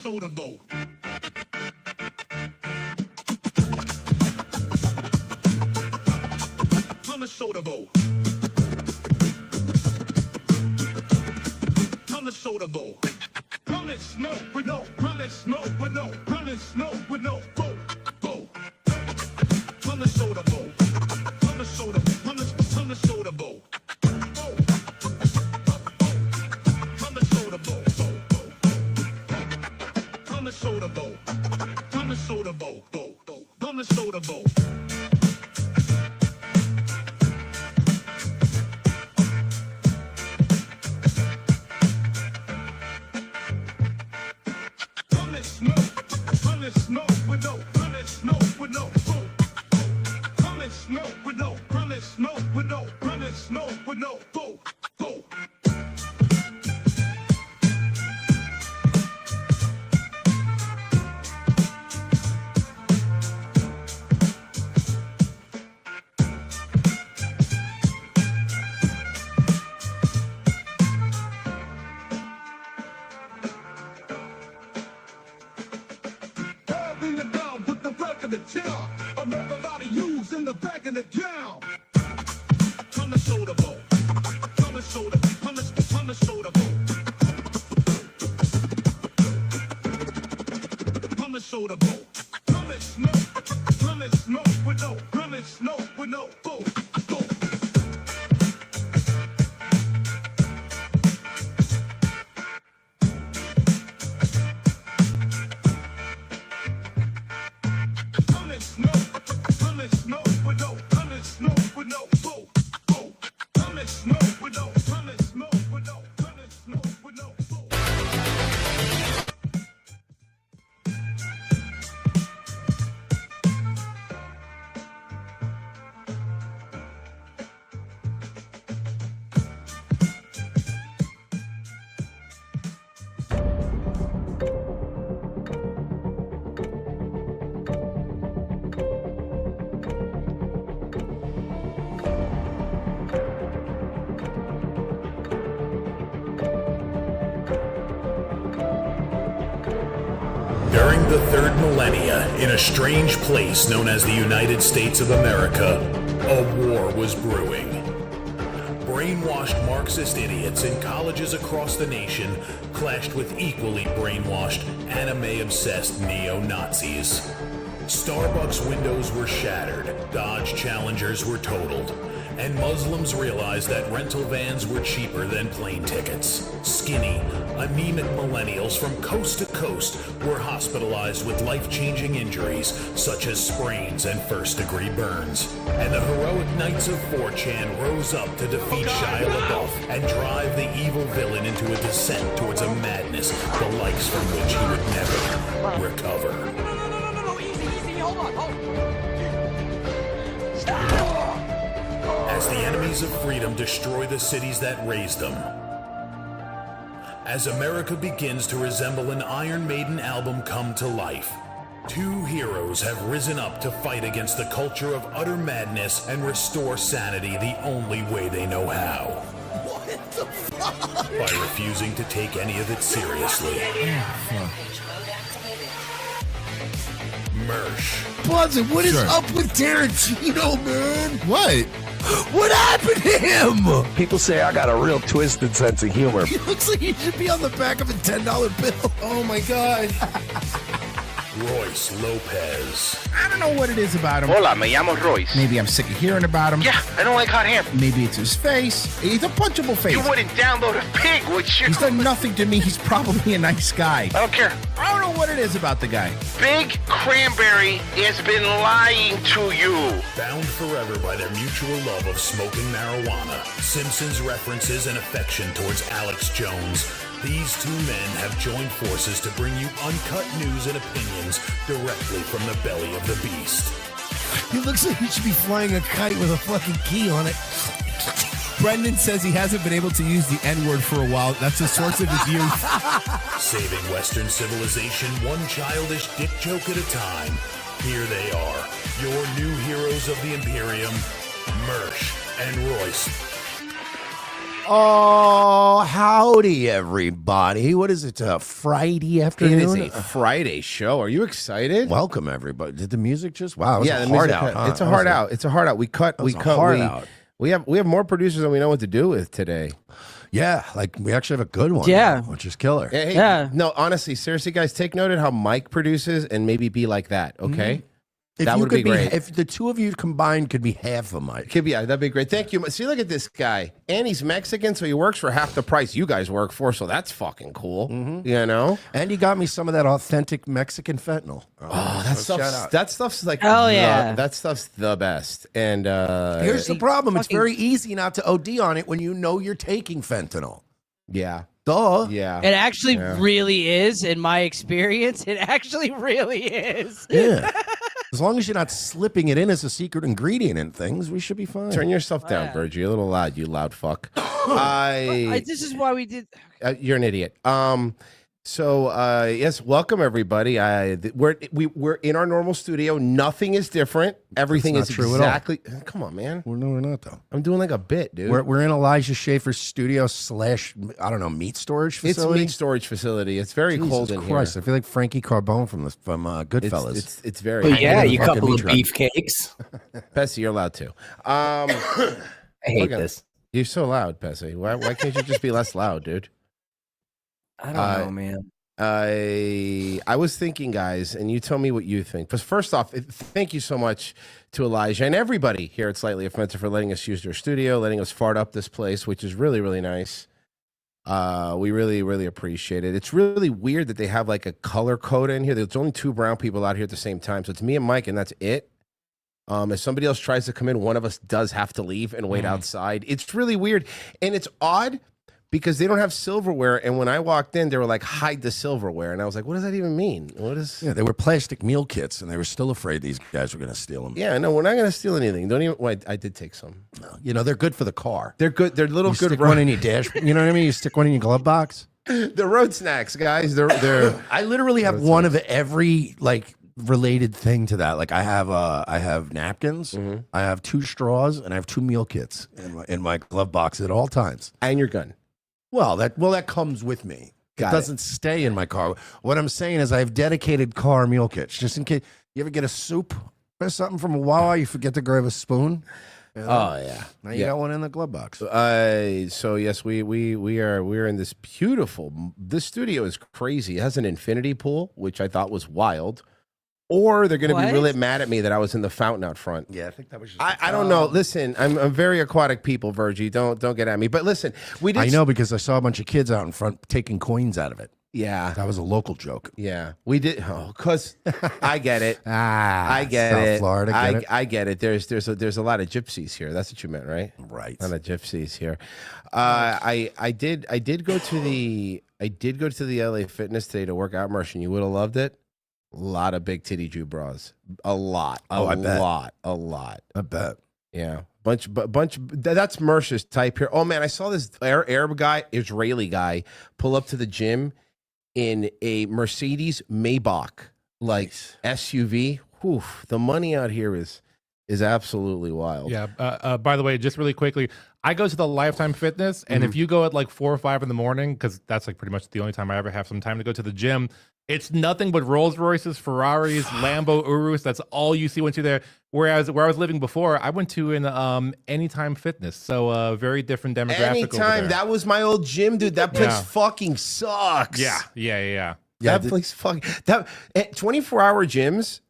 Soda bowl. On the soda bowl. On the soda bowl. Run it smoke with no, run it smoke with no, run it smoke with no, bowl, bowl. On the soda bowl. On the soda, on the soda bowl. On the soda bowl. On the soda bowl. On the soda bowl. On the soda bowl. Smoke with no, run it smoke with no, boom. Run it smoke with no, run it smoke with no, run it smoke with no, boom, boom. The town, another lot of use in the back of the gown. On the soda bowl, on the soda, on the soda bowl, on the soda bowl. Run it smoke with no, run it smoke with no, boom, boom. During the third millennia, in a strange place known as the United States of America, a war was brewing. Brainwashed Marxist idiots in colleges across the nation clashed with equally brainwashed, anime-obsessed neo-Nazis. Starbucks windows were shattered, Dodge Challengers were totaled, and Muslims realized that rental vans were cheaper than plane tickets. Skinny, anemic millennials from coast to coast were hospitalized with life-changing injuries such as sprains and first-degree burns. And the heroic knights of 4chan rose up to defeat Shia LaBeouf and drive the evil villain into a descent towards a madness the likes from which he would never recover. No, easy, hold on. As the enemies of freedom destroy the cities that raised them. As America begins to resemble an Iron Maiden album come to life, two heroes have risen up to fight against the culture of utter madness and restore sanity the only way they know how. What the fuck? By refusing to take any of it seriously. Mersh. Buzzin', what is up with Tarantino, man? What? What happened to him? People say I got a real twisted sense of humor. He looks like he should be on the back of a $10 bill. Oh my God. Royce Lopez. I don't know what it is about him. Hola, me llamo Royce. Maybe I'm sick of hearing about him. Yeah, I don't like hot ham. Maybe it's his face. He's a punchable face. You wouldn't download a pig, would you? He's done nothing to me. He's probably a nice guy. I don't care. I don't know what it is about the guy. Big Cranberry has been lying to you. Bound forever by their mutual love of smoking marijuana, Simpsons references and affection towards Alex Jones, these two men have joined forces to bring you uncut news and opinions directly from the belly of the beast. He looks like he should be flying a kite with a fucking key on it. Brendan says he hasn't been able to use the N-word for a while. That's the source of his youth. Saving Western civilization one childish dick joke at a time. Here they are, your new heroes of the Imperium, Mersh and Royce. Oh, howdy, everybody. What is it, Friday afternoon? It is a Friday show. Are you excited? Welcome, everybody. Did the music just, wow, it was Yeah, a the hard music- out. Huh? It's a hard out. It's a hard out. We cut. We have more producers than we know what to do with today. Yeah, like we actually have a good one. Yeah. now, which is killer. Hey, Yeah. No, honestly, seriously, guys, take note of how Mike produces and maybe be like that, okay? If that you would could be great. If the two of you combined could be half of Mike. Could be, yeah, that'd be great. Thank you. See, look at this guy. And he's Mexican, so he works for half the price you guys work for, so that's fucking cool. You know? And he got me some of that authentic Mexican fentanyl. Oh, shout that out. stuff's like, Hell yeah. that stuff's the best. And Here's the problem. It's fucking- very easy not to OD on it when you know you're taking fentanyl. yeah, Duh. yeah. It actually really is, in my experience. It actually really is. Yeah. As long as you're not slipping it in as a secret ingredient in things, we should be fine. Turn yourself down, Yeah. Virgie. You're a little loud, you loud fuck. This is why we did. You're an idiot. Yes, welcome everybody. We're in our normal studio. Nothing is different. Everything That's is not true at all. exactly. Come on, man. No, we're not, though. I'm doing like a bit, dude. We're in Elijah Schaefer's studio / I don't know, meat storage it's facility. meat storage facility. It's very Jesus cold in Christ, here. I feel like Frankie Carbone from Goodfellas. It's very. Well, yeah, in the you fucking couple of meat truck. beefcakes. Pessy, you're allowed to. I hate Look at- this. You're so loud, Pessy. Why can't you just be less loud, dude? I don't know, man. I was thinking, guys, and you tell me what you think. Because first off, thank you so much to Elijah and everybody here at Slightly Offensive for letting us use their studio, letting us fart up this place, which is really, really nice. We really, really appreciate it. It's really weird that they have like a color code in here. There's only 2 brown people out here at the same time. So it's me and Mike, and that's it. If somebody else tries to come in, one of us does have to leave and wait outside. It's really weird. And it's odd because they don't have silverware. And when I walked in, they were like, hide the silverware. And I was like, what does that even mean? What is... Yeah, they were plastic meal kits, and they were still afraid these guys were going to steal them. Yeah, no, we're not going to steal anything. Don't even... Well, I did take some. No, you know, they're good for the car. They're good. They're little You good stick one in your dash. You know what I mean? You stick one in your glove box. They're road snacks, guys. They're I literally have one of every, like, related thing to that. Like I have napkins, I have 2 straws, and I have 2 meal kits in my glove box at all times. and your gun. Well, that comes with me. Got it it. doesn't stay in my car. What I'm saying is I have dedicated car meal kits just in case you ever get a soup or something from a Wawa, you forget to grab a spoon. You know? Oh yeah. Now you got one in the glove box. So yes, we're in this beautiful. This studio is crazy. It has an infinity pool, which I thought was wild. Or they're going to be What? really mad at me that I was in the fountain out front. Yeah, I think that was just I don't know. Listen, I'm very aquatic people, Virgie. Don't get at me. But listen, we did. I know because I saw a bunch of kids out in front taking coins out of it. Yeah, That was a local joke. yeah. We did. Oh, cause I get it. I get South it. Florida, get it? I get it. There's a lot of gypsies here. That's what you meant, right? Right. A lot of gypsies here. I did go to the LA Fitness today to work out immersion. You would have loved it. A lot of big titty Jew bras. A lot. I bet. A lot. I bet. Yeah. Bunch. That's Mercer's type here. Oh man, I saw this Arab guy, Israeli guy, pull up to the gym in a Mercedes Maybach, like SUV. Whew, the money out here is absolutely wild. Yeah. By the way, just really quickly, I go to the Lifetime Fitness, and if you go at like 4 or 5 in the morning, because that's like pretty much the only time I ever have some time to go to the gym, it's nothing but Rolls Royces, Ferraris, Lambo Urus. That's all you see once you're there. Whereas where I was living before, I went to an Anytime Fitness, so very different demographic. over Anytime. there. That was my old gym, dude. That place Yeah. fucking sucks. Yeah. That place fucking 24-hour gyms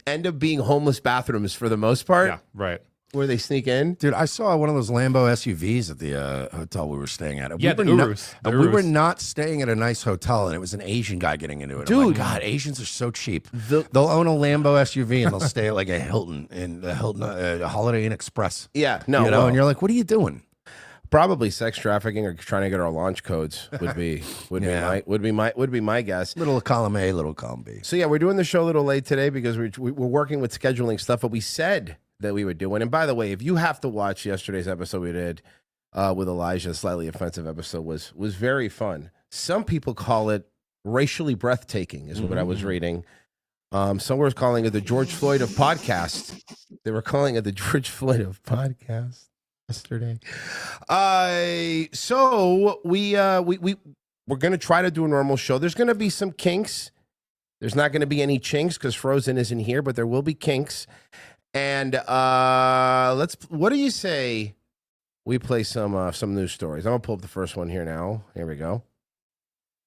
end up being homeless bathrooms for the most part. Yeah, right. Where they sneak in. Dude, I saw one of those Lambo SUVs at the hotel we were staying at. Yeah, we the were Urus. The we were Urus. not staying at a nice hotel, and it was an Asian guy getting into it. I'm like, Dude. God, Asians are so cheap. They'll own a Lambo SUV and they'll stay at like a Hilton in the Hilton Holiday Inn Express. Yeah, no, you know, well, and you're like, what are you doing? probably sex trafficking or trying to get our launch codes would be Yeah. be my guess. Little column A, little column B. So yeah, we're doing the show a little late today because we're working with scheduling stuff, but we said that we were doing. And by the way, if you have to watch yesterday's episode we did with Elijah, a slightly offensive episode, was very fun. Some people call it racially breathtaking, is what I was reading. Some were calling it the George Floyd of podcast. They were calling it the George Floyd of podcast. yesterday. So we're gonna try to do a normal show. There's gonna be some kinks. There's not gonna be any chinks because Frozen isn't here, but there will be kinks. And what do you say we play some news stories? I'm gonna pull up the first one here now. Here we go.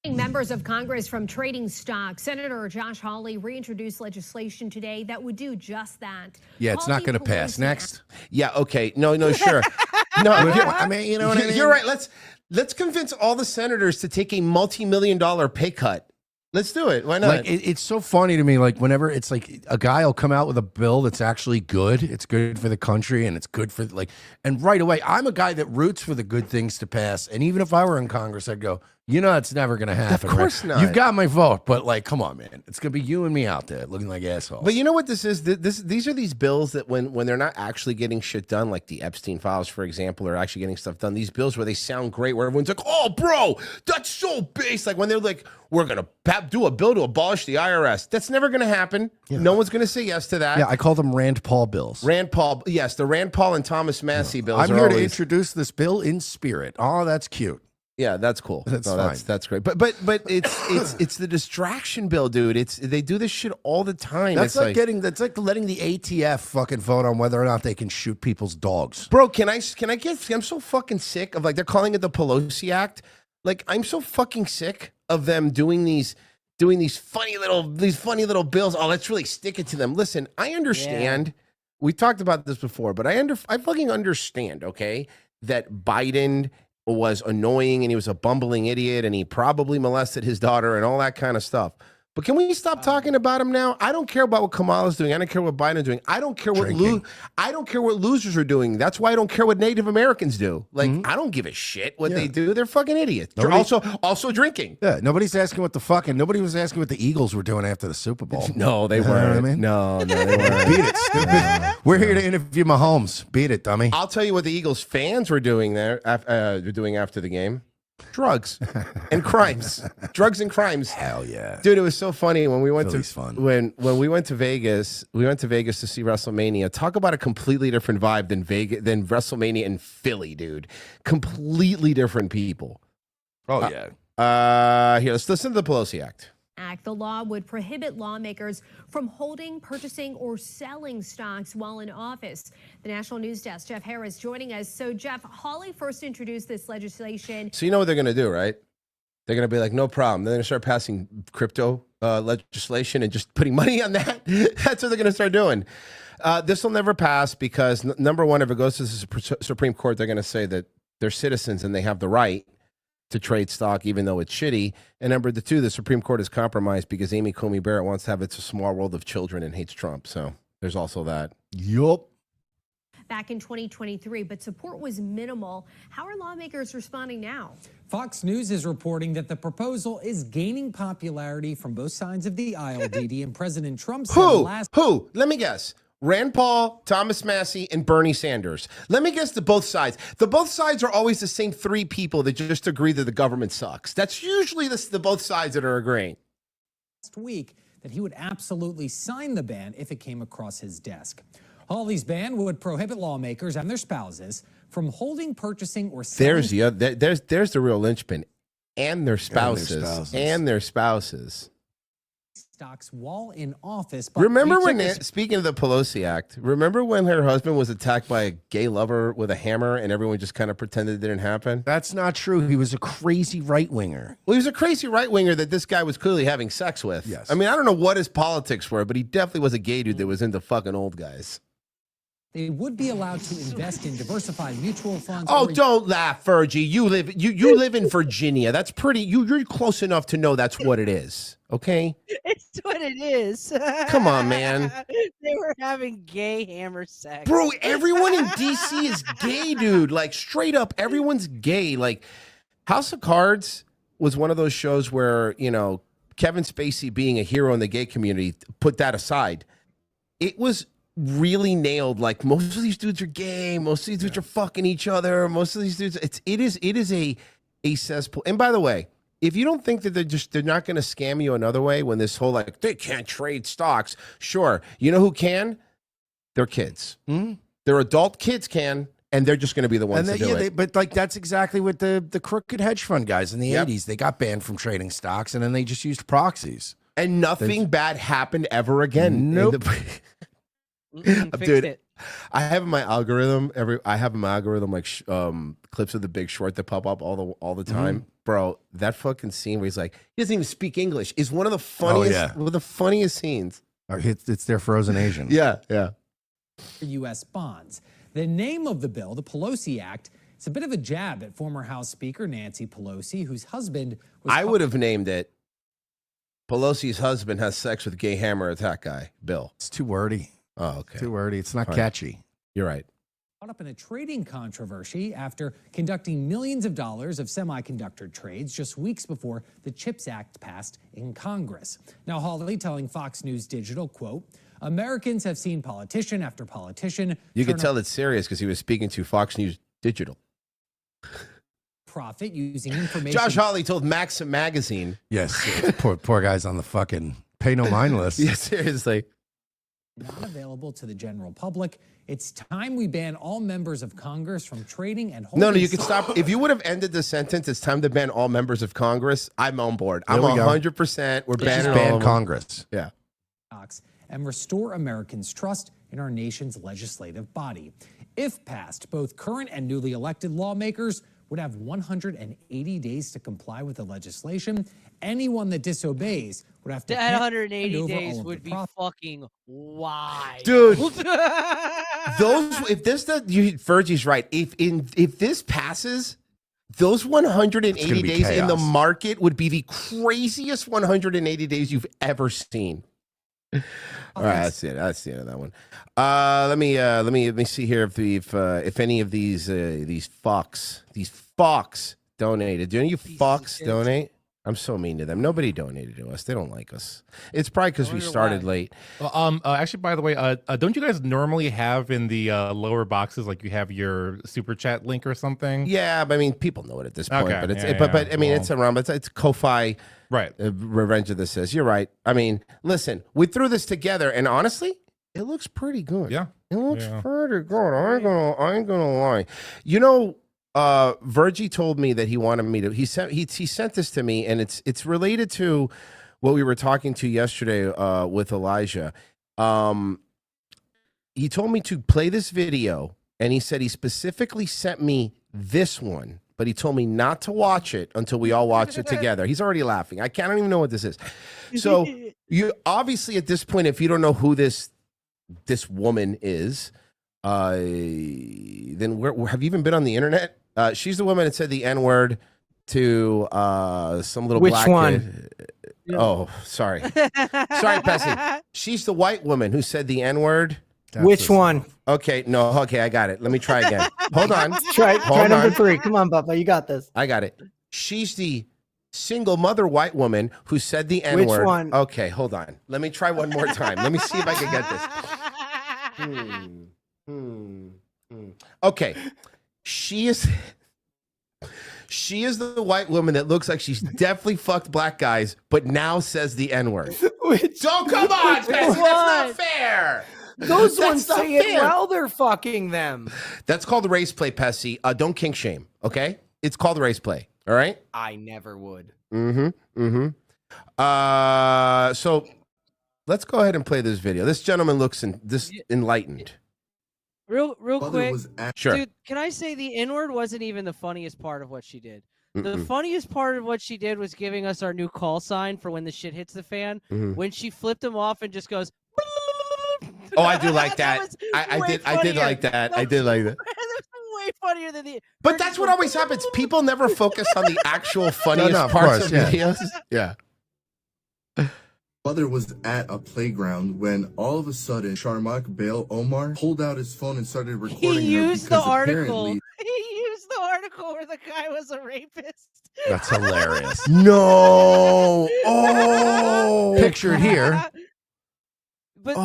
Members of Congress from trading stocks. Senator Josh Hawley reintroduced legislation today that would do just that. Yeah, it's not going to pass. Next. Yeah. Okay. No. Sure. No. I mean, you know what I mean? You're right. Let's convince all the senators to take a multi-million-dollar pay cut. Let's do it. Why not? Like it's so funny to me. Like whenever it's like a guy will come out with a bill that's actually good. It's good for the country and it's good for and right away, I'm a guy that roots for the good things to pass. And even if I were in Congress, I'd go, it's never going to happen. Of course not. You've got my vote, but come on, man. It's going to be you and me out there looking like assholes. But you know what this is? These are these bills that when they're not actually getting shit done, like the Epstein files, for example, are actually getting stuff done. These bills where they sound great, where everyone's like, oh, bro, that's so base. Like when they're like, we're going to do a bill to abolish the IRS. That's never going to happen. Yeah. No one's going to say yes to that. Yeah, I call them Rand Paul bills. Rand Paul, yes, the Rand Paul and Thomas Massey bills. I'm here to introduce this bill in spirit. Oh, that's cute. Yeah, that's cool. That's great. But it's the distraction bill, dude. They do this shit all the time. That's like letting the ATF fucking vote on whether or not they can shoot people's dogs. Bro, I'm so fucking sick of they're calling it the Pelosi Act. Like I'm so fucking sick of them doing these funny little bills. Oh, let's really stick it to them. Listen, I understand. Yeah. We talked about this before, but I fucking understand, okay, that Biden was annoying and he was a bumbling idiot and he probably molested his daughter and all that kind of stuff. But can we stop talking about him now? I don't care about what Kamala's doing. I don't care what Biden's doing. I don't care what losers are doing. That's why I don't care what Native Americans do. Like I don't give a shit what they do. They're fucking idiots. They're also drinking. Yeah, nobody's asking nobody was asking what the Eagles were doing after the Super Bowl. No, they weren't. I mean? No, they weren't. Beat it, stupid. We're here to interview Mahomes. Beat it, dummy. I'll tell you what the Eagles fans were doing there. Doing after the game. Drugs and crimes. Drugs and crimes. Hell yeah, dude! It was so funny when we went when we went to Vegas. We went to Vegas to see WrestleMania. Talk about a completely different vibe than than WrestleMania in Philly, dude. Completely different people. Oh yeah. Here, let's listen to the Pelosi Act. The law would prohibit lawmakers from holding, purchasing, or selling stocks while in office. The National News Desk, Jeff Harris, joining us. So, Jeff, Hawley first introduced this legislation. So you know what they're going to do, right? They're going to be like, no problem. They're going to start passing crypto legislation and just putting money on that. That's what they're going to start doing. This will never pass because, number one, if it goes to the Supreme Court, they're going to say that they're citizens and they have the right to trade stock, even though it's shitty. And number two, the Supreme Court is compromised because Amy Coney Barrett wants to have It's a Small World of Children and hates Trump. So there's also that. Yup. Back in 2023, but support was minimal. How are lawmakers responding now? Fox News is reporting that the proposal is gaining popularity from both sides of the aisle, Didi, and President Trump said Who? Let me guess. Rand Paul, Thomas Massey, and Bernie Sanders. Let me guess the both sides. The both sides are always the same three people that just agree that the government sucks. That's usually the both sides that are agreeing. Last week that he would absolutely sign the ban if it came across his desk. Hawley's ban would prohibit lawmakers and their spouses from holding, purchasing, or selling. There's the real linchpin. And their spouses. And their spouses. Stocks while in office. But remember speaking of the Pelosi Act, remember when her husband was attacked by a gay lover with a hammer and everyone just kind of pretended it didn't happen? That's not true. He was a crazy right-winger. Well, he was a crazy right-winger that this guy was clearly having sex with. Yes. I mean, I don't know what his politics were, but he definitely was a gay dude that was into fucking old guys. They would be allowed to invest in diversified mutual funds. Oh, don't laugh, Fergie. You live in Virginia. That's pretty. You're close enough to know that's what it is. Okay. It's what it is. Come on, man. They were having gay hammer sex. Bro, everyone in DC is gay, dude. Like straight up, everyone's gay. Like House of Cards was one of those shows where, Kevin Spacey being a hero in the gay community, put that aside. It was really nailed. Like most of these dudes are gay. Most of these dudes are fucking each other. Most of these dudes, it is a cesspool. And by the way, if you don't think that they're not going to scam you another way when this whole they can't trade stocks, sure. You know who can? Their kids. Their adult kids can. and they're just going to be the ones to do it. But like that's exactly what the crooked hedge fund guys in the 80s, they got banned from trading stocks, and then they just used proxies. And nothing bad happened ever again. Nope. Dude, I have in my algorithm like clips of The Big Short that pop up all the time. Bro, that fucking scene where he's like, he doesn't even speak English is one of the funniest, one of the funniest scenes. It's their frozen Asian. Yeah. U.S. bonds. The name of the bill, the Pelosi Act, it's a bit of a jab at former House Speaker Nancy Pelosi, whose husband was. I would have named it Pelosi's husband has sex with gay hammer attack guy, Bill. It's too wordy. Oh, okay. Too wordy. It's not catchy. You're right. Caught up in a trading controversy after conducting millions of dollars of semiconductor trades just weeks before the CHIPS Act passed in Congress. Now, Hawley telling Fox News Digital, quote, Americans have seen politician after politician. You could tell it's serious because he was speaking to Fox News Digital. Profit using information. Josh Hawley told Maxim magazine. Yes. poor guys on the fucking pay no mind list. Yeah, seriously. Not available to the general public. It's time we ban all members of Congress from trading and holding. No, you can stop. If you would have ended the sentence, it's time to ban all members of Congress. I'm on board. I'm 100%. We're banning all Congress. Yeah. And restore Americans' trust in our nation's legislative body. If passed, both current and newly elected lawmakers would have 180 days to comply with the legislation. Anyone that disobeys would have to. That 180 days would be fucking wild, dude. Virgie's right. If this passes, those 180 days in the market would be the craziest 180 days you've ever seen. All right, that's it. That's the end of that one. Let me see here if any of these fucks donated. Do any of you fucks donate? I'm so mean to them. Nobody donated to us. They don't like us. It's probably because we started late. Actually, by the way, don't you guys normally have in the lower boxes, like you have your super chat link or something? Yeah, but I mean, people know it at this point. Okay, but it's yeah, but I mean, it's around. It's Ko-Fi. Right. Revenge of the Sis. You're right. I mean, listen, we threw this together, and honestly, it looks pretty good. Yeah. It looks pretty good. I ain't gonna lie. You know, Virgie told me that he wanted me to. He sent this to me, and it's related to what we were talking to yesterday with Elijah. He told me to play this video, and he said he specifically sent me this one, but he told me not to watch it until we all watch it together. He's already laughing. I don't even know what this is. So you obviously at this point, if you don't know who this woman is, then where have you even been on the internet? She's the woman that said the N-word to some little black kid. Oh, sorry. Sorry, Pessy. She's the white woman who said the N-word. Which one? Okay, no, okay, I got it. Let me try again. Hold on. Try number 3. Come on, Papa, you got this. I got it. She's the single mother white woman who said the N-word. Which one? Okay, hold on. Let me try one more time. Let me see if I can get this. Okay. She is the white woman that looks like she's definitely fucked black guys, but now says the N-word. Don't come on, Pessy, that's not fair. Those ones say it while they're fucking them. That's called race play, Pessy. Don't kink shame, okay? It's called race play, all right? I never would. So let's go ahead and play this video. This gentleman looks enlightened. Real quick, Sure. Dude, can I say the N-word wasn't even the funniest part of what she did? The funniest part of what she did was giving us our new call sign for when the shit hits the fan. When she flipped him off and just goes. Oh, I do like that. I did like that. I did like that. That's way funnier than the. But that's what always happens. People never focus on the actual funniest parts of videos. Yeah. Mother was at a playground when all of a sudden Sharmak Bail Omar pulled out his phone and started recording her. He used the article. He used the article where the guy was a rapist. That's hilarious. No. Oh. Picture it here. But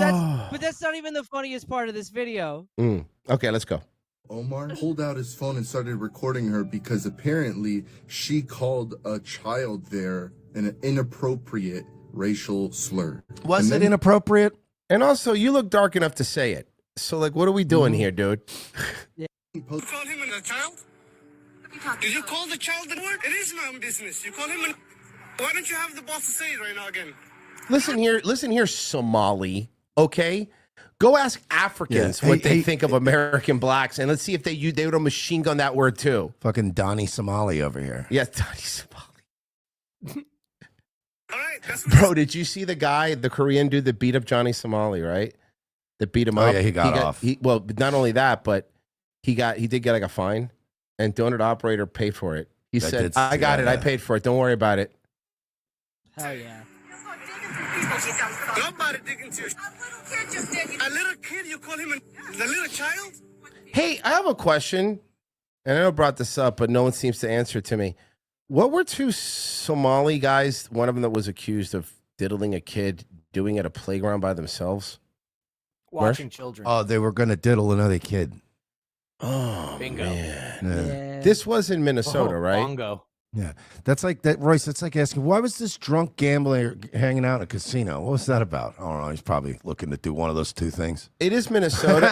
that's not even the funniest part of this video. Okay, let's go. Omar pulled out his phone and started recording her because apparently she called a child there an inappropriate racial slur. Was it inappropriate? And also, you look dark enough to say it. So, like, what are we doing here, dude? You call him a child? Did you call the child the word? It is my own business. You call him why don't you have the boss to say it right now again? Listen here, Somali, okay? Go ask Africans what they think of American blacks, and let's see if they would have machine gun that word too. Fucking Donnie Somali over here. Yes, Donnie Somali. All right, bro, did you see the Korean dude that beat up Johnny Somali, right? That beat him up. Yeah, he got off. Well, not only that, but he did get like a fine, and donut operator paid for it. He said, "I got it. I paid for it. Don't worry about it." Hell yeah. Nobody digging to you. A little kid, you call him the little child? Hey, I have a question, and I know I brought this up, but no one seems to answer it to me. What were two Somali guys, one of them that was accused of diddling a kid, doing at a playground by themselves? Watching children. Oh, they were going to diddle another kid. Oh, Bingo. man. Yeah. This was in Minnesota, right? Bongo. Yeah, that's like that, Royce. That's like asking, why was this drunk gambler hanging out in a casino? What was that about? I don't know. He's probably looking to do one of those two things. It is Minnesota.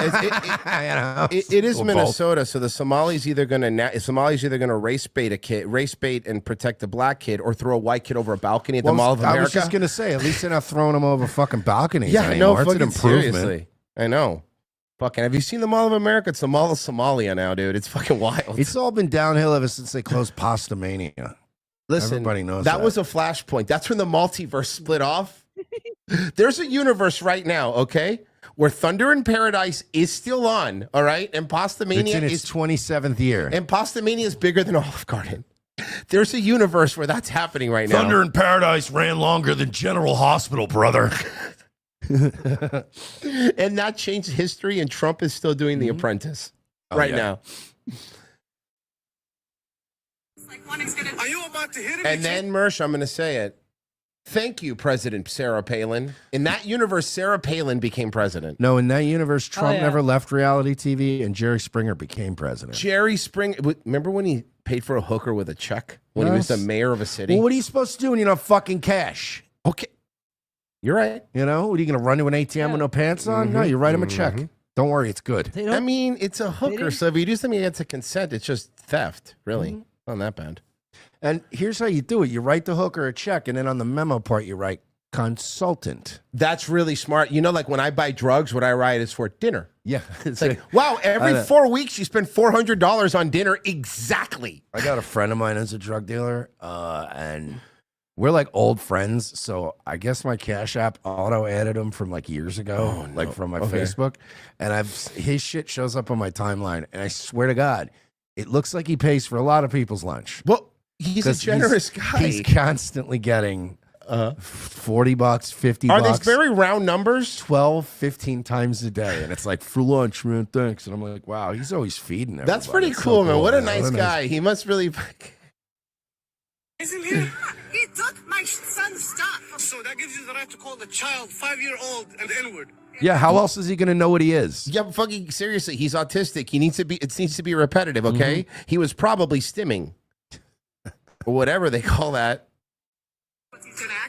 It is Or Minnesota. So the Somalis either going to race bait and protect the black kid, or throw a white kid over a balcony at the Mall of America. I was just gonna say, at least they're not throwing him over fucking balconies Yeah, anymore. no, It's an fucking improvement. seriously. I know. Fucking, have you seen the Mall of America? It's the Mall of Somalia now, dude. It's fucking wild. It's all been downhill ever since they closed Pasta Mania. Listen, everybody knows that was a flashpoint. That's when the multiverse split off. There's a universe right now, okay, where Thunder in Paradise is still on, all right, and Pasta Mania it's in its 27th year, and Pasta Mania is bigger than Olive Garden. There's a universe where that's happening right now. Thunder in Paradise ran longer than General Hospital, brother. And that changed history, and Trump is still doing The Apprentice now. Are you about to hit him? And then, Mersh, I'm going to say it. Thank you, President Sarah Palin. In that universe, Sarah Palin became president. No, in that universe, Trump yeah. never left reality TV, and Jerry Springer became president. Jerry Springer, remember when he paid for a hooker with a check when he was the mayor of a city? Well, what are you supposed to do when you don't have fucking cash? Okay. You're right. You know, what are you going to run to an ATM with no pants on? No, you write him a check. Don't worry, it's good. I mean, it's a hooker, so if you do something against a consent, it's just theft, really. Not that bad. And here's how you do it. You write the hooker a check, and then on the memo part, you write consultant. That's really smart. You know, like when I buy drugs, what I write is for dinner. Yeah. It's like, wow, every 4 weeks you spend $400 on dinner. Exactly. I got a friend of mine who's a drug dealer, and we're like old friends. So I guess my Cash App auto added him from like years ago, like from my Facebook. And his shit shows up on my timeline. And I swear to God, it looks like he pays for a lot of people's lunch. Well, he's a generous guy. He's constantly getting $40, $50. Are these very round numbers? 12, 15 times a day. And it's like, for lunch, man, thanks. And I'm like, wow, he's always feeding everybody. That's pretty It's so cool, man. What a man. nice guy. He must really... Isn't he? He took my son's stuff. So that gives you the right to call the child 5-year-old an N-word. Yeah, how else is he going to know what he is? Yeah, but fucking seriously, he's autistic. It needs to be repetitive, okay? He was probably stimming. Or whatever they call that.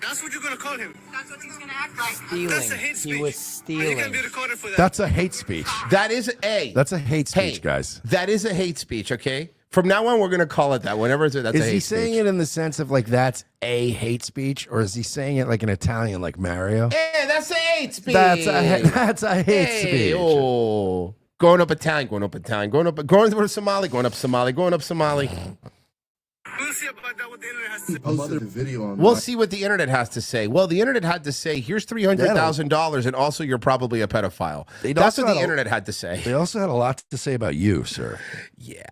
That's what you're going to call him. That's what he's going to act like. Stealing. That's a hate speech. He was He stealing. can be recorded for that. That's a hate speech. That is That's a hate speech, guys. That is a hate speech, okay? From now on, we're going to call it that. Whenever that's a hate speech. Is he saying it in the sense of like that's a hate speech, or is he saying it like an Italian, like Mario? Hey, that's a hate speech. That's a hate speech. Oh, growing up Italian, going up Somali, going up Somali. We'll see about that, what the internet has to say. Posted the video on. We'll see what the internet has to say. Well, the internet had to say, here's $300,000, and also you're probably a pedophile. That's what the internet had to say. They also had a lot to say about you, sir. Yeah.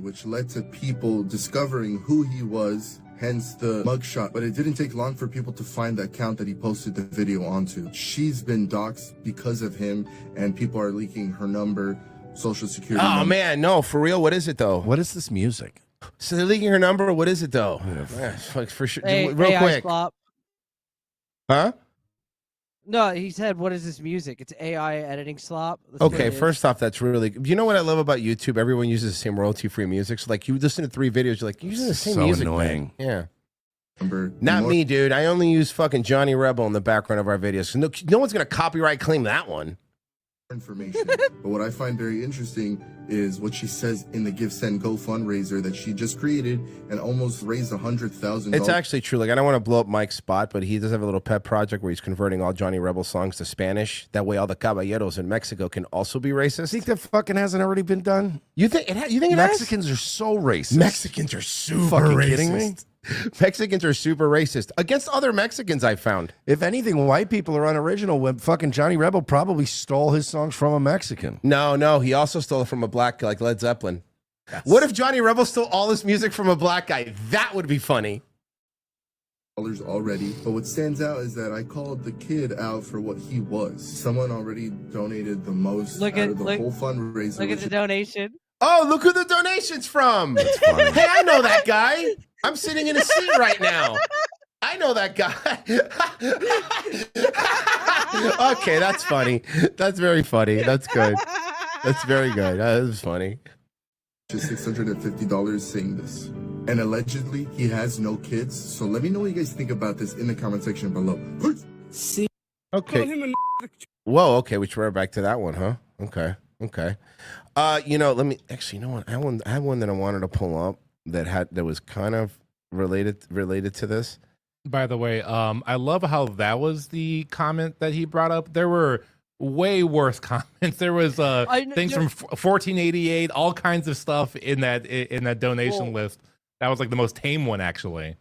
Which led to people discovering who he was, hence the mugshot. But it didn't take long for people to find the account that he posted the video onto. She's been doxxed because of him, and people are leaking her number, social security Oh, number. man, no, for real, what is it, though? What is this music? So they're leaking her number? What is it, though? Yeah, for sure. Hey, Real AI quick. Slop. Huh? No, he said, what is this music? It's AI editing slop. That's what Okay, it is. first off, that's really... You know what I love about YouTube? Everyone uses the same royalty-free music. So, like, you listen to 3 videos, you're like, you're using the same So music, annoying. man. Yeah. Not me, dude. I only use fucking Johnny Rebel in the background of our videos. No one's going to copyright claim that one. information. But what I find very interesting is what she says in the Give Send Go fundraiser that she just created and almost raised $100,000. It's actually true. Like, I don't want to blow up Mike's spot, but he does have a little pet project where he's converting all Johnny Rebel songs to Spanish. That way all the caballeros in Mexico can also be racist. Think that fucking hasn't already been done? You think it you think it Mexicans are so racist. Mexicans are super fucking racist. kidding me? Mexicans are super racist against other Mexicans, I found. If anything, white people are unoriginal. When fucking Johnny Rebel probably stole his songs from a Mexican. No, he also stole it from a black guy like Led Zeppelin. What if Johnny Rebel stole all his music from a black guy? That would be funny. Already, but what stands out is that I called the kid out for what he was. Someone already donated the most out of the whole fundraiser. Look at the donation. Oh, look who the donation's from. Hey, I know that guy. I'm sitting in a seat right now. I know that guy. Okay, that's funny. That's very funny. That's good. That's very good. That was funny. Just $650 saying this. And allegedly, he has no kids. So let me know what you guys think about this in the comment section below. See. Okay. Whoa, okay, we should right back to that one, huh? Okay. Let me actually, you know what? I had one that I wanted to pull up that was kind of related to this. By the way, I love how that was the comment that he brought up. There were way worse comments. There was things from 1488, all kinds of stuff in that donation list. That was like the most tame one, actually.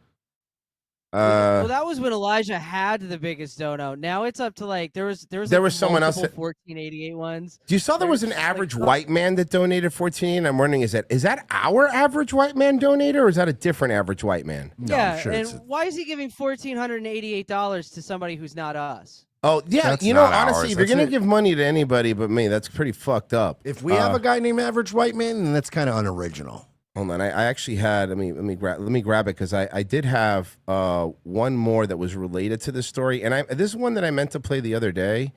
Well, that was when Elijah had the biggest dono. Now it's up to like there was someone else that 1488 ones. You saw there was an average white man that donated 14. I'm wondering, is that our average white man donator, or is that a different average white man? No, yeah, sure and why is he giving $1,488 to somebody who's not us? Oh yeah, that's honestly, if you're gonna give money to anybody but me, that's pretty fucked up. If we have a guy named Average White Man, then that's kind of unoriginal. Hold on, I actually had. Let me grab it because I did have one more that was related to this story, and this is one that I meant to play the other day.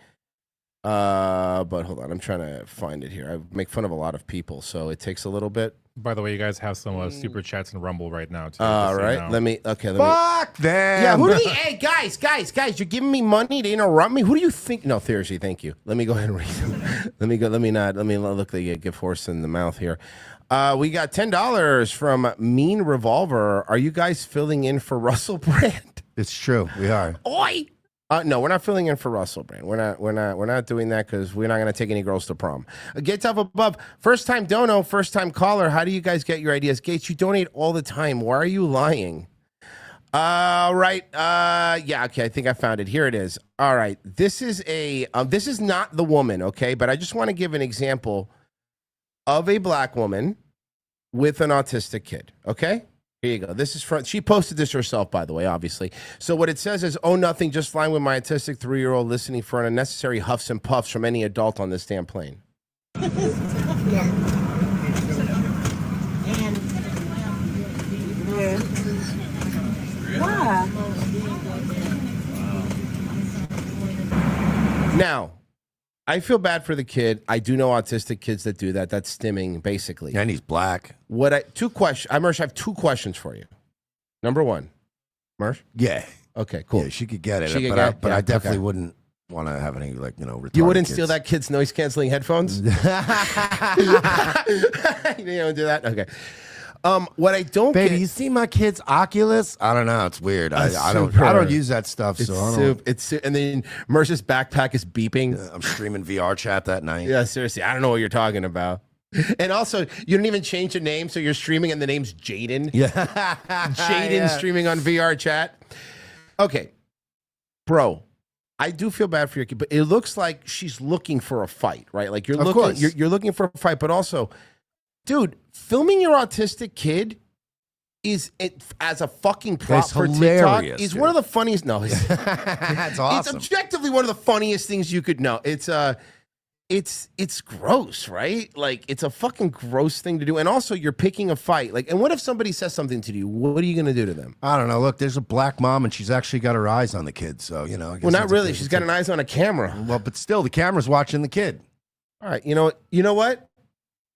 But hold on, I'm trying to find it here. I make fun of a lot of people, so it takes a little bit. By the way, you guys have some super chats and Rumble right now too. All right, let me. Fuck them. Yeah, hey guys, you're giving me money to interrupt me. Who do you think? No, seriously, thank you. Let me go ahead and read them. Let me look the give horse in the mouth here. We got $10 from Mean Revolver. Are you guys filling in for Russell Brand? It's true, we are. Oi! No, we're not filling in for Russell Brand. We're not doing that because we're not going to take any girls to prom. Gates up above. First time dono, first time caller. How do you guys get your ideas? Gates, you donate all the time. Why are you lying? Right. Yeah. Okay. I think I found it. Here it is. All right. This is this is not the woman. Okay, but I just want to give an example of a black woman with an autistic kid. Okay. Here you go. This is from, she posted this herself, by the way, obviously. So what it says is, oh, nothing, just fine with my autistic 3-year-old listening for unnecessary huffs and puffs from any adult on this damn plane. Why? Now, I feel bad for the kid. I do know autistic kids that do that. That's stimming, basically. And he's black. Two questions. Mersh, I have 2 questions for you. Number 1. Mersh? Yeah. Okay, cool. Yeah, she could get it, but I definitely wouldn't want to have any, retarded You wouldn't kids. steal that kid's noise-canceling headphones? You don't do that? Okay. What I don't Baby, get, you see my kid's Oculus? I don't know. It's weird. I don't use that stuff. It's so I don't. and then Mersh's backpack is beeping. I'm streaming VR chat that night. Yeah, seriously, I don't know what you're talking about. And also, you don't even change the name, so you're streaming and the name's Jaden. Yeah. Jaden streaming on VR chat. Okay. Bro, I do feel bad for your kid, but it looks like she's looking for a fight, right? Like you're looking for a fight, but also, dude, filming your autistic kid as a fucking prop for TikTok is one of the funniest. No, that's awesome. It's objectively one of the funniest things you could know. It's gross, right? Like it's a fucking gross thing to do. And also you're picking a fight. Like, and what if somebody says something to you? What are you going to do to them? I don't know. Look, there's a black mom and she's actually got her eyes on the kid. So, I guess well, not really. She's got an eyes on a camera. Well, but still the camera's watching the kid. All right. You know what?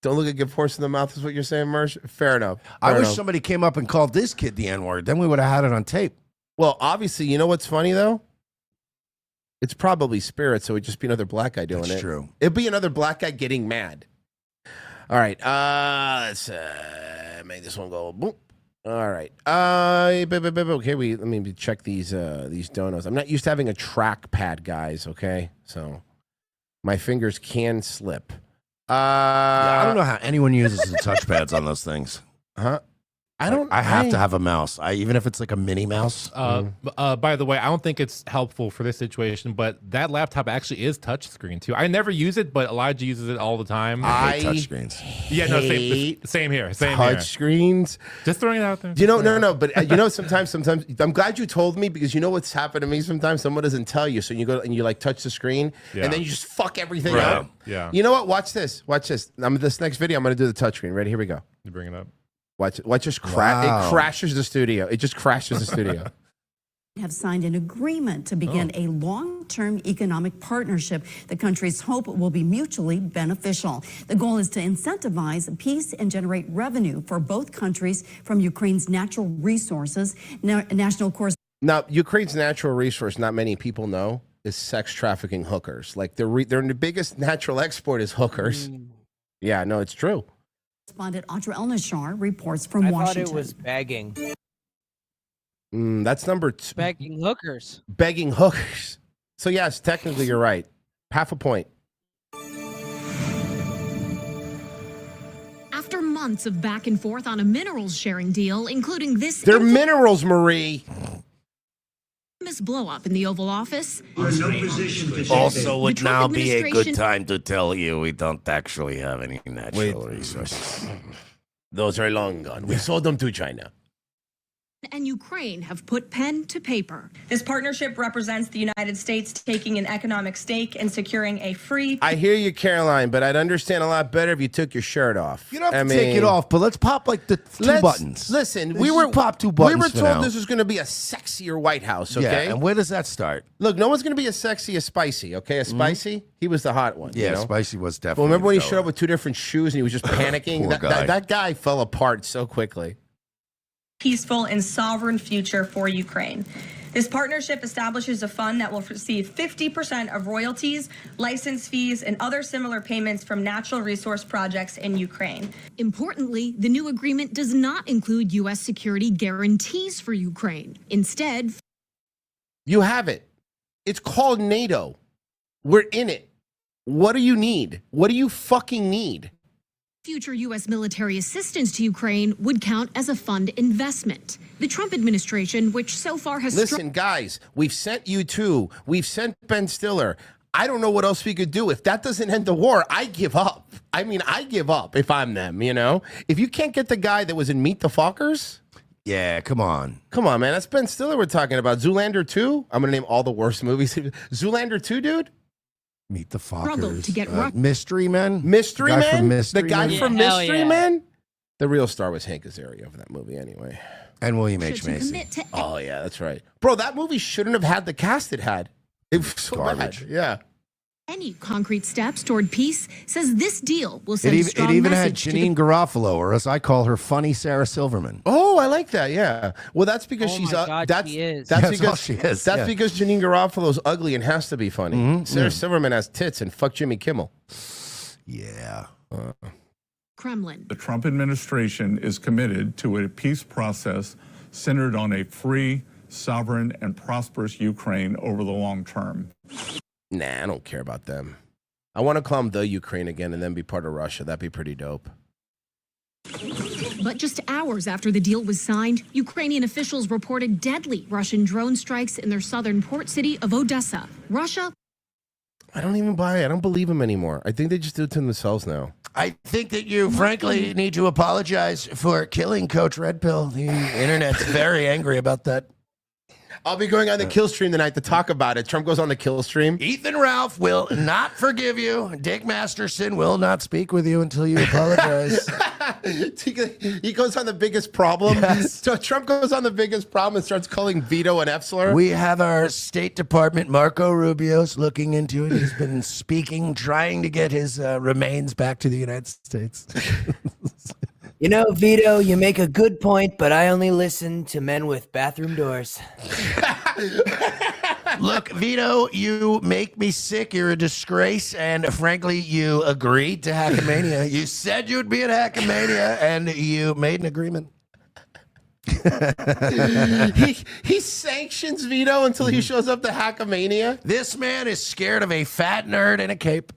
Don't look a good horse in the mouth is what you're saying, Mersh. Fair enough. I wish somebody came up and called this kid the N-word. Then we would have had it on tape. Well, obviously, you know what's funny though? It's probably spirit, so it'd just be another black guy doing it. That's true. It'd be another black guy getting mad. All right. Let's make this one go. Boom. All right. Okay. Let me check these donos. I'm not used to having a trackpad, guys. Okay, so my fingers can slip. I don't know how anyone uses the touchpads on those things. Huh? I have to have a mouse. Even if it's like a mini mouse. By the way, I don't think it's helpful for this situation, but that laptop actually is touchscreen too. I never use it, but Elijah uses it all the time. I hate touchscreens. Yeah, no, same here. Same touch here. screens. Just throwing it out there. No, but you know, sometimes I'm glad you told me, because you know what's happened to me sometimes. Someone doesn't tell you, so you go and you like touch the screen, and then you just fuck everything up. Yeah. You know what? Watch this. This next video, I'm gonna do the touchscreen. Ready? Here we go. You bring it up. Watch just it crashes the studio. It just crashes the studio. Have signed an agreement to begin a long-term economic partnership the countries hope will be mutually beneficial. The goal is to incentivize peace and generate revenue for both countries from Ukraine's natural resources. National course. Now, Ukraine's natural resource, not many people know, is sex trafficking hookers. Like their biggest natural export is hookers. Yeah, no, it's true. Correspondent Audra El-Nashar reports from Washington. I thought it was begging. That's number 2. Begging hookers. Begging hookers. So yes, technically you're right. Half a point. After months of back and forth on a minerals sharing deal, including this... They're minerals, Marie. ...infamous blow-up in the Oval Office. Also would now be a good time to tell you we don't actually have any natural resources. Those are long gone. We sold them to China. And Ukraine have put pen to paper. This partnership represents the United States taking an economic stake and securing a free... I hear you, Caroline, but I'd understand a lot better if you took your shirt off. You don't have to take it off, but let's pop like the two buttons. Listen, we were pop 2 buttons. We were told this was going to be a sexier White House, okay? Yeah, and where does that start? Look, no one's going to be as sexy as Spicy, okay? A Spicy, he was the hot one. Yeah, you know? Spicy was definitely. Well, remember when he showed up with 2 different shoes and he was just panicking? Poor guy. That guy fell apart so quickly. peaceful and sovereign future for Ukraine. This partnership establishes a fund that will receive 50% of royalties, license fees, and other similar payments from natural resource projects in Ukraine. Importantly, the new agreement does not include U.S. security guarantees for Ukraine. Instead, you have it. It's called NATO. We're in it. What do you need? What do you fucking need? future U.S. military assistance to Ukraine would count as a fund investment. The Trump administration, which so far has... Listen, guys, we've sent U2. We've sent Ben Stiller. I don't know what else we could do. If that doesn't end the war, I give up. I mean, I give up if I'm them, you know? If you can't get the guy that was in Meet the Fockers... Yeah, come on. Come on, man. That's Ben Stiller we're talking about. Zoolander 2? I'm going to name all the worst movies. Zoolander 2, dude? Meet the Fockers. Struggled to get Mystery Men? Mystery The guy Man? from Mystery The guy Men? from Yeah, hell Mystery yeah. Man? The real star was Hank Azaria for that movie anyway. And William H. to Macy. commit to Oh, yeah, that's right. Bro, that movie shouldn't have had the cast it had. It was so Garbage. bad. Yeah. any concrete steps toward peace, says this deal will send It a even, strong it even had message to the Janine Garofalo, or as I call her, funny Sarah Silverman. Oh, I like that. Yeah. Well, that's because Oh she's my God, that's she is. that's That's because all she is, That's yeah. because Janine Garofalo's ugly and has to be funny. Mhm, Sarah yeah. Silverman has tits and fuck Jimmy Kimmel. Yeah. Kremlin. The Trump administration is committed to a peace process centered on a free, sovereign, and prosperous Ukraine over the long term. Nah, I don't care about them. I want to call them the Ukraine again and then be part of Russia. That'd be pretty dope. But just hours after the deal was signed, Ukrainian officials reported deadly Russian drone strikes in their southern port city of Odessa. Russia. I don't even buy it. I don't believe them anymore. I think they just do it to themselves now. I think that you, frankly, need to apologize for killing Coach Red Pill. The internet's very angry about that. I'll be going on the kill stream tonight to talk about it. Trump goes on the kill stream. Ethan Ralph will not forgive you. Dick Masterson will not speak with you until you apologize. He goes on the biggest problem. Yes. So Trump goes on the biggest problem and starts calling Vito an F-slur. We have our State Department, Marco Rubio's looking into it. He's been speaking, trying to get his remains back to the United States. You know, Vito, you make a good point, but I only listen to men with bathroom doors. Look, Vito, you make me sick. You're a disgrace. And frankly, you agreed to Hackamania. You said you'd be at Hackamania, and you made an agreement. he sanctions Vito until he shows up to Hackamania. This man is scared of a fat nerd in a cape.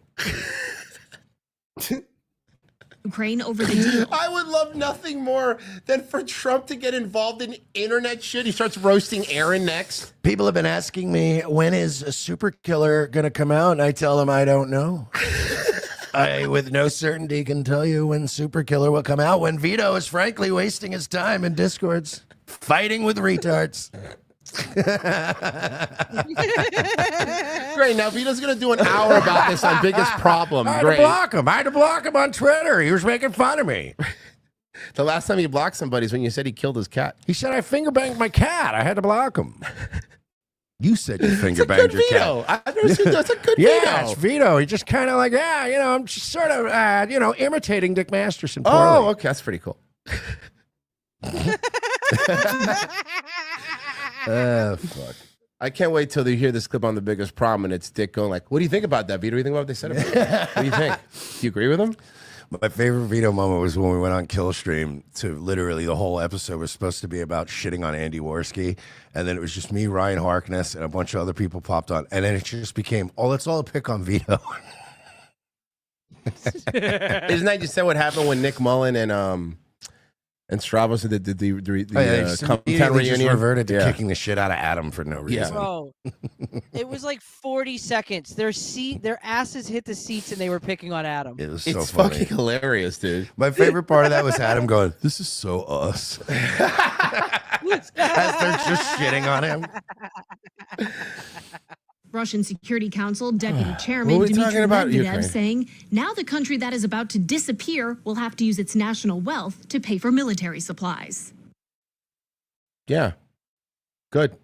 Ukraine over the deal. I would love nothing more than for Trump to get involved in internet shit. He starts roasting Aaron next. People have been asking me, when is a Super Killer going to come out? And I tell them I don't know. I, with no certainty, can tell you when Super Killer will come out, when Vito is frankly wasting his time in Discords, fighting with retards. Great. Now Vito's gonna do an hour about this on Biggest Problem. I had Great. to block him. I had to block him on Twitter. He was making fun of me. The last time he blocked somebody is when you said he killed his cat. He said I finger banged my cat. I had to block him. You said you finger banged your Vito. cat. I've never seen that. It's a good Yeah, Vito. it's Vito. He just kind of like, I'm just sort of, imitating Dick Masterson. Oh, poorly. okay. That's pretty cool. Fuck. I can't wait till they hear this clip on The Biggest Problem and it's Dick going like, what do you think about that, Vito? What do you think about what they said about it? What do you think? Do you agree with him? My favorite Vito moment was when we went on Killstream to literally the whole episode was supposed to be about shitting on Andy Worski. And then it was just me, Ryan Harkness, and a bunch of other people popped on. And then it just became, it's all a pick on Vito. Isn't that just said what happened when Nick Mullen and Stravos did the Compton reunion? Just reverted to kicking the shit out of Adam for no reason. Bro, it was like 40 seconds. Their asses hit the seats and they were picking on Adam. It was so It's funny. fucking hilarious, dude. My favorite part of that was Adam going, "This is so us," as they're just shitting on him. Russian Security Council Deputy Chairman What are we talking Dmitry about, Medvedev Ukraine? saying now the country that is about to disappear will have to use its national wealth to pay for military supplies. Yeah. Good.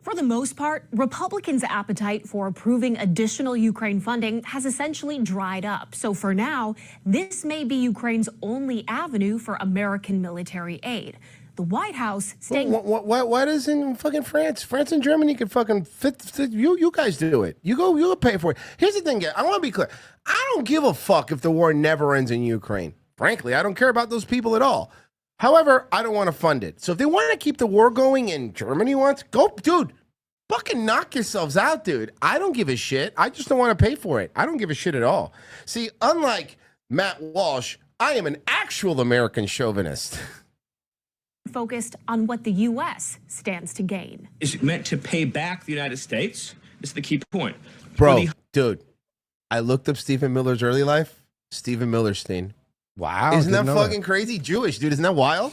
For the most part, Republicans' appetite for approving additional Ukraine funding has essentially dried up. So for now, this may be Ukraine's only avenue for American military aid. The White House staying... Why doesn't fucking France? France and Germany can fucking fit you guys do it. You'll pay for it. Here's the thing, guys. I want to be clear. I don't give a fuck if the war never ends in Ukraine. Frankly, I don't care about those people at all. However, I don't want to fund it. So if they want to keep the war going and Germany wants, go, dude. Fucking knock yourselves out, dude. I don't give a shit. I just don't want to pay for it. I don't give a shit at all. See, unlike Matt Walsh, I am an actual American chauvinist. focused on what the U.S. stands to gain. Is it meant to pay back the United States? This is the key point. Bro, dude, I looked up Stephen Miller's early life. Stephen Millerstein. Wow. Isn't that fucking crazy? Jewish, dude. Isn't that wild?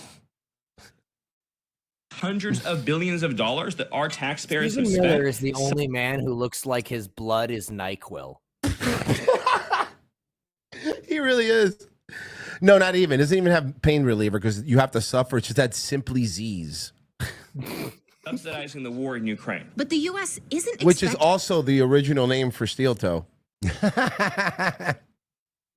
Hundreds of billions of dollars that our taxpayers Stephen have spent. Miller is the only man who looks like his blood is NyQuil. He really is. No, not even. It doesn't even have pain reliever because you have to suffer. It's just that Simply Z's. Subsidizing the war in Ukraine. But the U.S. isn't Which is also the original name for steel toe. to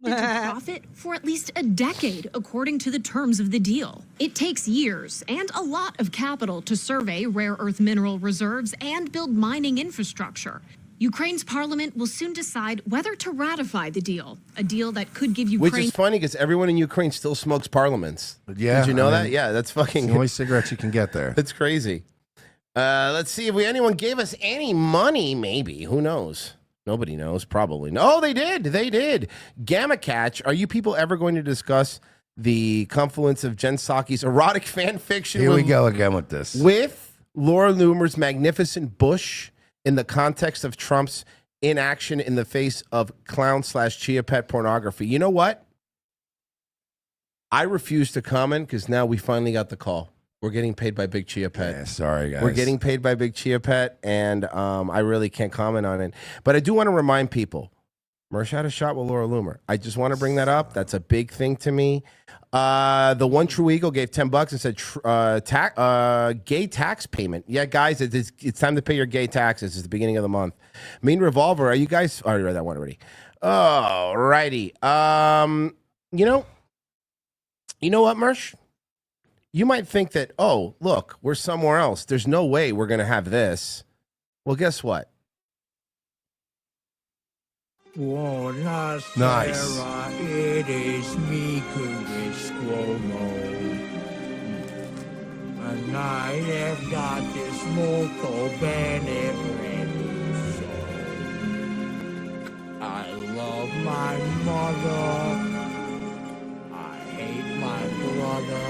profit for at least a decade, according to the terms of the deal. It takes years and a lot of capital to survey rare earth mineral reserves and build mining infrastructure. Ukraine's parliament will soon decide whether to ratify the deal, a deal that could give Ukraine... Which is funny because everyone in Ukraine still smokes parliaments. Yeah, Did you know I that? mean, Yeah, that's fucking... It's the only cigarettes you can get there. That's crazy. Let's see if anyone gave us any money, maybe. Who knows? Nobody knows, probably. No, they did. They did. Gamma Catch, are you people ever going to discuss the confluence of Jen Psaki's erotic fan fiction? Here we go again with this. With Laura Loomer's magnificent bush in the context of Trump's inaction in the face of clown/chia pet pornography. You know what? I refuse to comment because now we finally got the call. We're getting paid by Big Chia Pet. Yeah, sorry, guys. We're getting paid by Big Chia Pet, and I really can't comment on it. But I do want to remind people, Mersh had a shot with Laura Loomer. I just want to bring that up. That's a big thing to me. The One True Eagle gave $10 and said gay tax payment. Yeah, guys, it's time to pay your gay taxes. It's the beginning of the month. Mean Revolver, are you guys... I already read that one already. Oh, righty. You know, You know what, Mersh? You might think that, oh, look, we're somewhere else. There's no way we're going to have this. Well, guess what? Nice. It is me, Chris Cuomo. And I have got this local Bennett ready, so I love my mother. I hate my brother.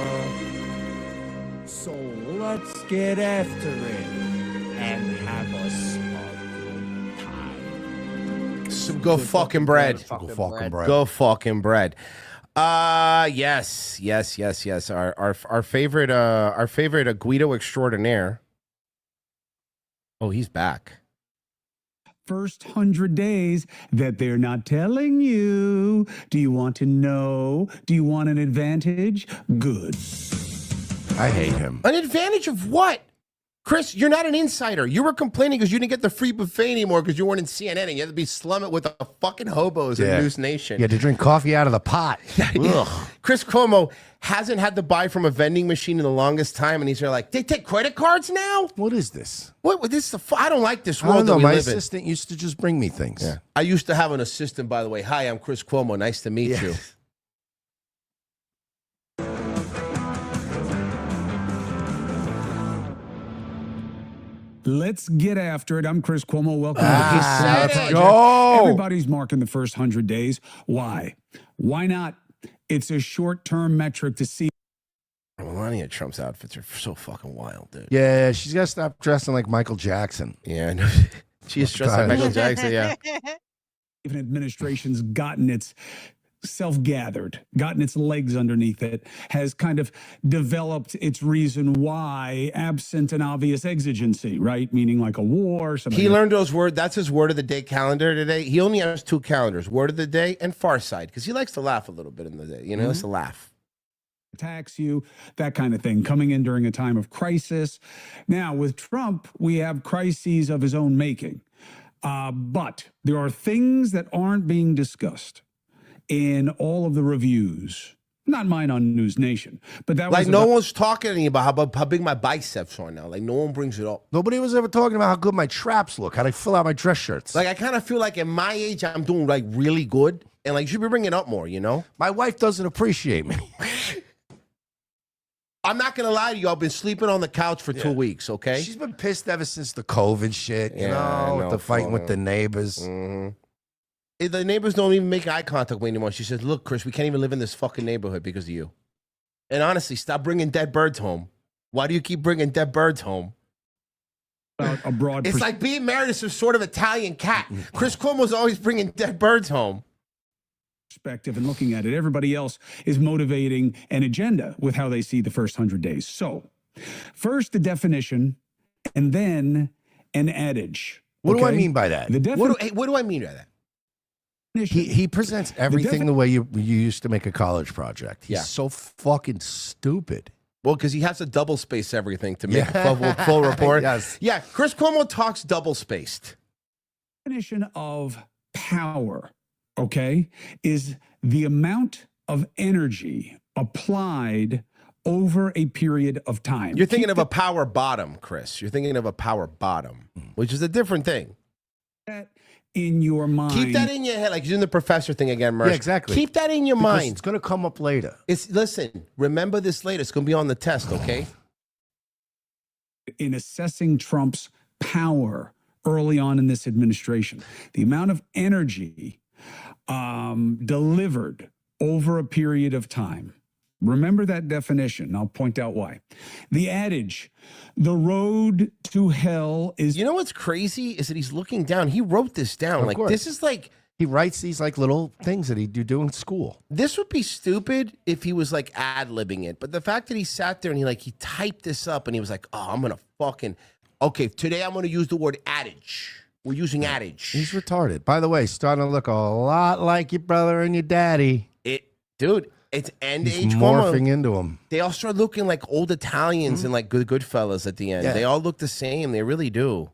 So let's get after it and have us a good time. So go fucking bread. Go fucking bread. Go fucking bread. Yes. Our favorite Guido extraordinaire. Oh, he's back. First 100 days that they're not telling you. Do you want to know? Do you want an advantage? Good. I hate him. An advantage of what? Chris, you're not an insider. You were complaining because you didn't get the free buffet anymore because you weren't in CNN and you had to be slumming with the fucking hobos in News Nation. You had to drink coffee out of the pot. Ugh. Chris Cuomo hasn't had to buy from a vending machine in the longest time, and he's like, they take credit cards now? What is this? What this? I don't like this I world don't know. that we My live in. assistant used to just bring me things. Yeah. I used to have an assistant, by the way. Hi, I'm Chris Cuomo. Nice to meet you. Let's get after it. I'm Chris Cuomo. Welcome let's to the go. Everybody's marking the first 100 days. Why? Why not? It's a short-term metric to see. Melania Trump's outfits are so fucking wild, dude. Yeah, she's got to stop dressing like Michael Jackson. Yeah, I know. She is dressed like Michael Jackson, yeah. Even administration's gotten its self-gathered, gotten its legs underneath it, has kind of developed its reason why, absent an obvious exigency, right? Meaning like a war. He learned those words. That's his word of the day calendar today. He only has 2 calendars, word of the day and Far Side, because he likes to laugh a little bit in the day. You know, he likes to laugh. Attacks you, that kind of thing, coming in during a time of crisis. Now, with Trump, we have crises of his own making. But there are things that aren't being discussed in all of the reviews. Not mine on News Nation, but that was like no one's talking to me about how big my biceps are now. Like no one brings it up. Nobody was ever talking about how good my traps look, how they fill out my dress shirts. Like I kind of feel like at my age I'm doing like really good, and like you should be bringing it up more. You know, my wife doesn't appreciate me. I'm not gonna lie to you. I've been sleeping on the couch for 2 weeks. Okay, She's been pissed ever since the COVID shit. You Yeah, I know, know, the fighting with Florida. the neighbors. The neighbors don't even make eye contact with me anymore. She says, "Look, Chris, we can't even live in this fucking neighborhood because of you." And honestly, stop bringing dead birds home. Why do you keep bringing dead birds home? A broad It's like being married to some sort of Italian cat. Chris Cuomo's always bringing dead birds home. perspective and looking at it. Everybody else is motivating an agenda with how they see the first 100 days. So, first the definition, and then an adage. What do I Okay? mean by that? The What do I mean by that? He presents everything the way you used to make a college project. He's Yeah. so fucking stupid. Well, because he has to double space everything to make a full report. Yes. Yeah, Chris Cuomo talks double spaced. Definition of power, okay, is the amount of energy applied over a period of time. You're thinking of a power bottom, Chris. You're thinking of a power bottom, which is a different thing. That in your mind. Keep that in your head, like you're doing the professor thing again, Mersh. Yeah, exactly. Keep that in your Because mind. it's going to come up later. Listen, remember this later. It's going to be on the test, okay? In assessing Trump's power early on in this administration, the amount of energy delivered over a period of time. Remember that definition. I'll point out why. The adage, the road to hell is... You know what's crazy is that he's looking down. He wrote this down. Of Like, course. this is like... He writes these like little things that he'd do in school. This would be stupid if he was like ad-libbing it. But the fact that he sat there and he typed this up and he was like, oh, I'm going to fucking... Okay, today I'm going to use the word adage. We're using adage. He's retarded. By the way, starting to look a lot like your brother and your daddy. Dude, it's end He's age morphing Cuomo. into him. They all start looking like old Italians and like good fellas at the end. Yeah. They all look the same. They really do.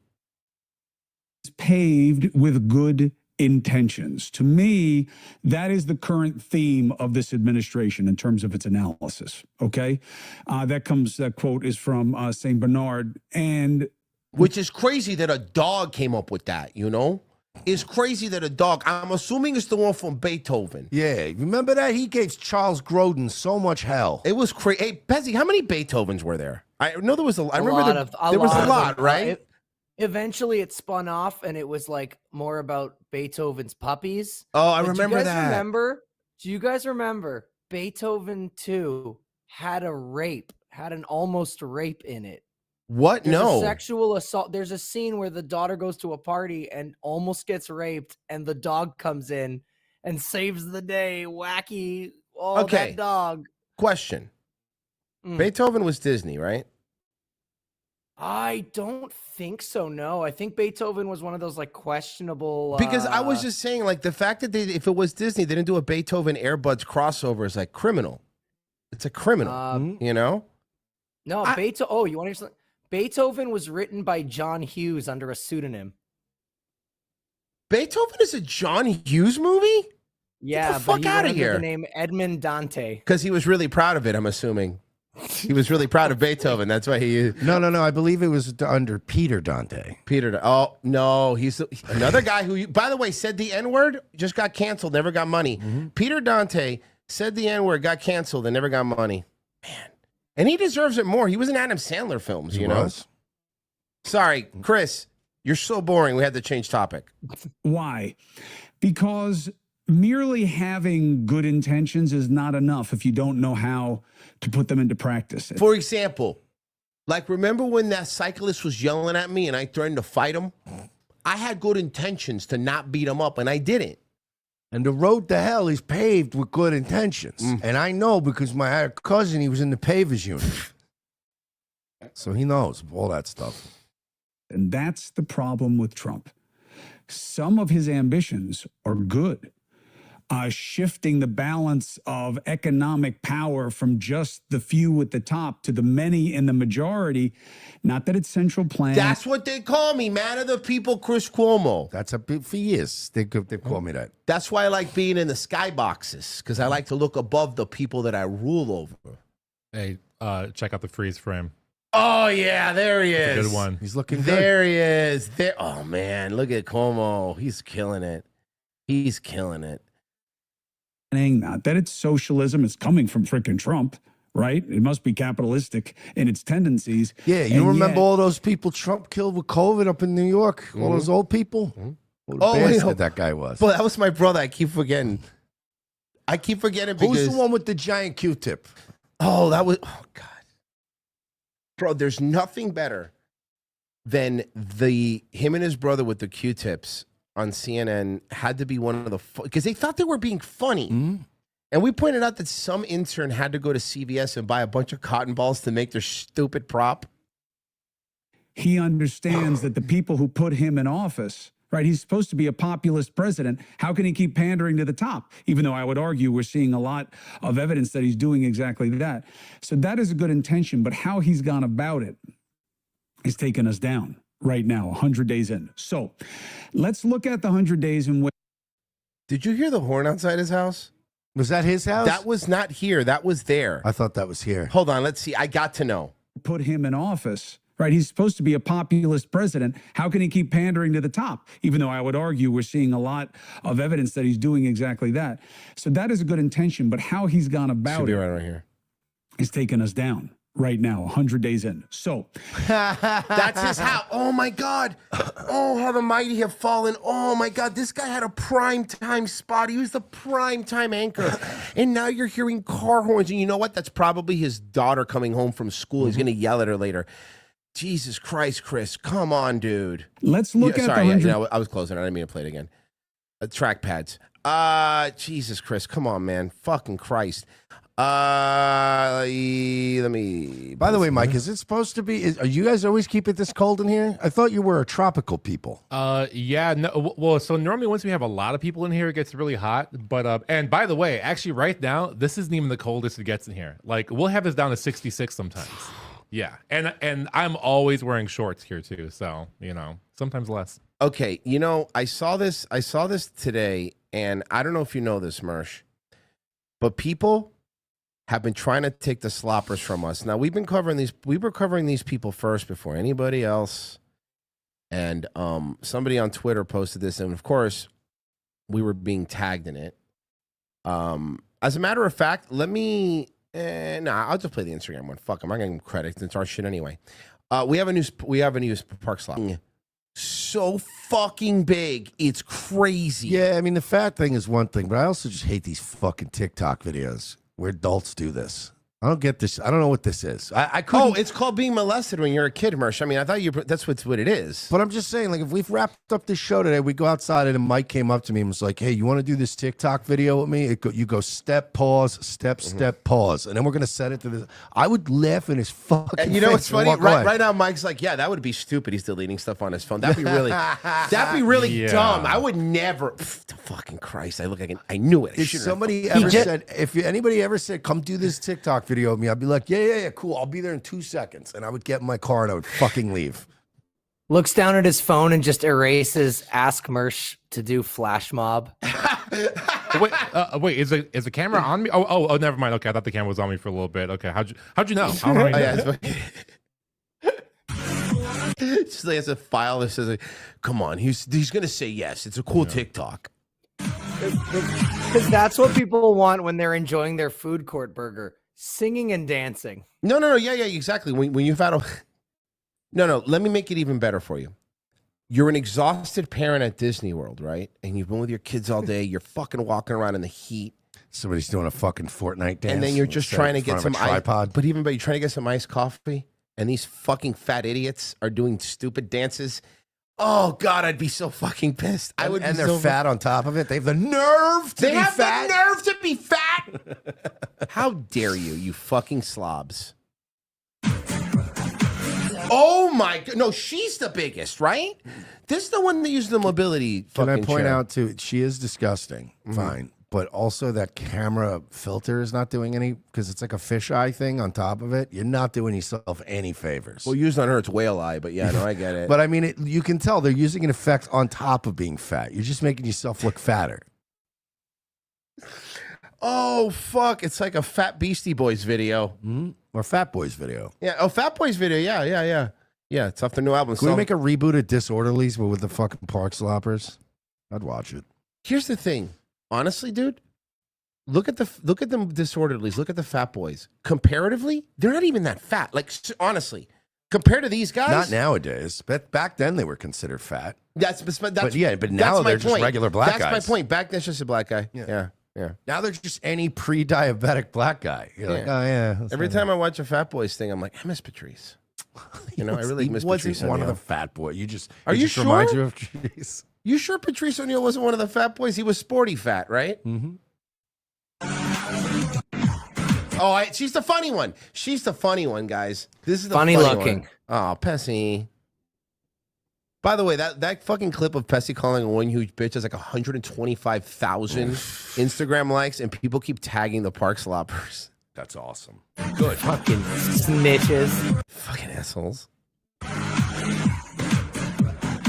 paved with good intentions. To me, that is the current theme of this administration in terms of its analysis. Okay, that quote is from Saint Bernard, and which is crazy that a dog came up with that. You know, it's crazy that a dog. I'm assuming it's the one from Beethoven. Yeah, remember that he gave Charles Grodin so much hell. It was crazy. Hey, Bezzy, how many Beethovens were there? I know there was a. I remember there was a lot, right? Eventually, it spun off, and it was like more about Beethoven's puppies. Oh, I But remember do you guys that. Remember? Do you guys remember Beethoven 2 had an almost rape in it? What? There's No. a sexual assault. There's a scene where the daughter goes to a party and almost gets raped, and the dog comes in and saves the day. Wacky. Oh, Okay. that dog. Question. Beethoven was Disney, right? I don't think so. No, I think Beethoven was one of those like questionable. Because I was just saying, like, the fact that if it was Disney, they didn't do a Beethoven Airbuds crossover is like criminal. It's a criminal, you know? No, Beethoven. Oh, you want to hear something? Beethoven was written by John Hughes under a pseudonym. Beethoven is a John Hughes movie? Yeah, Get the fuck but he out went of under here. the name Edmond Dante. Because he was really proud of it, I'm assuming. He was really proud of Beethoven. That's why he. No. I believe it was under Peter Dante. Oh, no. He's another guy who, by the way, said the N-word, just got canceled, never got money. Peter Dante said the N-word, got canceled, and never got money. Man. And he deserves it more. He was in Adam Sandler films, you know? Sorry, Chris, you're so boring. We had to change topic. Why? Because merely having good intentions is not enough if you don't know how to put them into practice. For example, like, remember when that cyclist was yelling at me and I threatened to fight him? I had good intentions to not beat him up, and I didn't. And the road to hell is paved with good intentions. And I know because I had a cousin, he was in the pavers unit. So he knows all that stuff. And that's the problem with Trump. Some of his ambitions are good. Shifting the balance of economic power from just the few at the top to the many in the majority. Not that it's central planning. That's what they call me, man of the people, Chris Cuomo. That's a bit for years. They call me that. That's why I like being in the skyboxes, because I like to look above the people that I rule over. Hey, check out the freeze frame. Oh, yeah, there he That's is. a good one. He's looking good. There he is. There. Oh, man, look at Cuomo. He's killing it. He's killing it. Not that it's socialism, it's coming from frickin' Trump, right? It must be capitalistic in its tendencies. Yeah, you And remember yet- all those people Trump killed with COVID up in New York? All those old people? What a Oh, wait, bastard that guy was. But that was my brother. I keep forgetting. Because Who's the one with the giant Q-tip? Oh, that was. Oh, God. Bro, there's nothing better than him and his brother with the Q-tips on CNN had to be one of the, because they thought they were being funny. And we pointed out that some intern had to go to CVS and buy a bunch of cotton balls to make their stupid prop. He understands that the people who put him in office, right? He's supposed to be a populist president. How can he keep pandering to the top? Even though I would argue we're seeing a lot of evidence that he's doing exactly that. So that is a good intention, but how he's gone about it is taking us down right now, 100 days in. So let's look at the 100 days in which. Did you hear the horn outside his house? Was that his house? That was not here. That was there. I thought that was here. Hold on. Let's see. I got to know. Put him in office, right? He's supposed to be a populist president. How can he keep pandering to the top? Even though I would argue we're seeing a lot of evidence that he's doing exactly that. So that is a good intention, but how he's gone about Should be it right here. is taking us down right now, 100 days in. So that's his house. Oh my God. Oh, how the mighty have fallen. Oh my God. This guy had a prime time spot. He was the prime time anchor. And now you're hearing car horns. And you know what? That's probably his daughter coming home from school. He's going to yell at her later. Jesus Christ, Chris. Come on, dude. Let's look at sorry, the 100. I was closing. I didn't mean to play it again. Track pads. Jesus, Chris. Come on, man. Fucking Christ. Let me. By the way, Mike, is it supposed to be? Are you guys always keep it this cold in here? I thought you were a tropical people. Yeah, no, well, so normally once we have a lot of people in here, it gets really hot. But and by the way, actually, right now, this isn't even the coldest it gets in here. Like, we'll have this down to 66 sometimes. Yeah, and I'm always wearing shorts here too, so you know, sometimes less. Okay, you know, I saw this today, and I don't know if you know this, Mersh, but people have been trying to take the sloppers from us. Now we were covering these people first before anybody else. And somebody on Twitter posted this, and of course, we were being tagged in it. As a matter of fact, let me I'll just play the Instagram one. Fuck, I'm not getting credit. It's our shit anyway. We have a new park slop. So fucking big, it's crazy. Yeah, I mean the fat thing is one thing, but I also just hate these fucking TikTok videos where adults do this. I don't get this. I don't know what this is. I couldn't. Oh, it's called being molested when you're a kid, Mersh. I mean, I thought that's what it is. But I'm just saying, like, if we've wrapped up this show today, we go outside and Mike came up to me and was like, "Hey, you want to do this TikTok video with me?" You go step, pause, step, pause, and then we're gonna set it to this. I would laugh in his fucking. And you know what's face funny? Right now, Mike's like, "Yeah, that would be stupid. He's deleting stuff on his phone. That'd be really, dumb. I would never. Fucking Christ! I look like I knew it. If somebody ever said, if anybody ever said, "Come do this TikTok video with me," I'd be like, yeah, cool. I'll be there in 2 seconds. And I would get in my car and I would fucking leave. Looks down at his phone and just erases ask Mersh to do flash mob. Wait, is the camera on me? Oh, never mind. Okay, I thought the camera was on me for a little bit. Okay, how'd you know? How do I know? It's like it's a file that says, like, "Come on, he's gonna say yes. It's a cool TikTok." Because that's what people want when they're enjoying their food court burger. Singing and dancing. No, yeah, exactly. When you've had no, let me make it even better for you. You're an exhausted parent at Disney World, right? And you've been with your kids all day. You're fucking walking around in the heat. Somebody's doing a fucking Fortnite dance. And then you're just trying to get some tripod. But you're trying to get some iced coffee. And these fucking fat idiots are doing stupid dances. Oh God, I'd be so fucking pissed. I would. And they're fat on top of it. They have the nerve to be fat. They have the nerve to be fat. How dare you, you fucking slobs? Oh my God! No, she's the biggest, right? This is the one that uses the mobility. Can I point chair. out too? She is disgusting. Fine. But also that camera filter is not doing any, because it's like a fisheye thing on top of it. You're not doing yourself any favors. Well, used on her, it's whale eye, but yeah, no, I get it. But I mean, you can tell they're using an effect on top of being fat. You're just making yourself look fatter. Oh, fuck. It's like a Fat Beastie Boys video. Or Fat Boys video. Yeah, Fat Boys video. Yeah. Yeah, it's off the new album. Can we make a reboot of Disorderlies, but with the fucking Park Sloppers? I'd watch it. Here's the thing. Honestly, dude, look at them Disorderlies. Look at the Fat Boys. Comparatively, they're not even that fat. Like, honestly, compared to these guys. Not nowadays. But back then they were considered fat. But now they're just regular black guys. That's my point. Back then, it's just a black guy. Yeah. Now they're just any pre-diabetic black guy. You're like, oh yeah. Every time I watch a Fat Boys thing, I'm like, I miss Patrice. You know, I really miss Patrice. He wasn't one of the Fat Boys. Are you sure? Remind you of Patrice. You sure Patrice O'Neal wasn't one of the Fat Boys? He was sporty fat, right? Mm-hmm. Oh, she's the funny one. She's the funny one, guys. This is the funny looking. One. Oh, Pessy. By the way, that fucking clip of Pessy calling a one huge bitch has like 125,000 Instagram likes, and people keep tagging the Park Sloppers. That's awesome. Good. Fucking snitches. Fucking assholes.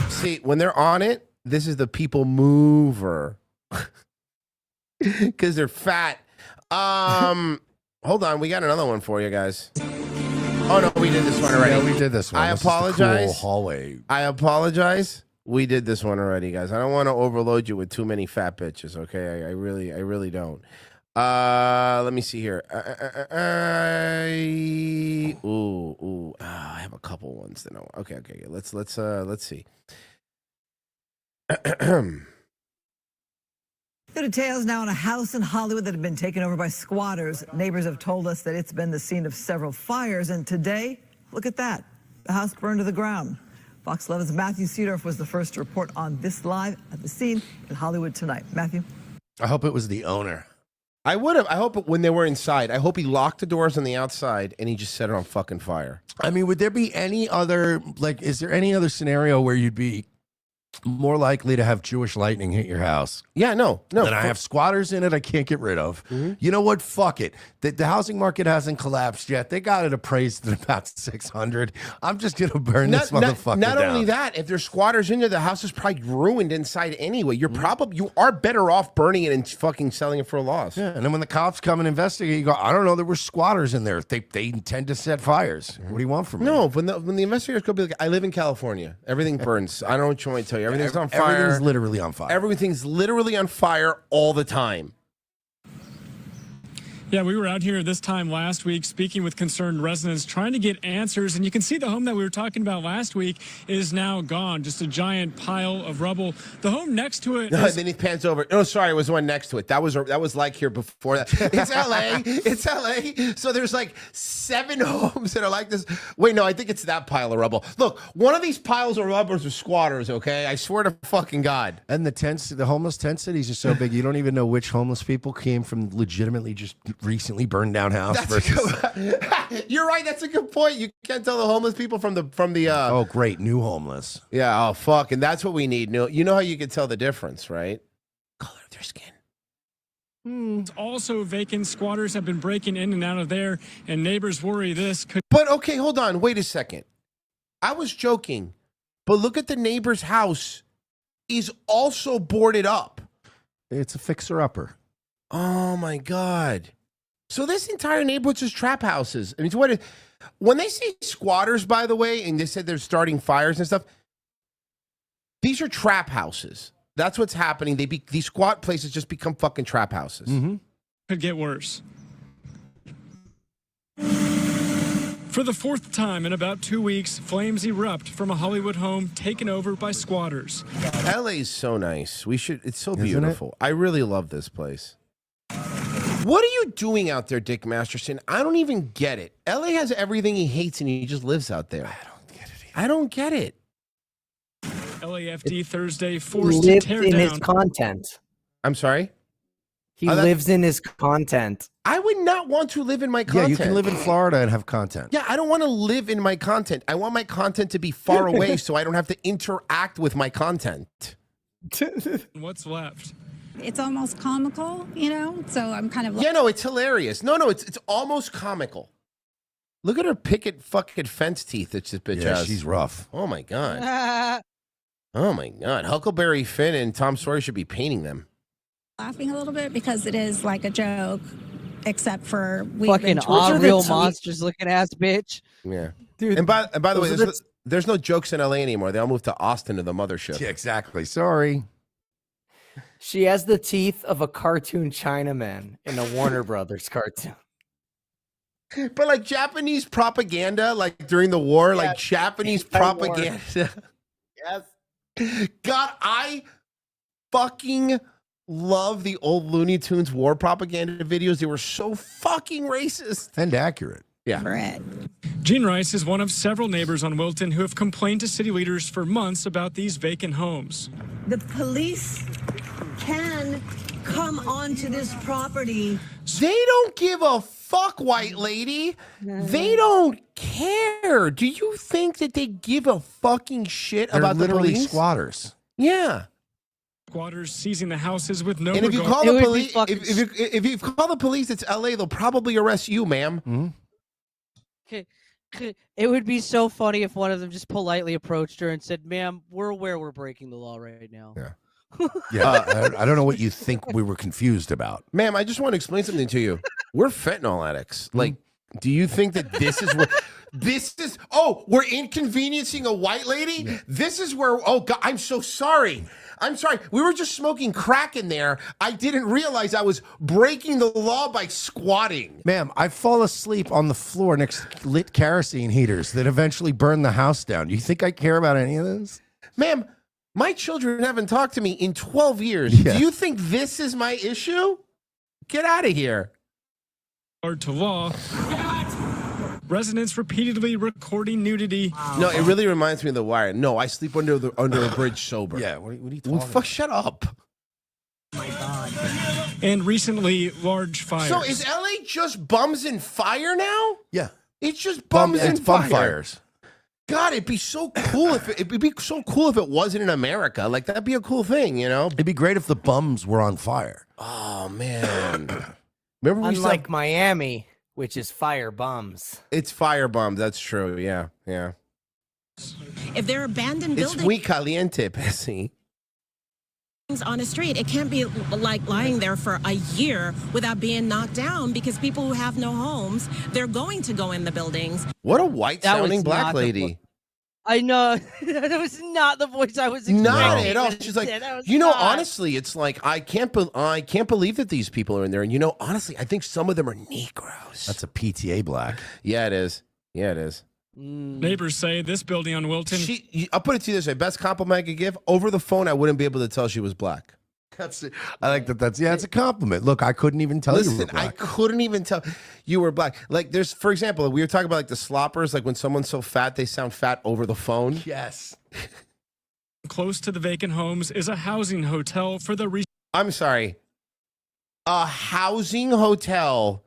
See, when they're on it, this is the people mover. Because they're fat. Hold on, we got another one for you guys. Oh no, we did this one already. Yeah, we did this one. I This apologize. is the cool hallway. I apologize. We did this one already, guys. I don't want to overload you with too many fat bitches. Okay, I really don't. Let me see here. I have a couple ones to know. Okay. Let's see. The details now on a house in Hollywood that had been taken over by squatters. Neighbors have told us that it's been the scene of several fires, and today, look at that. The house burned to the ground. Fox 11's Matthew Seedorf was the first to report on this live at the scene in Hollywood tonight. Matthew? I hope it was the owner. I would have. I hope when they were inside, I hope he locked the doors on the outside and he just set it on fucking fire. I mean, would there be any other, like, is there any other scenario where you'd be more likely to have Jewish lightning hit your house. Yeah, no. Than I have squatters in it I can't get rid of. You know what? Fuck it. The housing market hasn't collapsed yet. They got it appraised at about 600. I'm just going to burn this motherfucker Not down. only that, if there's squatters in there, the house is probably ruined inside anyway. You are better off burning it and fucking selling it for a loss. Yeah, and then when the cops come and investigate, you go, I don't know, there were squatters in there. They tend to set fires. What do you want from me? No, when the investigators go, be like, I live in California. Everything burns. I don't know what you want me to tell you. Everything's on fire. Everything's literally on fire. Everything's literally on fire all the time. Yeah, we were out here this time last week speaking with concerned residents, trying to get answers. And you can see the home that we were talking about last week is now gone. Just a giant pile of rubble. The home next to it. Then he pans over. Oh, sorry, it was the one next to it. That was like here before that. It's LA. It's LA. So there's like 7 homes that are like this. Wait, no, I think it's that pile of rubble. Look, one of these piles of rubbers are squatters, okay? I swear to fucking God. And the homeless tent cities are so big, you don't even know which homeless people came from legitimately just recently burned down house. You're right. That's a good point. You can't tell the homeless people from the. Oh, great, new homeless. Yeah. Oh, fuck. And that's what we need. You know how you can tell the difference, right? Color of their skin. It's also vacant. Squatters have been breaking in and out of there, and neighbors worry this could. But okay, hold on. Wait a second. I was joking, but look at the neighbor's house. Is also boarded up. It's a fixer-upper. Oh my God. So this entire neighborhood's just trap houses. I mean, when they say squatters, by the way, and they said they're starting fires and stuff, these are trap houses. That's what's happening. These squat places just become fucking trap houses. Could get worse. For the 4th time in about 2 weeks, flames erupt from a Hollywood home taken over by squatters. LA's so nice. It's so beautiful. I really love this place. What are you doing out there, Dick Masterson? I don't even get it. LA has everything he hates and he just lives out there. I don't get it. LAFD Thursday He forced to lives tear in down. his content. I'm sorry? He lives in his content. I would not want to live in my content. Yeah, you can live in Florida and have content. Yeah, I don't want to live in my content. I want my content to be far away so I don't have to interact with my content. What's left? It's almost comical, so I'm kind of like... Yeah, no, it's hilarious. No, it's almost comical. Look at her picket fucking fence teeth that this bitch has. She's rough. Oh, my God. Oh, my God. Huckleberry Finn and Tom Sawyer should be painting them. laughing a little bit because it is like a joke, except for Fucking all real monsters looking ass bitch. Yeah. Dude, and by the way, there's no jokes in LA anymore. They all moved to Austin to the mothership. Yeah, exactly. Sorry. She has the teeth of a cartoon Chinaman in a Warner Brothers cartoon. But like Japanese propaganda, like during the war, like Japanese propaganda. Yes. God, I fucking love the old Looney Tunes war propaganda videos. They were so fucking racist and accurate. Yeah. Gene Rice is one of several neighbors on Wilton who have complained to city leaders for months about these vacant homes. The police can come onto this property. They don't give a fuck, white lady. They don't care. Do you think that they give a fucking shit They're about the literally police? squatters. Yeah. Squatters seizing the houses with no And if you regard. call the police, if you call the police, it's LA. They'll probably arrest you, ma'am. It would be so funny if one of them just politely approached her and said, "Ma'am, we're aware we're breaking the law right now." Yeah. Yeah, I don't know what you think we were confused about. Ma'am, I just want to explain something to you. We're fentanyl addicts. Like, do you think that this is what this is? Oh, we're inconveniencing a white lady? Yeah. This is where, oh, God, I'm so sorry. I'm sorry. We were just smoking crack in there. I didn't realize I was breaking the law by squatting. Ma'am, I fall asleep on the floor next to lit kerosene heaters that eventually burn the house down. Do you think I care about any of this? Ma'am, my children haven't talked to me in 12 years. Yeah. Do you think this is my issue? Get out of here. To law. Residents repeatedly recording nudity. No, it really reminds me of The Wire. No, I sleep under a bridge sober. Yeah, what are you talking about? Shut up. Oh my God. And recently, large fires. So is LA just bums and fire now? Yeah. It's just bums and bum fire. fires. God, it'd be so cool if it wasn't in America. Like that'd be a cool thing, you know. It'd be great if the bums were on fire. Oh man, remember we Unlike Miami, which is fire bums. It's fire bums. That's true. Yeah, yeah. If they're abandoned It's buildings muy caliente, Bessie. on a street, it can't be like lying there for a year without being knocked down because people who have no homes, they're going to go in the buildings. What a white That sounding was black not the lady. I know that was not the voice I was expecting. Not at all. She's like, That was you know, not. honestly, it's like I can't believe that these people are in there. And you know, honestly, I think some of them are Negroes. That's a PTA black. Yeah, it is. Yeah, it is. Neighbors say this building on Wilton. I'll put it to you this way: best compliment I could give over the phone. I wouldn't be able to tell she was black. That's it. I like that. It's a compliment. Look, I couldn't even tell you were black. I couldn't even tell you were black. Like, there's, for example, we were talking about like the sloppers, like when someone's so fat they sound fat over the phone. Yes. Close to the vacant homes is a housing hotel for the. I'm sorry. A housing hotel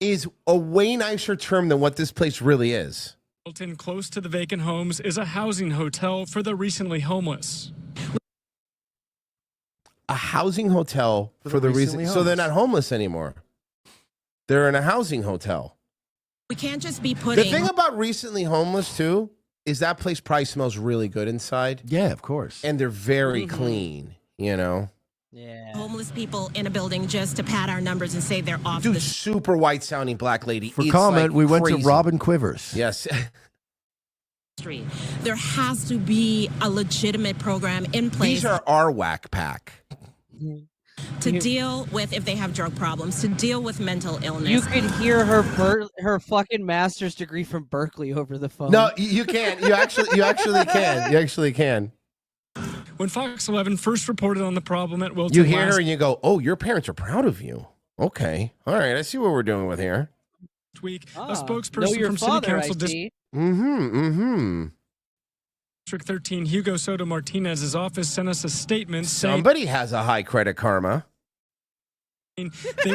is a way nicer term than what this place really is. Wilton, close to the vacant homes is a housing hotel for the recently homeless. A housing hotel for the reason, so they're not homeless anymore. They're in a housing hotel. We can't just be putting. The thing about recently homeless too is that place probably smells really good inside. Yeah, of course. And they're very clean, you know. Yeah. Homeless people in a building just to pad our numbers and say they're off Dude, the super white sounding black lady. For It's comment, like we went to crazy. Robin Quivers. Yes. street. There has to be a legitimate program in place. These are our whack pack. To deal with if they have drug problems, to deal with mental illness. You could hear her fucking master's degree from Berkeley over the phone. No, you can't. You actually can. You actually can. When Fox 11 first reported on the problem at Wilton, You hear her and you go, "Oh, your parents are proud of you." Okay, all right. I see what we're doing with here. last week, Ah, a know spokesperson your from father, City Council I see. District 13, Hugo Soto Martinez's office sent us a statement saying Somebody has a high credit karma. they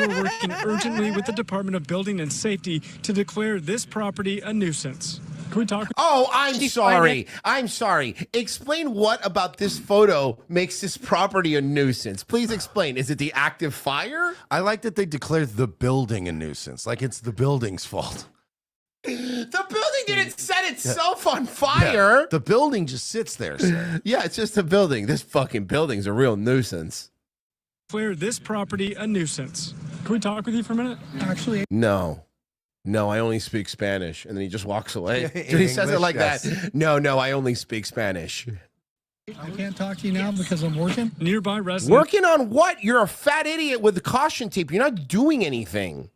were working urgently with the Department of Building and Safety to declare this property a nuisance. Can we talk? Oh, I'm sorry. I'm sorry. Explain what about this photo makes this property a nuisance. Please explain. Is it the active fire? I like that they declared the building a nuisance. Like it's the building's fault. The building didn't set itself on fire. Yeah, the building just sits there, sir. Yeah, it's just a building. This fucking building's a real nuisance. Declare this property a nuisance. Can we talk with you for a minute? Actually, No, I only speak Spanish. And then he just walks away. In Dude, he says it English, like yes. that. No, I only speak Spanish. I can't talk to you now because I'm working. Nearby residents Working on what? You're a fat idiot with caution tape. You're not doing anything.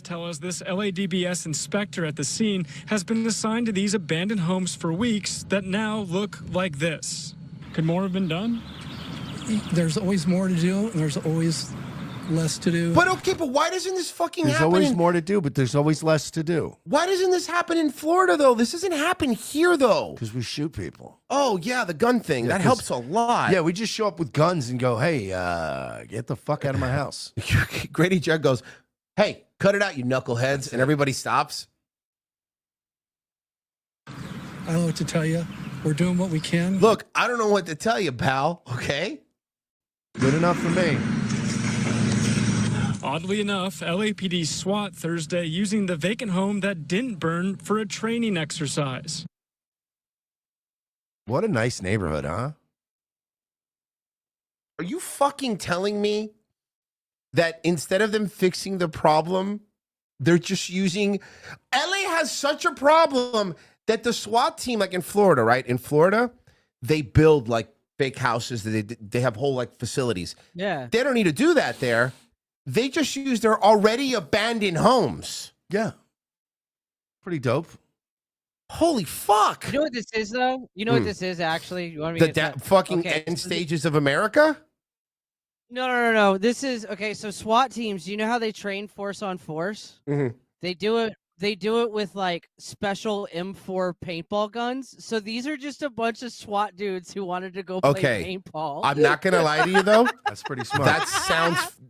tell us this LADBS inspector at the scene has been assigned to these abandoned homes for weeks that now look like this. Could more have been done? There's always more to do, and there's always less to do. But okay, but why doesn't this fucking There's happen? always more to do, but there's always less to do. Why doesn't this happen in Florida, though? This doesn't happen here, though. Because we shoot people. Oh, yeah, the gun thing. Yeah, that 'cause- helps a lot. Yeah, we just show up with guns and go, hey, get the fuck out of my house. Grady Judd goes, hey, cut it out, you knuckleheads. And everybody stops. I don't know what to tell you. We're doing what we can. Look, I don't know what to tell you, pal. Okay? Good enough for me. Oddly enough, LAPD SWAT Thursday using the vacant home that didn't burn for a training exercise. What a nice neighborhood, huh? Are you fucking telling me that instead of them fixing the problem, they're just using... LA has such a problem that the SWAT team, like in Florida, right? In Florida, they build like fake houses. They have whole like facilities. Yeah. They don't need to do that there. They just use their already abandoned homes. Yeah. Pretty dope. Holy fuck. You know what this is, though? You know what this is, actually? You want me The to get fucking Okay, end so stages of America? No. This is okay. So SWAT teams, do you know how they train force on force? Mm-hmm. They do it with like special M4 paintball guns. So these are just a bunch of SWAT dudes who wanted to go play paintball. I'm not gonna lie to you though. That's pretty smart.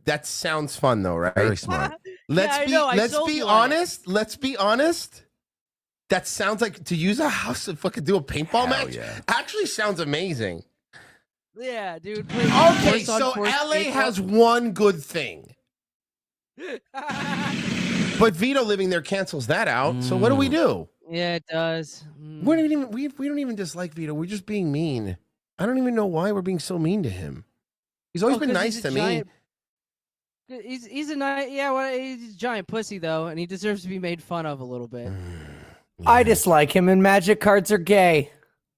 That sounds fun though, right? Very smart. Let's I be know, I let's sold be you on it. honest. Let's be honest. that sounds like to use a house to fucking do a paintball match. Yeah. Actually sounds amazing. Yeah, dude. Okay, so LA has one good thing. But Vito living there cancels that out. So what do we do? Yeah, it does. We don't even dislike Vito. We're just being mean. I don't even know why we're being so mean to him. He's always been nice to me. He's a nice, yeah. Well, he's a giant pussy though, and he deserves to be made fun of a little bit. I dislike him, and magic cards are gay.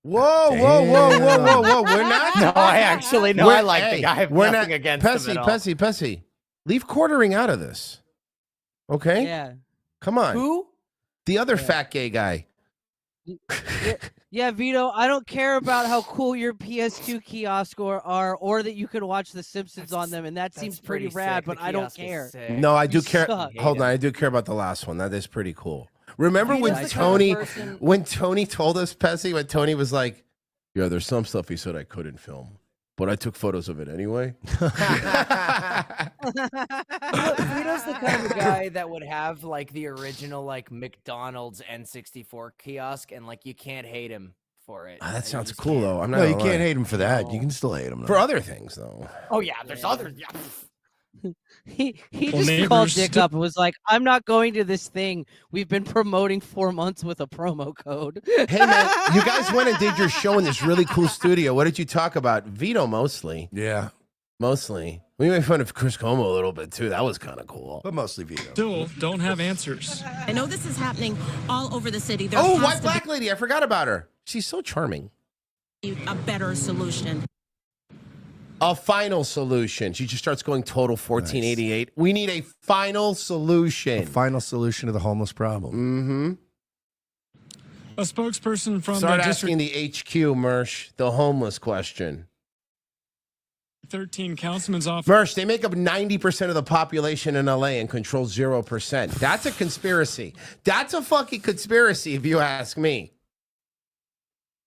Whoa! We're not. No, I actually know. I like the guy. I have nothing against him at all. Pessy. Leave quartering out of this. Okay? Yeah. Come on. Who? The other fat gay guy. Yeah, Vito, I don't care about how cool your PS2 kiosks are or that you can watch The Simpsons on them, and that seems pretty rad, but I don't care. No, I do You care. suck. Hold on, I do care about the last one. That is pretty cool. Remember when Tony told us, Pessy, when Tony was like, yeah, there's some stuff he said I couldn't film, but I took photos of it anyway. Vito's the kind of guy that would have like the original like McDonald's N64 kiosk, and like you can't hate him for it. That sounds cool though. I'm not. No, you gonna can't lie. hate him for that. You can still hate him for other things though. Oh yeah, there's other. Yeah. He just called Dick up and was like, I'm not going to this thing we've been promoting 4 months with a promo code. Hey man, you guys went and did your show in this really cool studio. What did you talk about? Vito mostly. Yeah. Mostly. We made fun of Chris Cuomo a little bit too. That was kind of cool. But mostly Vito. Still don't have answers. I know this is happening all over the city. There Oh, has white to black lady. I forgot about her. She's so charming. be a better solution. A final solution. She just starts going total 1488. We need a final solution. A final solution to the homeless problem. A spokesperson from Start the asking District the HQ, Mersh, the homeless question. 13 councilman's office. Mersh, they make up 90% of the population in LA and control 0%. That's a conspiracy. That's a fucking conspiracy, if you ask me.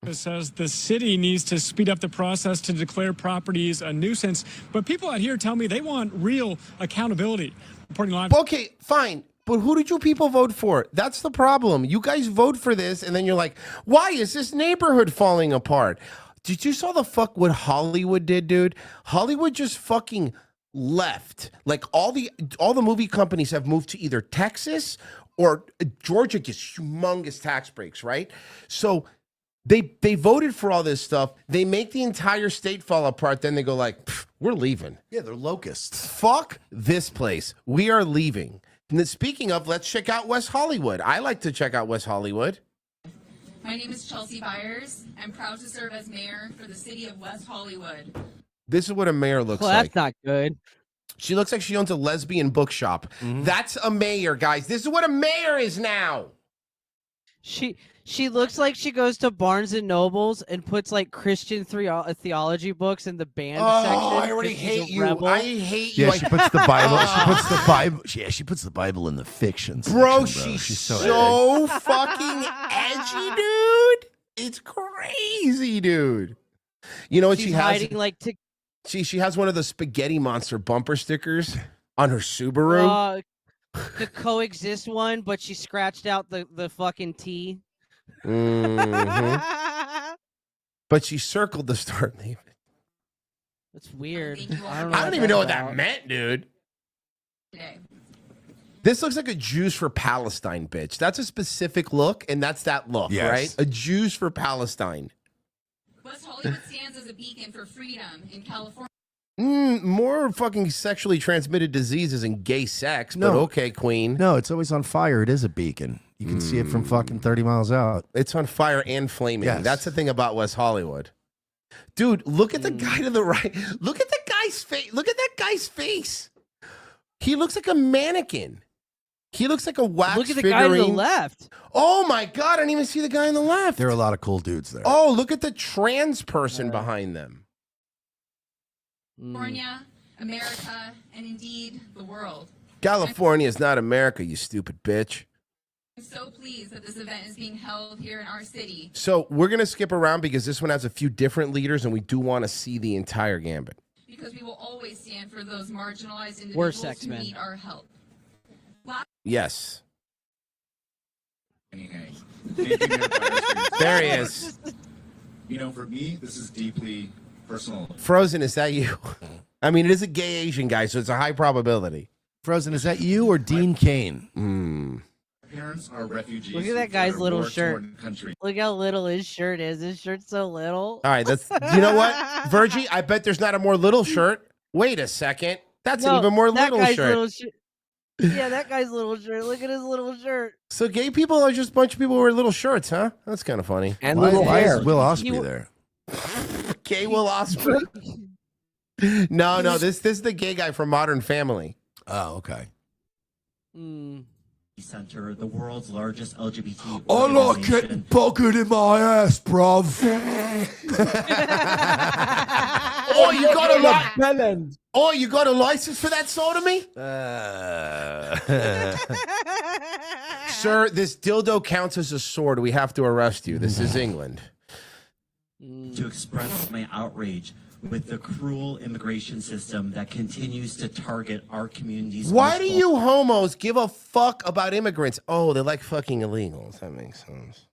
It says the city needs to speed up the process to declare properties a nuisance, but people out here tell me they want real accountability. Reporting live. Okay, fine. But who did you people vote for? That's the problem. You guys vote for this, and then you're like, why is this neighborhood falling apart? Did you saw the fuck what Hollywood did, dude? Hollywood just fucking left. Like all the movie companies have moved to either Texas or Georgia gets humongous tax breaks, right? So they voted for all this stuff. They make the entire state fall apart. Then they go like, we're leaving. Yeah, they're locusts. Fuck this place. We are leaving. And then speaking of, let's check out West Hollywood. I like to check out West Hollywood. My name is Chelsea Byers. I'm proud to serve as mayor for the city of West Hollywood. This is what a mayor looks Well, like. that's not good. She looks like she owns a lesbian bookshop. That's a mayor, guys. This is what a mayor is now. She looks like she goes to Barnes and Nobles and puts like Christian theology books in the band section. I already 'cause she's a hate you. rebel. I hate you. Yeah, she puts the Bible. She puts the Bible. Yeah, she puts the Bible in the fiction section, Bro, she's so edgy. fucking edgy, dude. It's crazy, dude. You know what She's she has? hiding like She has one of the spaghetti monster bumper stickers on her Subaru. the coexist one, but she scratched out the fucking T. Mhm. But she circled the start name. That's weird. I don't even know what that meant, dude. This looks like a Jews for Palestine, bitch. That's a specific look, and that's that look, Yes. right? A Jews for Palestine. West Hollywood stands as a beacon for freedom in California. More fucking sexually transmitted diseases and gay sex, but okay, queen. No, it's always on fire. It is a beacon. You can see it from fucking 30 miles out. It's on fire and flaming. Yes. That's the thing about West Hollywood. Dude, look at the guy to the right. Look at the guy's face. Look at that guy's face. He looks like a mannequin. He looks like a wax Look at the figurine. guy to the left. Oh my God, I didn't even see the guy on the left. There are a lot of cool dudes there. Oh, look at the trans person behind them. California, America, and indeed the world. California is not America, you stupid bitch. I'm so pleased that this event is being held here in our city. So we're going to skip around because this one has a few different leaders and we do want to see the entire gambit. Because we will always stand for those marginalized individuals We're who X-Men. need our help. Yes. There he is. You know, for me, this is deeply personal. Frozen, is that you? I mean, it is a gay Asian guy, so it's a high probability. Frozen, is that you or Dean Cain? Parents are refugees. Look at that who guy's fled a little war-torn shirt. country. Look how little his shirt is. His shirt's so little. All right, that's. You know what, Virgie? I bet there's not a more little shirt. Wait a second. That's an even more that little guy's shirt. little yeah, that guy's little shirt. Look at his little shirt. So gay people are just a bunch of people who wear little shirts, huh? That's kind of funny. And little hair. Is Will Ospreay there? Gay Will Ospreay. No, this is the gay guy from Modern Family. Oh, okay. Center, the world's largest LGBT I like getting buggered in my ass, bruv. Oh, you got you got a license for that sodomy? Sir, this dildo counts as a sword. We have to arrest you. This is England. to express my outrage with the cruel immigration system that continues to target our communities. Why do you homos give a fuck about immigrants? Oh, they like fucking illegals. That makes sense.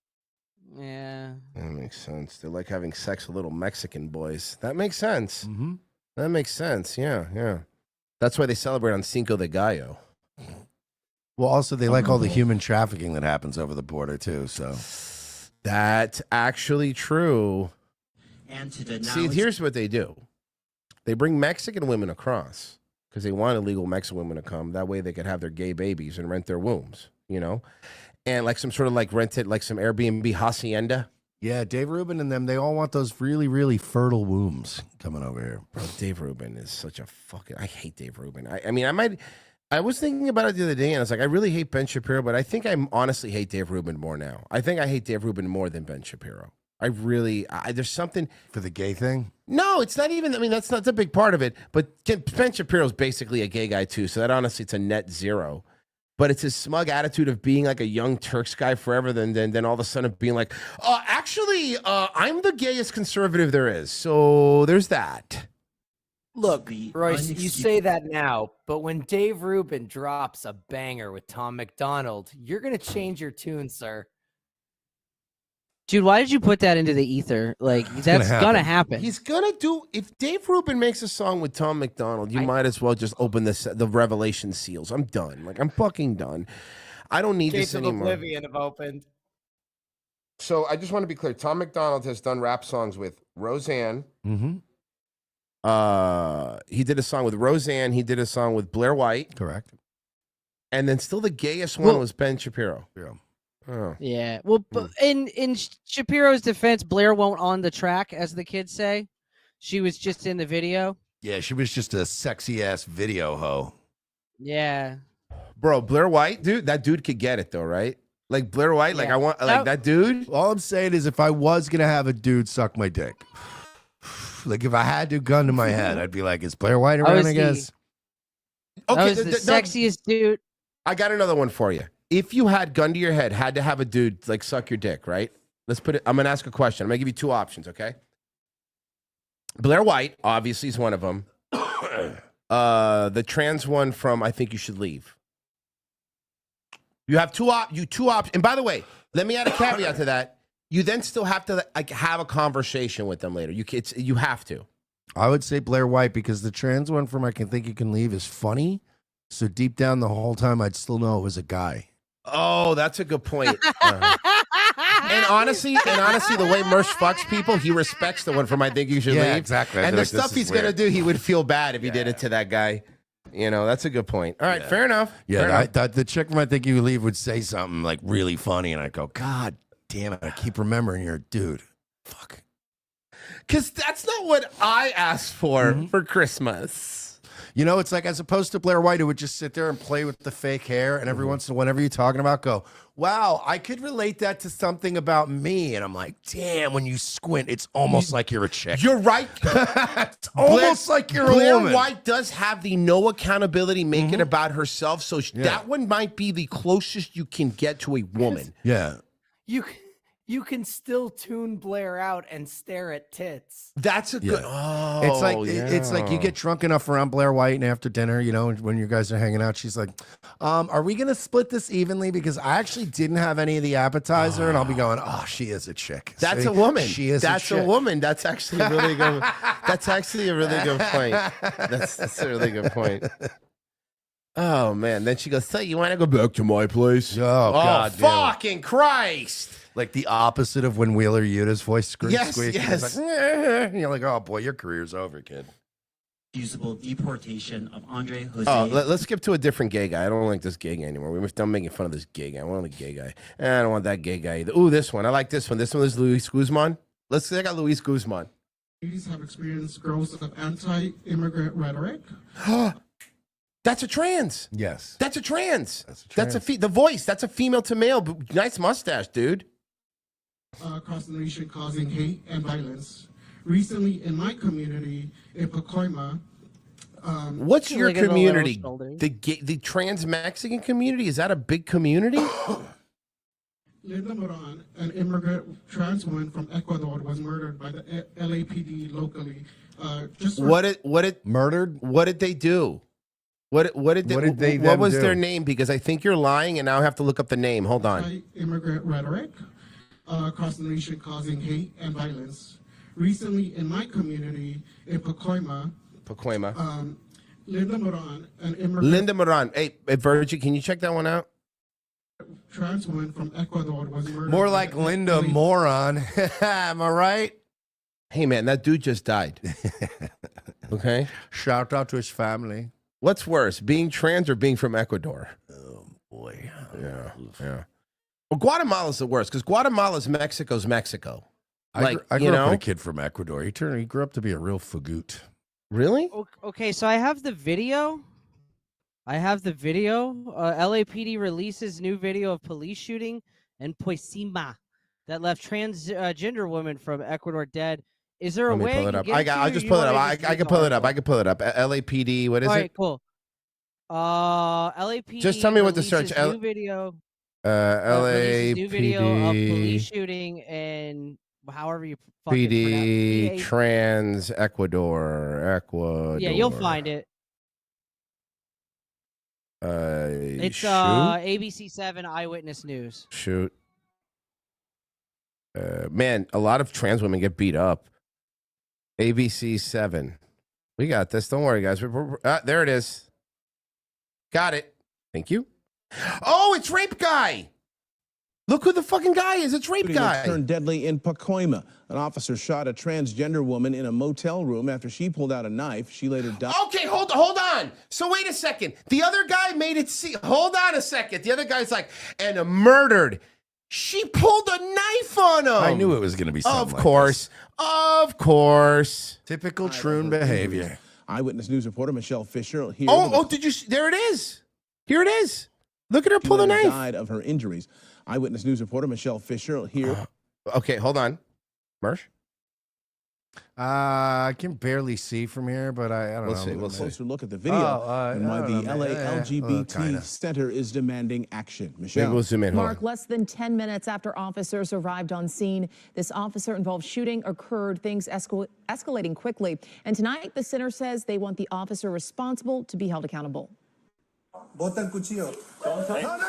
Yeah. That makes sense. They like having sex with little Mexican boys. That makes sense. That makes sense. Yeah, yeah. That's why they celebrate on Cinco de Gallo. Well, also, they like all the human trafficking that happens over the border, too, so. That's actually true. And to denounce... See, here's what they do. They bring Mexican women across because they want illegal Mexican women to come. That way they could have their gay babies and rent their wombs, you know? And like some sort of like rented, like some Airbnb hacienda. Yeah, Dave Rubin and them, they all want those really, really fertile wombs coming over here. Bro, Dave Rubin is such a fucking... I hate Dave Rubin. I mean, I was thinking about it the other day, and I was like, I really hate Ben Shapiro, but I think I honestly hate Dave Rubin more now. I think I hate Dave Rubin more than Ben Shapiro. I really, there's something... For the gay thing? No, it's not even, I mean, that's not the big part of it, but Ben Shapiro's basically a gay guy too, so that honestly, it's a net zero. But it's his smug attitude of being like a young Turks guy forever, then all of a sudden being like, actually, I'm the gayest conservative there is, so there's that. Look, Royce, you say that now, but when Dave Rubin drops a banger with Tom McDonald, you're going to change your tune, sir. Dude, why did you put that into the ether? Like, that's gonna happen. He's gonna do. If Dave Rubin makes a song with Tom McDonald, you might as well just open the revelation seals. I'm done. Like, I'm fucking done. I don't need Gates this anymore. of Oblivion have opened. So I just want to be clear. Tom McDonald has done rap songs with Roseanne. He did a song with Roseanne. He did a song with Blair White. Correct. And then still the gayest one was Ben Shapiro. Yeah. Oh. Yeah. Well, in Shapiro's defense, Blair won't on the track, as the kids say. She was just in the video. Yeah, she was just a sexy-ass video hoe. Yeah. Bro, Blair White, dude, that dude could get it, though, right? Like, Blair White, like, I want, like, that dude. All I'm saying is if I was going to have a dude suck my dick, like, if I had to gun to my head, I'd be like, is Blair White around, I guess? Okay, the sexiest dude. I got another one for you. If you had gun to your head, had to have a dude like suck your dick, right? Let's put it. I'm gonna ask a question. I'm gonna give you two options, okay? Blair White, obviously, is one of them. The trans one from I Think You Should Leave. You have two options. And by the way, let me add a caveat to that. You then still have to like have a conversation with them later. You have to. I would say Blair White because the trans one from I Can Think You Can Leave is funny. So deep down the whole time, I'd still know it was a guy. Oh, that's a good point. And honestly, the way Mersh fucks people, he respects the one from I Think You Should Leave. Exactly. And the stuff he's going to do, he would feel bad if he did it to that guy. You know, that's a good point. All right, fair enough. Yeah, the chick from I Think You Should Leave would say something like really funny, and I'd go, God damn it, I keep remembering you're a dude. Fuck. Because that's not what I asked for Christmas. You know, it's like as opposed to Blair White, who would just sit there and play with the fake hair, and every once in a while, whenever you're talking about, go, wow, I could relate that to something about me. And I'm like, damn, when you squint, it's almost like you're a chick. You're right. It's almost like you're a woman. Blair White does have the no accountability, make it about herself. So that one might be the closest you can get to a woman. Yeah. You you can still tune Blair out and stare at tits. That's a good. Oh, it's like you get drunk enough around Blair White, and after dinner, you know, when you guys are hanging out, she's like, "Are we gonna split this evenly? Because I actually didn't have any of the appetizer," and I'll be going, "Oh, she is a chick. That's See? a woman. She is. That's a woman. That's actually a really good. That's actually a really good point. That's a really good point. Oh man! Then she goes, "So you want to go back to my place?" Oh God! Fucking Christ! Like the opposite of when Wheeler Yuta's voice squeaks. Yes, He's yes. like, and you're like, "Oh boy, your career's over, kid." Usable deportation of Andre Jose. Oh, let's skip to a different gay guy. I don't like this gay guy anymore. We're done making fun of this gay guy. I want the gay guy. I don't want that gay guy either. Ooh, this one. I like this one. This one is Luis Guzman. Let's check out Luis Guzman. Ladies have experienced growth of anti-immigrant rhetoric. That's a trans. Yes. That's a trans. That's a the voice. That's a female to male. Nice mustache, dude. Across the nation causing hate and violence. Recently, in my community in Pacoima, What's your community? The trans Mexican community? Is that a big community? Linda Moran, an immigrant trans woman from Ecuador, was murdered by the LAPD locally. Murdered? What did they do? What was their name? Because I think you're lying, and now I have to look up the name. Hold on. Immigrant rhetoric across the nation causing hate and violence. Recently, in my community in Pacoima, Linda Moran, an immigrant. Linda Moran. Hey, Virgin, can you check that one out? Trans woman from Ecuador was murdered. More like Linda Moron. Am I right? Hey, man, that dude just died. Okay. Shout out to his family. What's worse, being trans or being from Ecuador? Oh, boy. Yeah. Well, Guatemala's the worst because Guatemala's Mexico's Mexico. I grew up with a kid from Ecuador. He grew up to be a real fagoot. Really? Okay, so I have the video. LAPD releases new video of police shooting in Poisima that left transgender woman from Ecuador dead. Is there a way? Pull it up. I'll just pull it up. I can pull it up. I can pull it up. LAPD. What is it? All right, cool. LAPD. Just tell me what to search. New video. LAPD. New video of police shooting and however you fucking PD pronounce it. trans Ecuador. Yeah, you'll find it. It's ABC7 Eyewitness News. Shoot. Man, a lot of trans women get beat up. ABC7. We got this. Don't worry, guys. There it is. Got it. Thank you. Oh, it's Rape Guy. Look who the fucking guy is. It's Rape Guy. Turned deadly in Pacoima. An officer shot a transgender woman in a motel room after she pulled out a knife. She later died. Okay, hold on. So wait a second. The other guy made it see. Hold on a second. The other guy's like, and murdered. She pulled a knife on him. I knew it was going to be something Of course. Typical Troon behavior. Eyewitness News reporter Michelle Fisher here. Did you? There it is. Here it is. Look at her pull the knife. Died of her injuries. Eyewitness News reporter Michelle Fisher here. Okay, hold on. Marsh? I can barely see from here, but I don't know. We'll see. Closer look at the video and why the LA LGBT Center is demanding action. Michelle. Maybe we'll zoom in. Mark, less than 10 minutes after officers arrived on scene, this officer-involved shooting occurred, things escalating quickly. And tonight, the center says they want the officer responsible to be held accountable.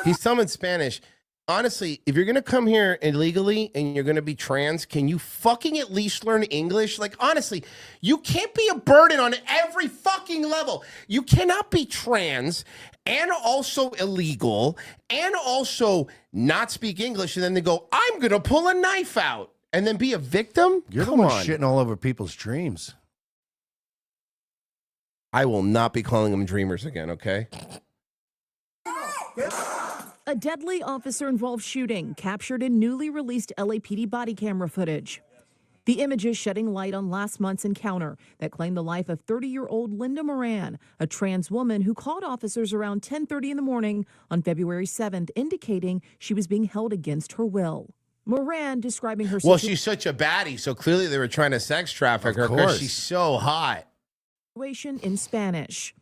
He's telling in Spanish. Honestly, if you're going to come here illegally and you're going to be trans, can you fucking at least learn English? Like, honestly, you can't be a burden on every fucking level. You cannot be trans and also illegal and also not speak English and then they go, I'm going to pull a knife out and then be a victim? You're Come the one on. shitting all over people's dreams. I will not be calling them dreamers again, okay? A deadly officer-involved shooting captured in newly released LAPD body camera footage. The images shedding light on last month's encounter that claimed the life of 30-year-old Linda Moran, a trans woman who called officers around 10:30 in the morning on February 7th, indicating she was being held against her will. Moran describing her... Well, she's such a baddie, so clearly they were trying to sex traffic her because she's so hot. situation in Spanish.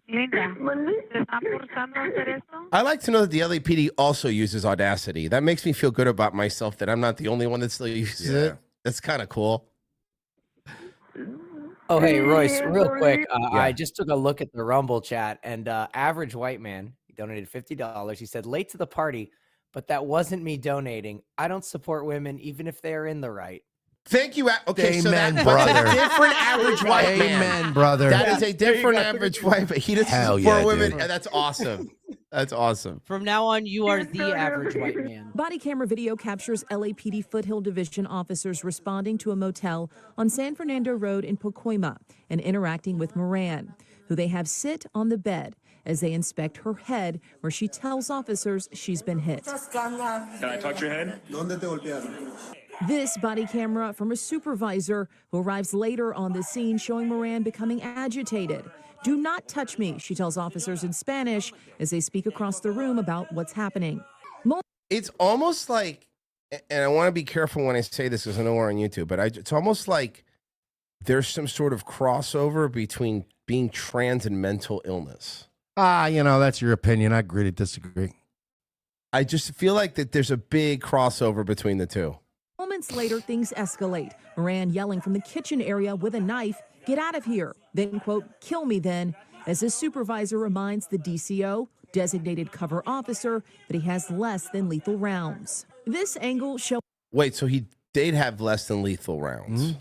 I like to know that the LAPD also uses Audacity. That makes me feel good about myself that I'm not the only one that still uses it. That's kind of cool. Oh, hey, Royce, real quick. Yeah. I just took a look at the Rumble chat, and average white man, he donated $50. He said, late to the party, but that wasn't me donating. I don't support women, even if they're in the right. Thank you. Okay, so Amen, that's brother. a different average white man. Amen, brother. That is a different average white man. He doesn't Hell support yeah, women. dude. And that's awesome. That's awesome. From now on, you are the average white man. Body camera video captures LAPD Foothill Division officers responding to a motel on San Fernando Road in Pacoima and interacting with Moran, who they have sit on the bed as they inspect her head, where she tells officers she's been hit. Can I touch your head? This body camera from a supervisor who arrives later on the scene showing Moran becoming agitated. Do not touch me, she tells officers in Spanish as they speak across the room about what's happening. It's almost like, and I want to be careful when I say this because I know we're on YouTube, but it's almost like there's some sort of crossover between being trans and mental illness. That's your opinion. I agree to disagree. I just feel like that there's a big crossover between the two. Moments later, things escalate. Moran yelling from the kitchen area with a knife, "Get out of here." Then, quote, "Kill me then," as his supervisor reminds the DCO, designated cover officer, that he has less than lethal rounds. This angle shows Wait, so he did have less than lethal rounds.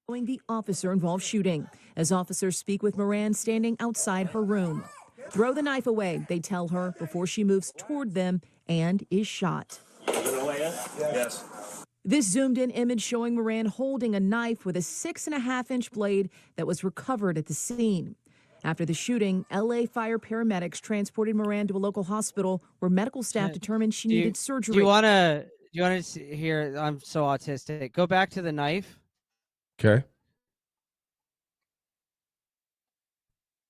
showing the officer-involved shooting, as officers speak with Moran standing outside her room. "Throw the knife away," they tell her before she moves toward them and is shot. Yes. This zoomed-in image showing Moran holding a knife with a 6.5-inch blade that was recovered at the scene. After the shooting, LA fire paramedics transported Moran to a local hospital where medical staff determined she needed surgery. Do you want to hear? I'm so autistic. Go back to the knife. Okay.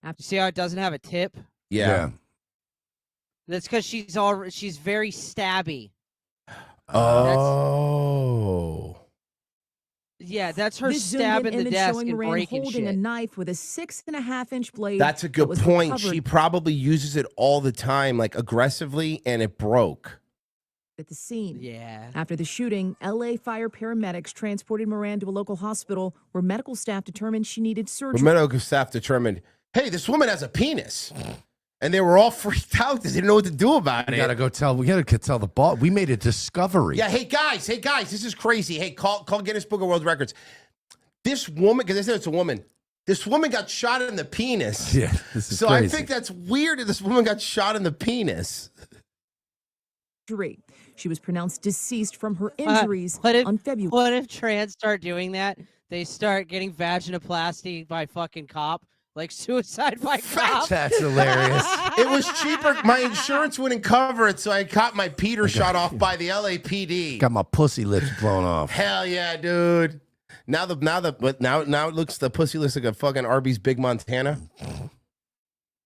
You see how it doesn't have a tip? Yeah. That's because she's very stabby. Oh. Yeah, that's her This stabbing zoomed-in the image desk showing and Moran breaking holding a shit. knife with a 6.5-inch blade. That's a that good was point. recovered She probably uses it all the time, like aggressively, and it broke. at the scene. Yeah. After the shooting, LA fire paramedics transported Moran to a local hospital where medical staff determined she needed The surgery. medical staff determined, hey, this woman has a penis. And they were all freaked out because they didn't know what to do about it. We gotta tell the boss. We made a discovery. Yeah, hey guys, this is crazy. Hey, call Guinness Book of World Records. This woman, because they said it's a woman. This woman got shot in the penis. Yeah, this is so crazy. I think that's weird that this woman got shot in the penis. She was pronounced deceased from her injuries on February. What if trans start doing that? They start getting vaginoplasty by fucking cop, like suicide by cop. That's hilarious. It was cheaper. My insurance wouldn't cover it, so I got my Peter shot off by the LAPD. Got my pussy lips blown off. Hell yeah, dude. Now it looks the pussy looks like a fucking Arby's Big Montana.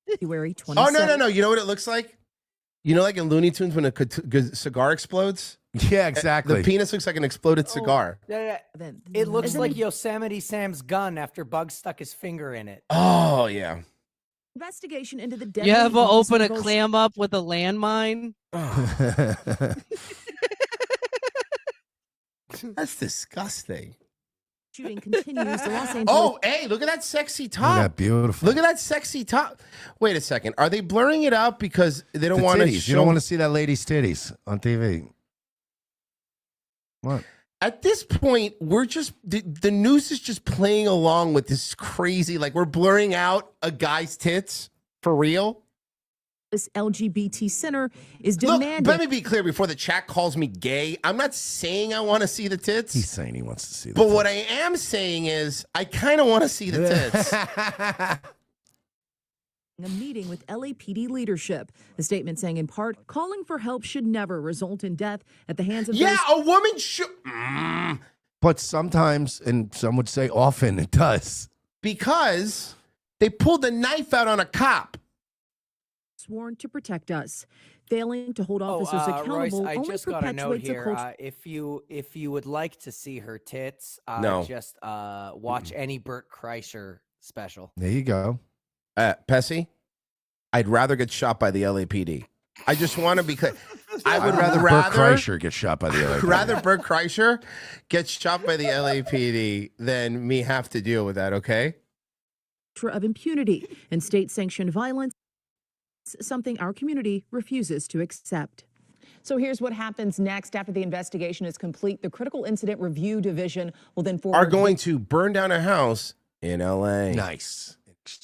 February 27th. Oh no! You know what it looks like? You know, like in Looney Tunes when a cigar explodes. Yeah, exactly. The penis looks like an exploded cigar. Yeah. It looks like Yosemite Sam's gun after Bug stuck his finger in it. Oh yeah. Investigation into the death. You ever open a clam up with a landmine? That's disgusting. Shooting continues. The Los Angeles. Oh, hey, look at that sexy top. Look at that beautiful. Look at that sexy top. Wait a second. Are they blurring it out because they don't The want to titties. show? You don't want to see that lady's titties on TV. What? At this point, we're just the news is just playing along with this crazy, like we're blurring out a guy's tits for real. This LGBT center is Look, demanding. let me be clear before the chat calls me gay. I'm not saying I want to see the tits. He's saying he wants to see the But tits. what I am saying is I kind of want to see the tits. A meeting with LAPD leadership. The statement saying in part, calling for help should never result in death at the hands of Yeah, those a woman should. But sometimes, and some would say often, it does. Because they pulled a knife out on a cop. sworn to protect us. Failing to hold officers accountable Royce, I only just got a note perpetuates a here. culture. If you would like to see her tits, No. just watch any Bert Kreischer special. There you go. Pessy, I'd rather get shot by the LAPD. I just want to be clear. I would rather rather Bert Kreischer get shot by the LAPD. rather Bert Kreischer get shot by the LAPD than me have to deal with that, okay? Of impunity and state-sanctioned violence, something our community refuses to accept. So here's what happens next after the investigation is complete. The Critical Incident Review Division will then forward Are going to burn down a house in LA. Nice.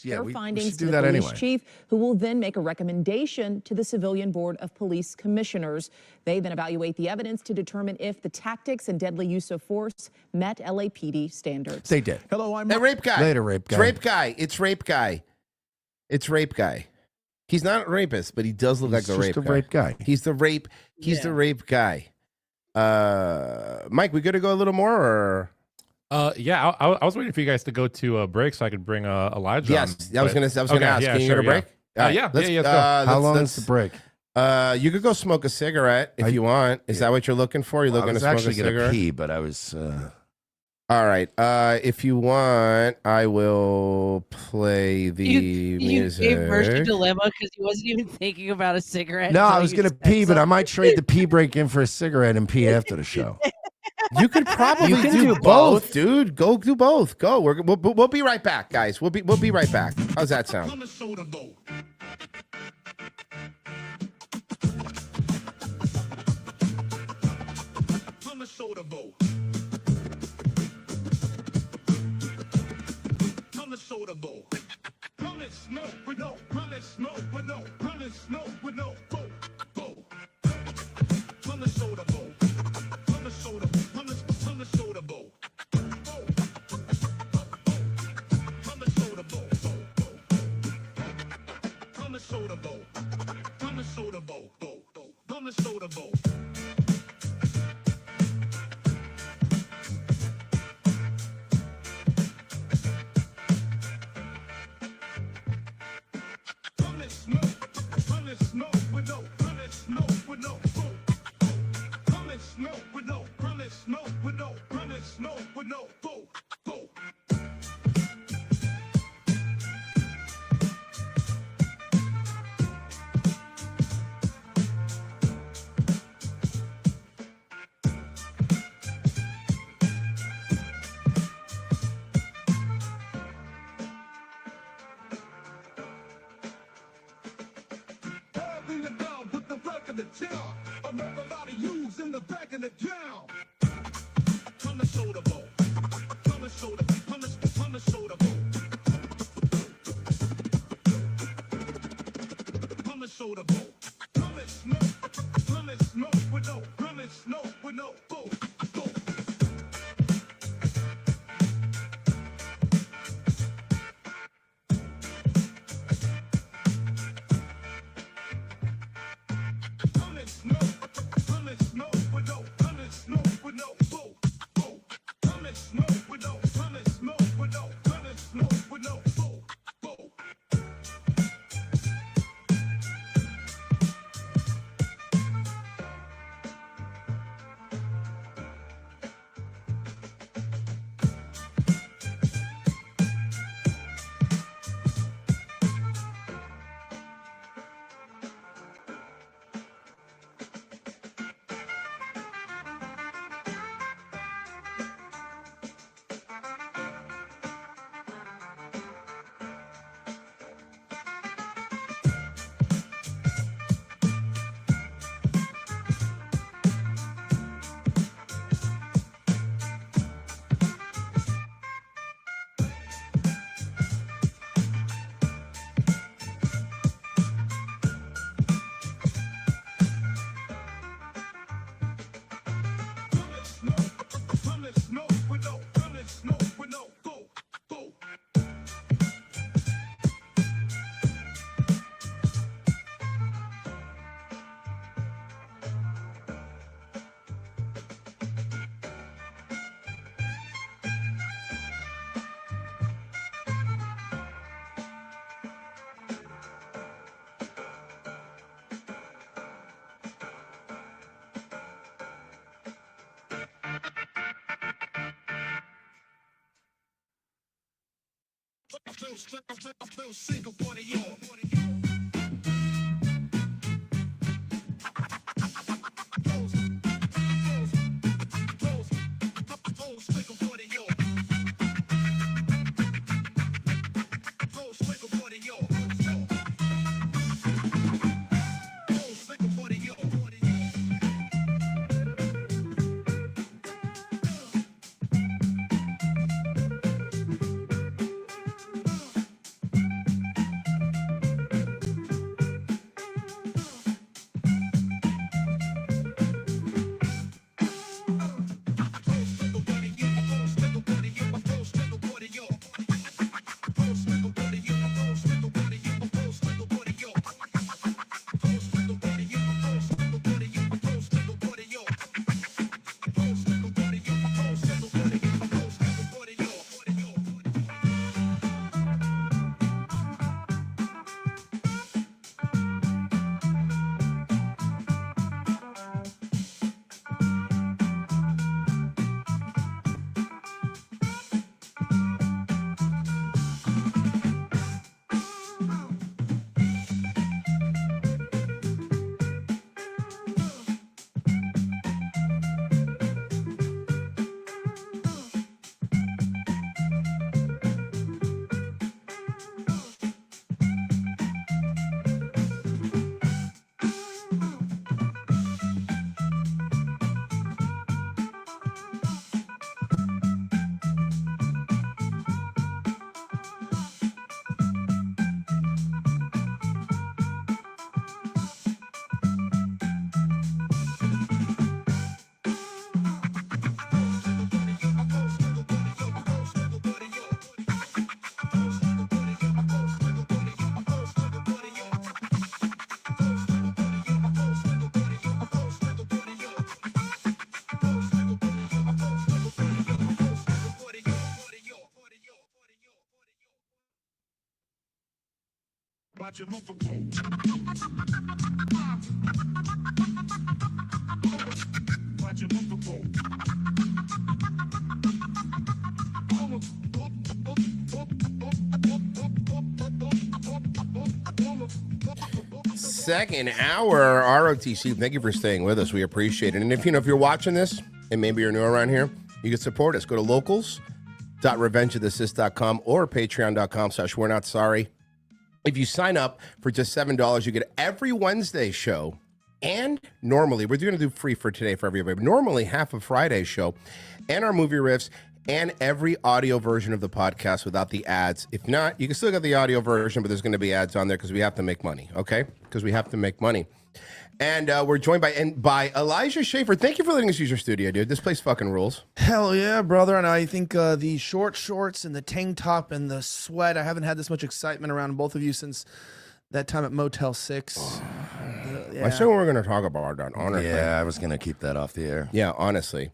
Yeah, their we findings should do to the that police anyway. chief, who will then make a recommendation to the Civilian Board of Police Commissioners. They then evaluate the evidence to determine if the tactics and deadly use of force met LAPD standards. They did. Hello, I'm Rape guy. Later, rape guy. It's rape guy. It's rape guy. It's rape guy. He's not a rapist, but he does look like a rape just a guy. rape guy. He's the rape. He's the rape guy. Mike, we good to go a little more, or? Yeah, I was waiting for you guys to go to a break so I could bring Elijah. Yes, on, I was gonna ask. Yeah, Can you sure, get a break? Yeah, All right, yeah, let's- let's go. How long is the break? You could go smoke a cigarette if you want. Is that what you're looking for? You're looking to smoke a actually cigarette? gonna pee, but I was. All right. If you want, I will play the music. You gave Mersh a dilemma because he wasn't even thinking about a cigarette. No, I until was you gonna said pee, but I something. might trade the pee break in for a cigarette and pee after the show. You could probably do both, dude. Go do both. Go. We'll be right back, guys. We'll be right back. How's that sound? I feel single for the y'all. Watch your move. Watch your move. Second hour, ROTC. Thank you for staying with us. We appreciate it. And if you're watching this and maybe you're new around here, you can support us. Go to locals.revengeofthesis.com or patreon.com/we're not sorry. If you sign up for just $7, you get every Wednesday show. And normally, we're going to do free for today for everybody, but normally half of Friday's show and our movie riffs and every audio version of the podcast without the ads. If not, you can still get the audio version, but there's going to be ads on there because we have to make money, okay? Because we have to make money. And we're joined by Elijah Schaefer. Thank you for letting us use your studio, dude. This place fucking rules. Hell yeah, brother. And I think the short shorts and the tank top and the sweat, I haven't had this much excitement around both of you since that time at Motel 6. I said we were going to talk about that, honestly. Yeah, I was going to keep that off the air. Yeah, honestly.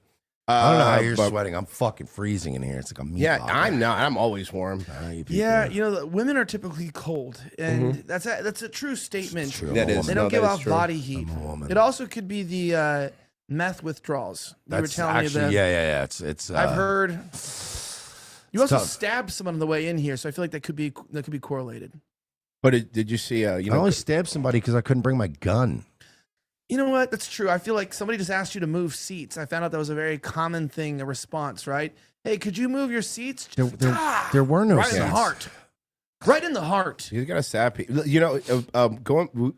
I don't know how you're sweating. I'm fucking freezing in here. It's like a meat Yeah, locker. I'm not. I'm always warm. Yeah, you know, women are typically cold, and that's a true statement. True. That is. They don't No, give that is off true. body heat. It also could be the meth withdrawals. You were telling me that. Yeah. It's. I've heard. You also tough. stabbed someone on the way in here, so I feel like that could be correlated. But did you see? I only stabbed somebody because I couldn't bring my gun. You know what? That's true. I feel like somebody just asked you to move seats. I found out that was a very common thing, a response, right? Hey, could you move your seats? There were no right seats. in the heart. Right in the heart. You got to stab people. You know,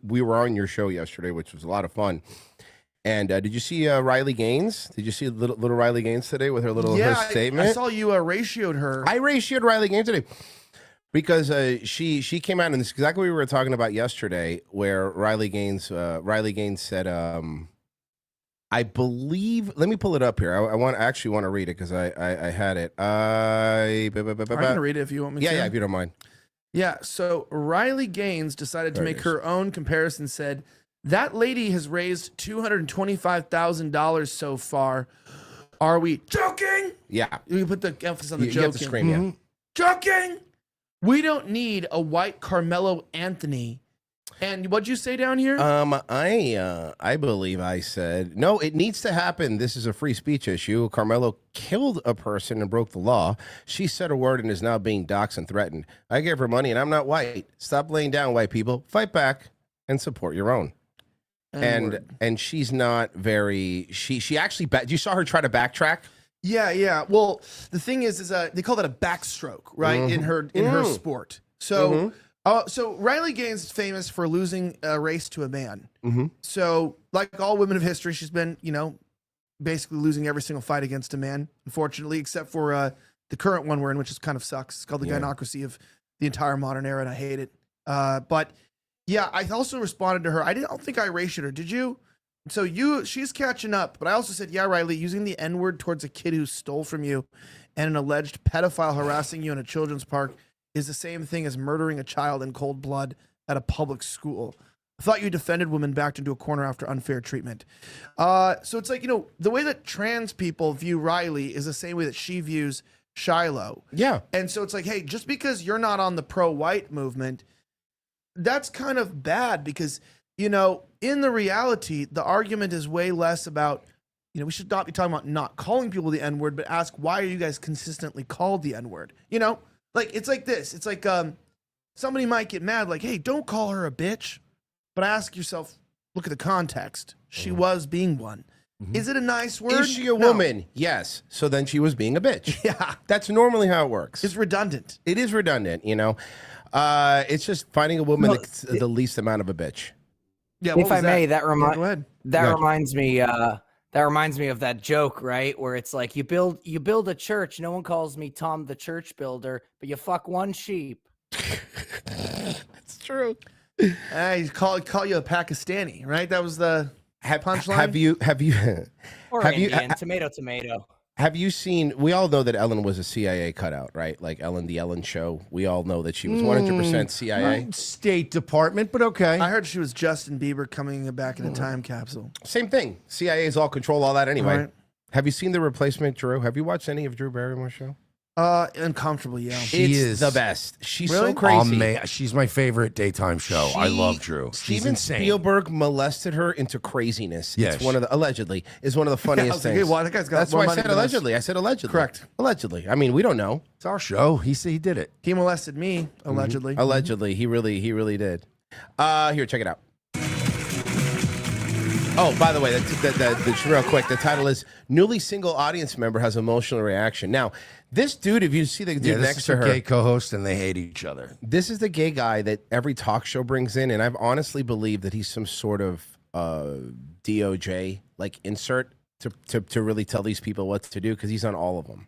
we were on your show yesterday, which was a lot of fun. And did you see Riley Gaines? Did you see little Riley Gaines today with her her statement? I saw you ratioed her. I ratioed Riley Gaines today because she came out, and this is exactly what we were talking about yesterday, where Riley Gaines said, I believe. Let me pull it up here. I actually want to read it because I had it. I can read it if you want me to. Yeah, if you don't mind. Yeah, so Riley Gaines decided to make her own comparison, said, that lady has raised $225,000 so far. Are we joking? Yeah. You put the emphasis on the joking. You have to scream, yeah. Joking? We don't need a white Carmelo Anthony And what'd you say down here? I believe I said no. It needs to happen. This is a free speech issue. Carmelo killed a person and broke the law. She said a word and is now being doxxed and threatened. I gave her money and I'm not white. Stop laying down, white people. Fight back and support your own. And she's not very. She actually. You saw her try to backtrack. Yeah. Well, the thing is they call that a backstroke, right? In her sport. So. So Riley Gaines is famous for losing a race to a man. So, like all women of history, she's been, basically losing every single fight against a man, unfortunately, except for the current one we're in, which is kind of sucks. It's called the gynocracy of the entire modern era, and I hate it. But yeah, I also responded to her. I don't think I erased her. Did you? So she's catching up. But I also said, yeah, Riley, using the N-word towards a kid who stole from you and an alleged pedophile harassing you in a children's park is the same thing as murdering a child in cold blood at a public school. I thought you defended women backed into a corner after unfair treatment. So it's like, the way that trans people view Riley is the same way that she views Shiloh. Yeah. And so it's like, hey, just because you're not on the pro-white movement, that's kind of bad because, in the reality, the argument is way less about, we should not be talking about not calling people the N-word, but ask, why are you guys consistently called the N-word? Like, it's like this. It's like somebody might get mad, like, hey, don't call her a bitch. But ask yourself, look at the context. She was being one. Is it a nice word? Is she a woman? Yes. So then she was being a bitch. Yeah. That's normally how it works. It's redundant. It is redundant, It's just finding a woman that's the least amount of a bitch. Yeah. If I may, that Go ahead. reminds me. That reminds me of that joke, right? Where it's like you build a church. No one calls me Tom the church builder, but you fuck one sheep. That's true. He call you a Pakistani, right? That was the punchline. Or Indian, tomato. Have you seen? We all know that Ellen was a CIA cutout, right? Like Ellen, the Ellen Show. We all know that she was 100% CIA. State Department, but okay. I heard she was Justin Bieber coming back in a time capsule. Same thing. CIA's all control all that anyway. Right. Have you seen The Replacement, Drew? Have you watched any of Drew Barrymore's show? Uncomfortable, yeah. She It's is the best. She's Really? so crazy. She's my favorite daytime show. I love Drew. She's Steven insane. Spielberg molested her into craziness. Yes. It's one of the allegedly is one of the funniest like, things. hey, well, that guy's got That's more why I money said than us. allegedly. I said allegedly. Correct. Allegedly. I mean, we don't know. It's our show. He did it. He molested me, allegedly. Allegedly, he really did. Here, check it out. Oh, by the way, that's real quick. The title is "Newly Single Audience Member Has Emotional Reaction." Now, this dude, if you see the dude next to her, gay co-host, and they hate each other. this is the gay guy that every talk show brings in, and I've honestly believed that he's some sort of DOJ like insert to really tell these people what to do because he's on all of them.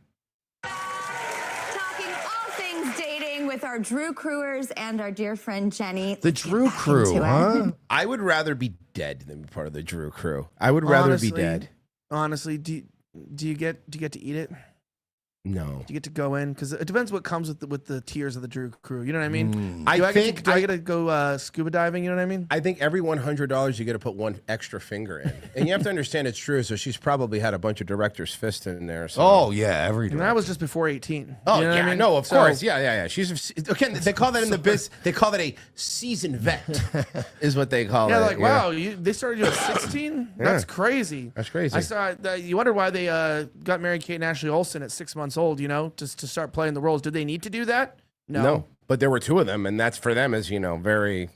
Talking all things dating with our Drew Crewers and our dear friend Jenny. The Drew Crew, huh? I would rather be dead than be part of the Drew Crew. I would rather be dead. Honestly, do you get to eat it? No. Do you get to go in? Because it depends what comes with the tiers of the Drew Crew. You know what I mean? I do I think get to go scuba diving? You know what I mean? I think every $100 you get to put one extra finger in, and you have to understand it's true. So she's probably had a bunch of directors' fist in there. So. Oh yeah, every. And that was just before 18. Oh you know yeah, what I mean? no, of course, yeah. She's again. They call that in the biz. They call that a seasoned vet, is what they call it. Yeah, like wow, they started you at 16. That's crazy. That's crazy. I saw. You wonder why they got married Kate and Ashley Olsen at 6 months old. To start playing the roles. Did they need to do that? No. But there were two of them, and that's for them is very.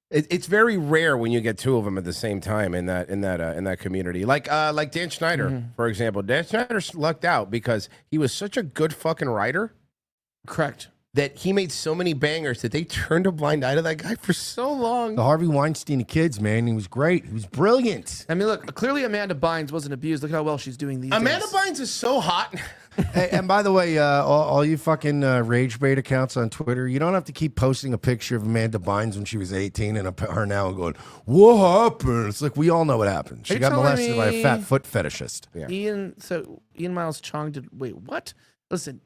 It's very rare when you get two of them at the same time in that community. Like Dan Schneider, for example. Dan Schneider lucked out because he was such a good fucking writer. Correct. That he made so many bangers that they turned a blind eye to that guy for so long. The Harvey Weinstein of kids, man. He was great. He was brilliant. I mean, look, clearly Amanda Bynes wasn't abused. Look how well she's doing these Amanda days. Bynes is so hot. Hey, and by the way, all you fucking rage bait accounts on Twitter, you don't have to keep posting a picture of Amanda Bynes when she was 18 and her now and going, what happened? It's like, we all know what happened. She got molested by a fat foot fetishist. Yeah. Ian Miles Chong wait, what? Listen,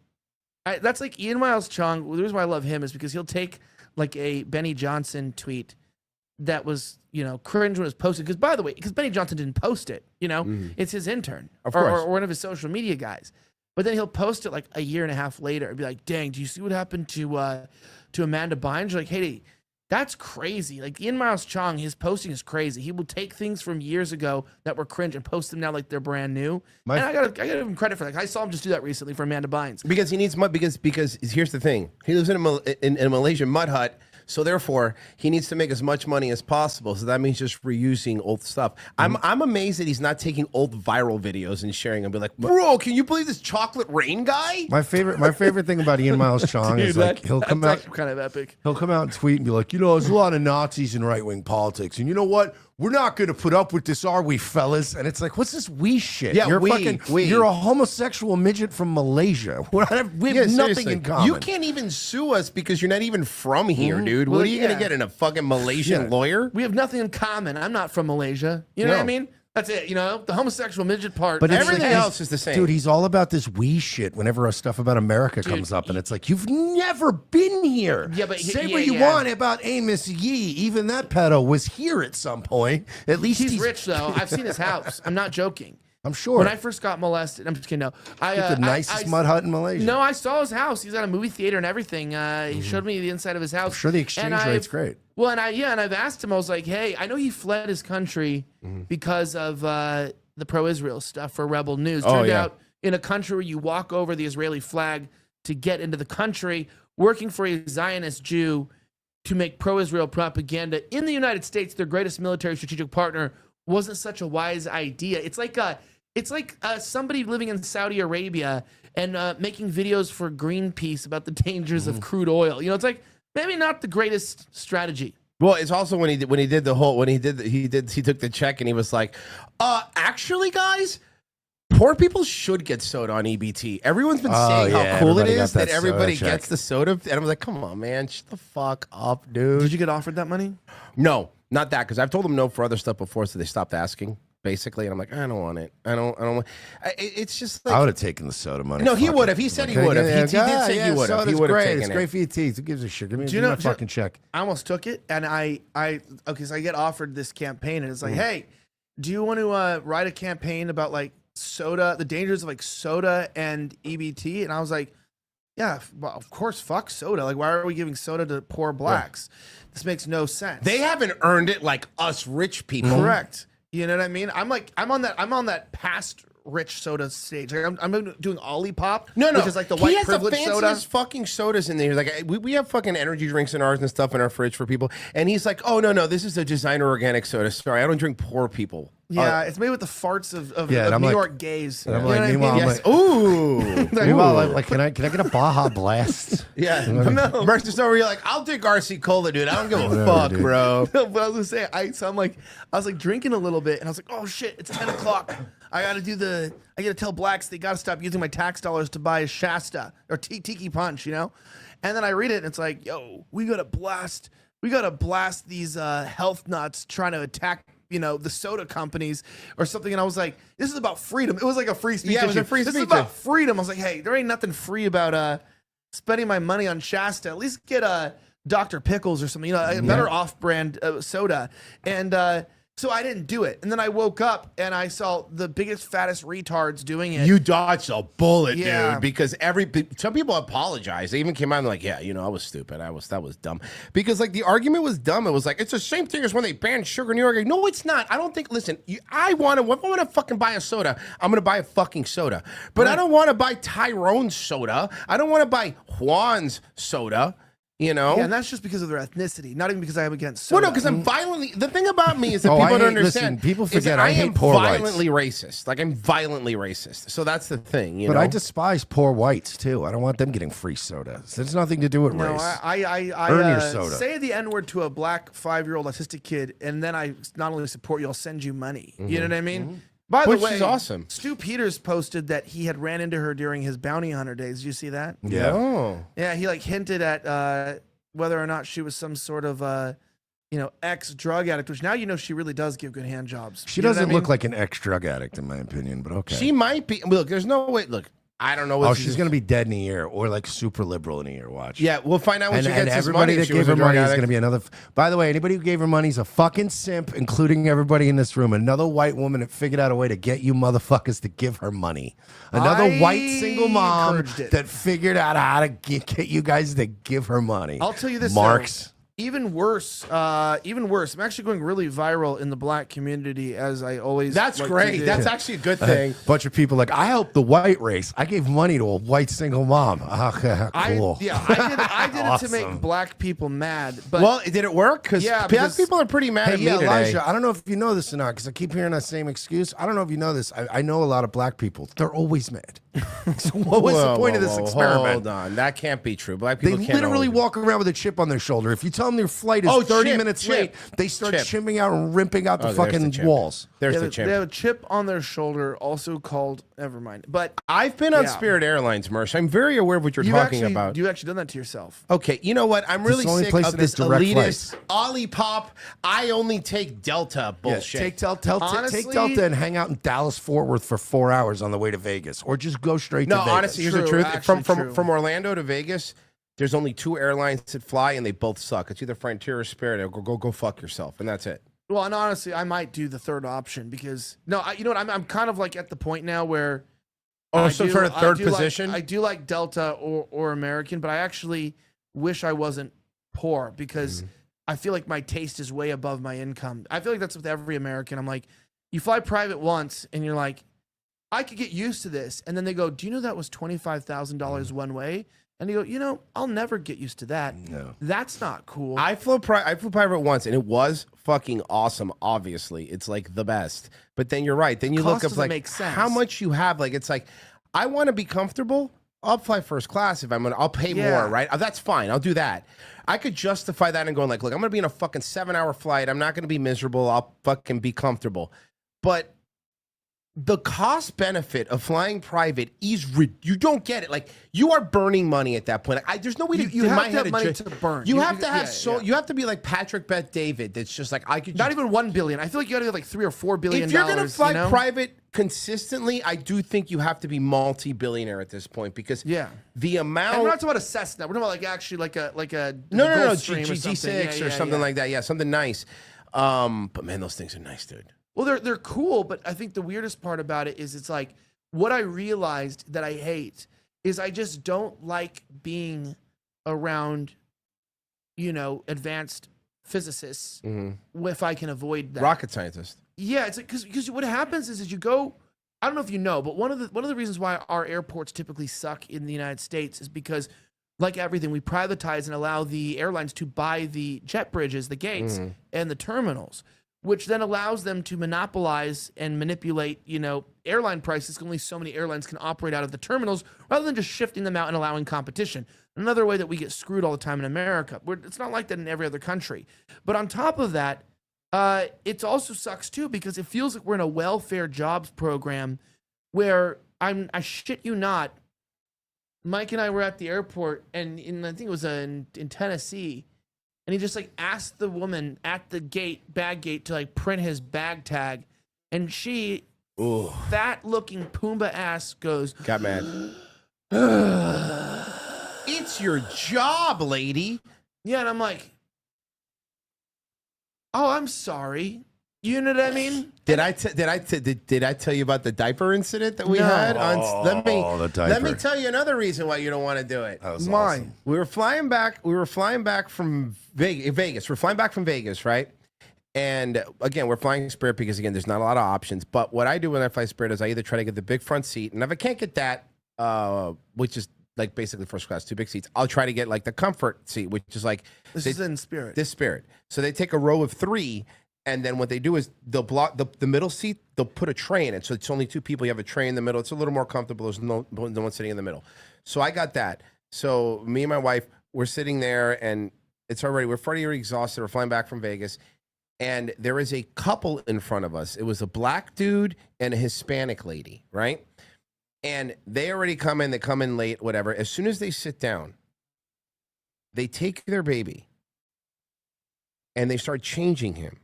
that's like Ian Miles Chong. The reason why I love him is because he'll take like a Benny Johnson tweet that was, cringe when it was posted. Because by the way, because Benny Johnson didn't post it, it's his intern or one of his social media guys. But then he'll post it like a year and a half later and be like, dang, do you see what happened to Amanda Bynes? You're like, hey, That's crazy. Like Ian Miles Chong, his posting is crazy. He will take things from years ago that were cringe and post them now like they're brand new. And I gotta give him credit for that. I saw him just do that recently for Amanda Bynes. Because he needs mud. Because here's the thing: he lives in a Malaysian mud hut. So therefore, he needs to make as much money as possible. So that means just reusing old stuff. I'm amazed that he's not taking old viral videos and sharing them. Be like, bro, can you believe this chocolate rain guy? My favorite thing about Ian Miles Chong is like he'll come out kind of epic. He'll come out and tweet and be like, there's a lot of Nazis in right wing politics, and you know what? We're not going to put up with this, are we, fellas? And it's like, what's this we shit? Yeah, you're a homosexual midget from Malaysia. We have nothing in common. You can't even sue us because you're not even from here, dude. Well, what are you going to get in a fucking Malaysian lawyer? We have nothing in common. I'm not from Malaysia. You know what I mean? That's it. The homosexual midget part. But everything else is the same. Dude, he's all about this we shit whenever stuff about America comes up. And it's like, you've never been here. Yeah, but say what you want about Amos Yee. Even that pedo was here at some point. At least he's rich, though. I've seen his house. I'm not joking. I'm sure. When I first got molested, I'm just kidding. No, the nicest mud hut in Malaysia. No, I saw his house. He's got a movie theater and everything. He showed me the inside of his house. I'm sure the exchange rate's great. Well, and I've asked him. I was like, hey, I know he fled his country because of the pro-Israel stuff for Rebel News. Turned out in a country where you walk over the Israeli flag to get into the country, working for a Zionist Jew to make pro-Israel propaganda in the United States, their greatest military strategic partner, wasn't such a wise idea. It's like somebody living in Saudi Arabia and making videos for Greenpeace about the dangers of crude oil. It's like maybe not the greatest strategy. Well, it's also he took the check and he was like, actually, guys, poor people should get soda on EBT. Everyone's been saying how cool it is that everybody gets the soda. And I was like, come on, man, shut the fuck up, dude. Did you get offered that money? No, not that, because I've told them no for other stuff before, so they stopped asking. Basically, and I'm like, I don't want it. I don't want. It's just like I would have taken the soda money. No, he would have. He said he would have. He did say he would have. He would have taken it. It's great for your teeth. Who gives a shit? Give me my fucking check. I almost took it, and so I get offered this campaign, and it's like, hey, do you want to write a campaign about like soda, the dangers of like soda and EBT? And I was like, yeah, well, of course, fuck soda. Like, why are we giving soda to poor blacks? This makes no sense. They haven't earned it like us rich people. Correct. You know what I mean? I'm on that past rich soda stage. Like I'm doing Olipop. No, which is like the white privilege soda. He has the fanciest fucking sodas in there. Like we have fucking energy drinks in ours and stuff in our fridge for people. And he's like, oh no, this is a designer organic soda. Sorry, I don't drink poor people. Yeah, it's made with the farts of New York gays. And I'm like, meanwhile, yes. Ooh. Meanwhile, I'm like, can I get a Baja Blast? Yeah. No. Merch is over. You're like, I'll take RC Cola, dude. I don't give a fuck, bro. No, but I was gonna say, I was like drinking a little bit, and I was like, oh shit, it's 10 o'clock. I gotta tell blacks they gotta stop using my tax dollars to buy a Shasta or Tiki Punch, And then I read it, and it's like, yo, we gotta blast these health nuts trying to attack the soda companies or something. And I was like, this is about freedom. It was like a free speech. Yeah, it was a free speech. This is about freedom. I was like, hey, there ain't nothing free about spending my money on Shasta. At least get Dr. Pickles or something, a better off-brand soda. And so I didn't do it. And then I woke up and I saw the biggest, fattest retards doing it. You dodged a bullet, dude, because some people apologize. They even came out and like, yeah, I was stupid. That was dumb. Because like the argument was dumb. It was like, it's the same thing as when they banned sugar in New York. Like, no, it's not. I don't think, listen, if I want to fucking buy a soda, I'm going to buy a fucking soda. But I don't want to buy Tyrone's soda. I don't want to buy Juan's soda. Yeah, and that's just because of their ethnicity, not even because I am against soda. Well, no, because I'm violently. The thing about me is that people don't understand. Listen, people forget I hate poor whites. I'm violently racist. Like I'm violently racist. So that's the thing. But I despise poor whites too. I don't want them getting free soda. So it's nothing to do with race. I earn your soda. Say the N-word to a black 5-year-old autistic kid, and then I not only support you, I'll send you money. You know what I mean? By the way, which is awesome. Stu Peters posted that he had ran into her during his bounty hunter days. Did you see that? Yeah. Oh. Yeah, he like hinted at whether or not she was some sort of ex-drug addict, which now she really does give good hand jobs. She doesn't look like an ex-drug addict in my opinion, but okay. She might be. Look, there's no way. Look, I don't know what she's going to be dead in a year or like super liberal in a year. Watch. Yeah, we'll find out when she gets this everybody money. That gave her money is going to be another. By the way, anybody who gave her money is a fucking simp, including everybody in this room. Another white woman that figured out a way to get you motherfuckers to give her money. Another white single mom that figured out how to get you guys to give her money. I'll tell you this, Marks. Even worse. Even worse. I'm actually going really viral in the black community, as I always. That's like to great. do. That's actually a good thing. Bunch of people like, I helped the white race. I gave money to a white single mom. Cool. I did it to Awesome. make black people mad. But Well, did it work? Because because people are pretty mad Hey, at me yeah, today. Elijah, I don't know if you know this or not, because I keep hearing that same excuse. I don't know if you know this. I know a lot of black people. They're always mad. So what was the point of this experiment? Hold on. That can't be true. Black They people can't literally always- walk around with a chip on their shoulder. If you tell them their flight is 30 minutes late, they start chipping out and ripping out the Oh, there's fucking chip. walls. There's they the have, chip. they have a chip on their shoulder, also called. Never mind. But I've been on yeah. Spirit Airlines, Mersh. I'm very aware of what you're You've talking actually, about. You actually done that to yourself. Okay, you know what? I'm This really is the only sick place of that this has direct elitist flights. Olipop. I only take Delta bullshit. Take Delta Honestly- and hang out in Dallas Fort Worth for 4 hours on the way to Vegas, or just go straight to No, Vegas. honestly, here's the truth. From Orlando to Vegas, there's only 2 airlines that fly, and they both suck. It's either Frontier or Spirit. Or go fuck yourself, and that's it. Well, and honestly, I might do the third option because you know what? I'm kind of like at the point now where. Oh, I some do- sort of I third do like- position? I do like Delta or American, but I actually wish I wasn't poor because I feel like my taste is way above my income. I feel like that's with every American. I'm like, you fly private once and you're like, I could get used to this. And then they go, do you know that was $25,000 one way? And you go, you know, I'll never get used to that. No. That's not cool. I flew private once, and it was fucking awesome. Obviously, it's like the best. But then you're right. Then you Cost look up doesn't like make sense. how much you have. Like it's like I want to be comfortable. I'll fly first class if I'm gonna. I'll pay Yeah. more, right? That's fine. I'll do that. I could justify that and going like, look, I'm gonna be in a fucking 7-hour flight. I'm not gonna be miserable. I'll fucking be comfortable. But the cost benefit of flying private is you don't get it. Like you are burning money at that point. There's no way to You in have my to head have money ju- to burn. You You- have you- to have yeah. You have to be like Patrick Bet David. That's just like I could Not just, even 1 billion. I feel like you gotta get like $3 or $4 billion. if you're gonna fly you know? private consistently, I do think you have to be multi-billionaire at this point because the amount. And we're not talking about a Cessna. We're talking about like actually like a no, Gulfstream or G6 something. or something like that. Yeah, something nice. But man, those things are nice, dude. Well, they're cool, but I think the weirdest part about it is it's like what I realized that I hate is I just don't like being around, you know, advanced physicists if I can avoid that. Rocket scientist. Yeah, it's because what happens is you go. I don't know if you know, but one of the reasons why our airports typically suck in the United States is because, like everything, we privatize and allow the airlines to buy the jet bridges, the gates, and the terminals, which then allows them to monopolize and manipulate, you know, airline prices. Only so many airlines can operate out of the terminals, rather than just shifting them out and allowing competition. Another way that we get screwed all the time in America. It's not like that in every other country. But on top of that, it also sucks too because it feels like we're in a welfare jobs program where I shit you not, Mike and I were at the airport and I think it was in Tennessee, and he just like asked the woman at the bag gate to like print his bag tag, and she, fat looking Pumbaa ass goes, got mad. It's your job, lady. Yeah, and I'm like, oh, I'm sorry. You know what I mean? Did I tell you about the diaper incident that we No. had? Let me the diaper. tell you another reason why you don't want to do it. That was Why? awesome. We were flying back from Vegas. We're flying back from Vegas, right? And again, we're flying Spirit because again, there's not a lot of options. But what I do when I fly Spirit is I either try to get the big front seat, and if I can't get that, which is like basically first class, 2 big seats, I'll try to get like the comfort seat, which is like This is in Spirit. This Spirit. So they take a row of 3. And then what they do is they'll block the middle seat. They'll put a tray in it, so it's only 2 people. You have a tray in the middle. It's a little more comfortable. There's no one sitting in the middle. So I got that. So me and my wife, we're sitting there, and we're already exhausted. We're flying back from Vegas, and there is a couple in front of us. It was a black dude and a Hispanic lady, right? And they already come in. They come in late, whatever. As soon as they sit down, they take their baby, and they start changing him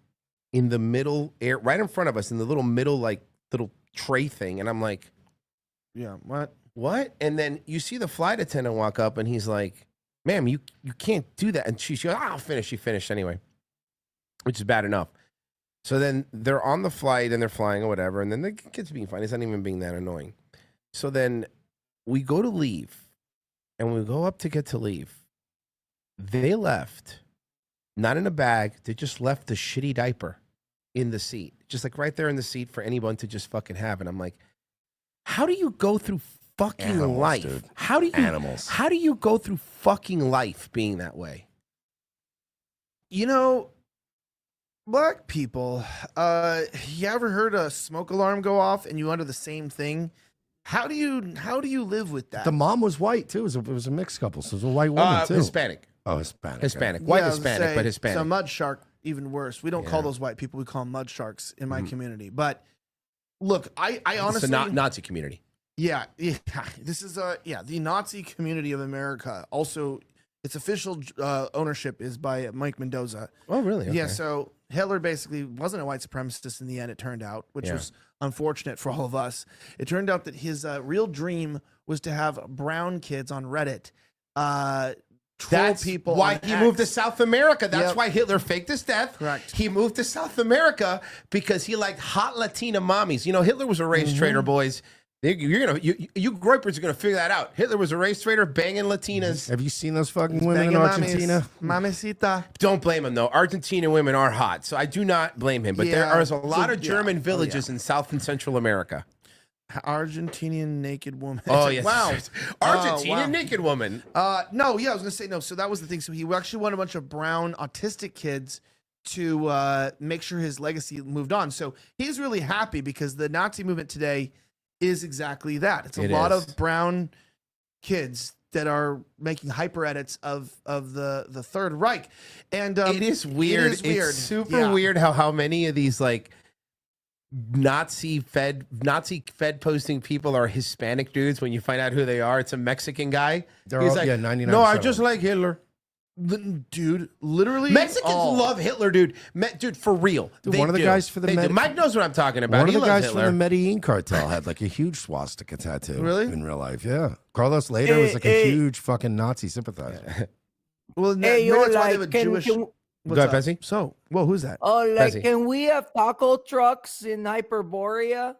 in the middle air, right in front of us, in the little middle, like little tray thing. And I'm like, Yeah, what? what? And then you see the flight attendant walk up and he's like, ma'am, you can't do that. And she goes, I'll finish. She finished anyway, which is bad enough. So then they're on the flight and they're flying or whatever. And then the kid's being fine. He's not even being that annoying. So then we go to leave, and when we go up to get to leave, they left not in a bag. They just left the shitty diaper in the seat, just like right there in the seat for anyone to just fucking have. And I'm like, how do you go through fucking life? Dude. How do you Animals. How do you go through fucking life being that way? You know, black people, you ever heard a smoke alarm go off and you under the same thing? How do you live with that? The mom was white too. It was a mixed couple, so it was a white woman too. Hispanic. Oh, Hispanic. Hispanic. White Yeah, I was gonna Hispanic, say, but Hispanic. So mud shark, even worse. We don't call Yeah. those white people. We call them mud sharks in my Mhm. community. But look, I It's honestly, the Nazi community. yeah, this is the Nazi community of America. Also, its official ownership is by Mike Mendoza. Oh, really? Yeah. Okay. So Hitler basically wasn't a white supremacist in the end. It turned out, which Yeah. was unfortunate for all of us. It turned out that his real dream was to have brown kids on Reddit. Troll That's people. why on he X. moved to South America. That's Yep. why Hitler faked his death. Correct. He moved to South America because he liked hot Latina mommies. You know, Hitler was a race trader, boys. You Groypers are gonna figure that out. Hitler was a race trader, banging Latinas. Have you seen those fucking women Banging in mommies. Argentina? Mamacita. Don't blame him though. Argentine women are hot, so I do not blame him. But there Yeah. are a lot So, of German yeah. Oh, villages yeah. in South and Central America. Argentinian naked woman. Oh yes, Wow. Argentinian wow. naked woman. No, yeah, I was gonna say no. So that was the thing. So he actually wanted a bunch of brown autistic kids to make sure his legacy moved on. So he's really happy because the Nazi movement today is exactly that. It's a lot of brown kids that are making hyper edits of the Third Reich, and it is weird. It is weird. It's super Yeah. weird how many of these like Nazi fed posting people are Hispanic dudes. When you find out who they are, it's a Mexican guy. They're He's all- like, yeah, 99% no, I of just them." like Hitler. Dude, literally, Mexicans all. love Hitler, dude. Dude, for real. Dude, They one of the do. guys for the They do. Med- Mike knows what I'm talking about. One of He the loves guys Hitler. from the Medellin cartel had like a huge swastika tattoo. Really? In real life, yeah. Carlos Later was like a huge fucking Nazi sympathizer. Well, Hey, maybe yo, that's why they have a like, can- Jewish. can- What's Go ahead, up? Bessie. So, whoa, who's that? Oh, like, Bezzy. can we have taco trucks in Hyperborea?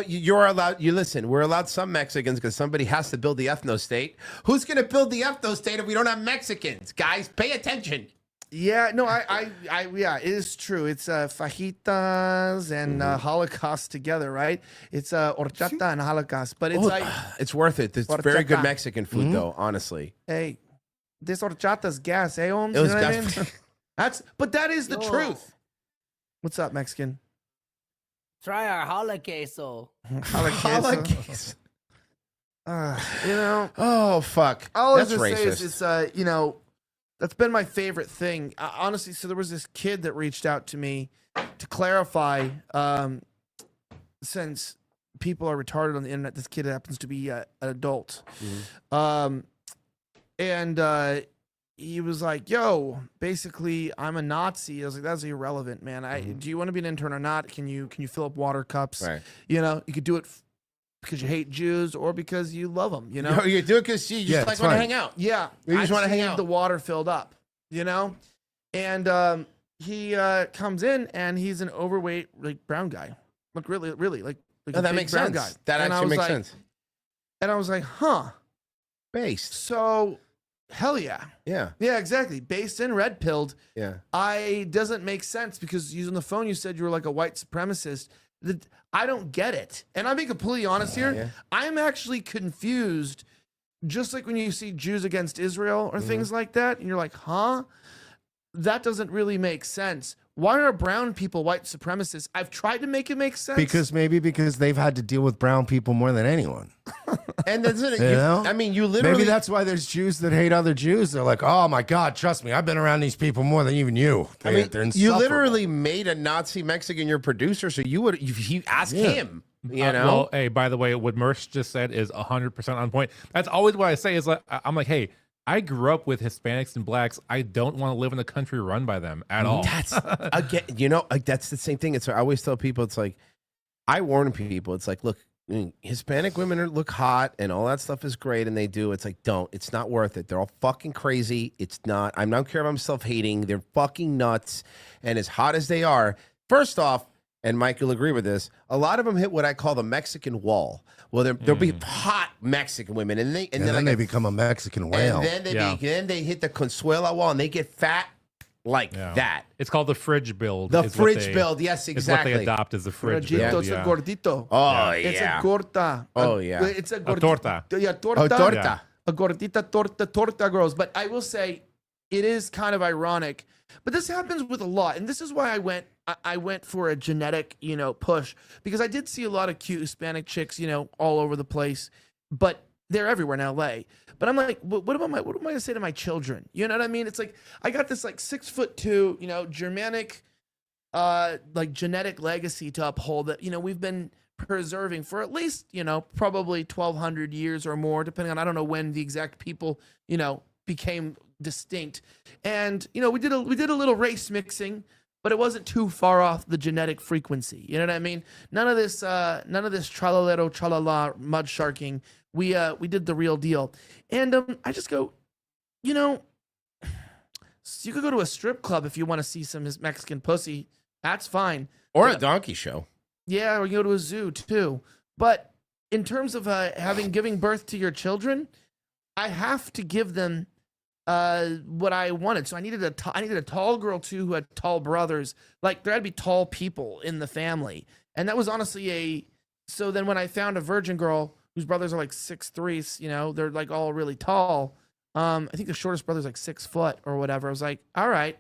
You're allowed. You listen. We're allowed some Mexicans because somebody has to build the ethno state. Who's going to build the ethno state if we don't have Mexicans? Guys, pay attention. Yeah, no, yeah, it is true. It's fajitas and Holocaust together, right? It's horchata and Holocaust, but it's like, It's worth it. It's very good Horchata. Mexican food, though. Honestly, hey, this horchata's gas, eh, Holmes? It You was know what I gas. mean? But that is the Yo. truth. What's up, Mexican? Try our holocaso. Holocaust. You know, oh fuck, all I was that's gonna say racist. is it's you know, that's been my favorite thing. Honestly, so there was this kid that reached out to me to clarify, since people are retarded on the internet. This kid happens to be an adult, and he was like, "Yo, basically, I'm a Nazi." I was like, "That's irrelevant, man. Do you want to be an intern or not? Can you fill up water cups? Right. You know, you could do it." Because you hate Jews or because you love them, you know? You do it because you just like want to hang out. Yeah. You just want to hang need out. the water filled up, you know? And he comes in and he's an overweight, like, brown guy. Like, really, like Oh, a that big makes brown sense. guy. That And I actually was makes like- sense. And I was like, huh. Based. So, hell yeah. Yeah. Yeah, exactly. Based and red pilled. Yeah. Doesn't make sense because using the phone, you said you were like a white supremacist. I don't get it. And I'm being completely honest here. Yeah. I'm actually confused. Just like when you see Jews against Israel Mm-hmm. or things like that, and you're like, huh? That doesn't really make sense. Why are brown people white supremacists? I've tried to make it make sense. Because they've had to deal with brown people more than anyone. And that's it. You know? I mean, you literally. Maybe that's why there's Jews that hate other Jews. They're like, oh my God, trust me, I've been around these people more than even you. I mean, They're you insufferable. literally made a Nazi Mexican your producer, so you ask him. You know. Well, hey, by the way, what Merce just said is 100% on point. That's always what I say. Is like I'm like, hey, I grew up with Hispanics and blacks. I don't want to live in a country run by them at all. That's again, you know, that's the same thing. It's I always tell people, it's like I warn people. It's like, look, Hispanic women look hot and all that stuff is great, and they do. It's like, don't. It's not worth it. They're all fucking crazy. It's not. I'm not care if I'm self-hating. They're fucking nuts, and as hot as they are, first off, and Mike will agree with this, a lot of them hit what I call the Mexican wall. Well, there'll be hot Mexican women, and then they become a Mexican whale. And then they hit the Consuela wall, and they get fat like that. It's called the fridge build. The fridge build, yes, exactly. It's what they adopt as the fridge Gordito, build. it's a gordito. Oh, It's yeah. a gorda. Oh, yeah. It's a A torta. Yeah, torta. Oh, torta. A gordita torta girls. But I will say, it is kind of ironic. But this happens with a lot, and this is why I went for a genetic, push, because I did see a lot of cute Hispanic chicks, all over the place, but they're everywhere in LA. But I'm like, what am I going to say to my children? You know what I mean? It's like I got this like 6'2", Germanic, like genetic legacy to uphold that we've been preserving for at least probably 1,200 years or more, depending on I don't know when the exact people became distinct. And we did a little race mixing, but it wasn't too far off the genetic frequency. You know what I mean? None of this tralalero tralala mud sharking. We did the real deal. And I just go, you could go to a strip club if you want to see some Mexican pussy. That's fine. Or a donkey show. Yeah, or you go to a zoo too. But in terms of giving birth to your children, I have to give them what I wanted. So I needed a tall girl too who had tall brothers. Like there had to be tall people in the family. And that was honestly so then when I found a virgin girl whose brothers are like 6'3", they're like all really tall. I think the shortest brother's like 6 foot or whatever. I was like, all right,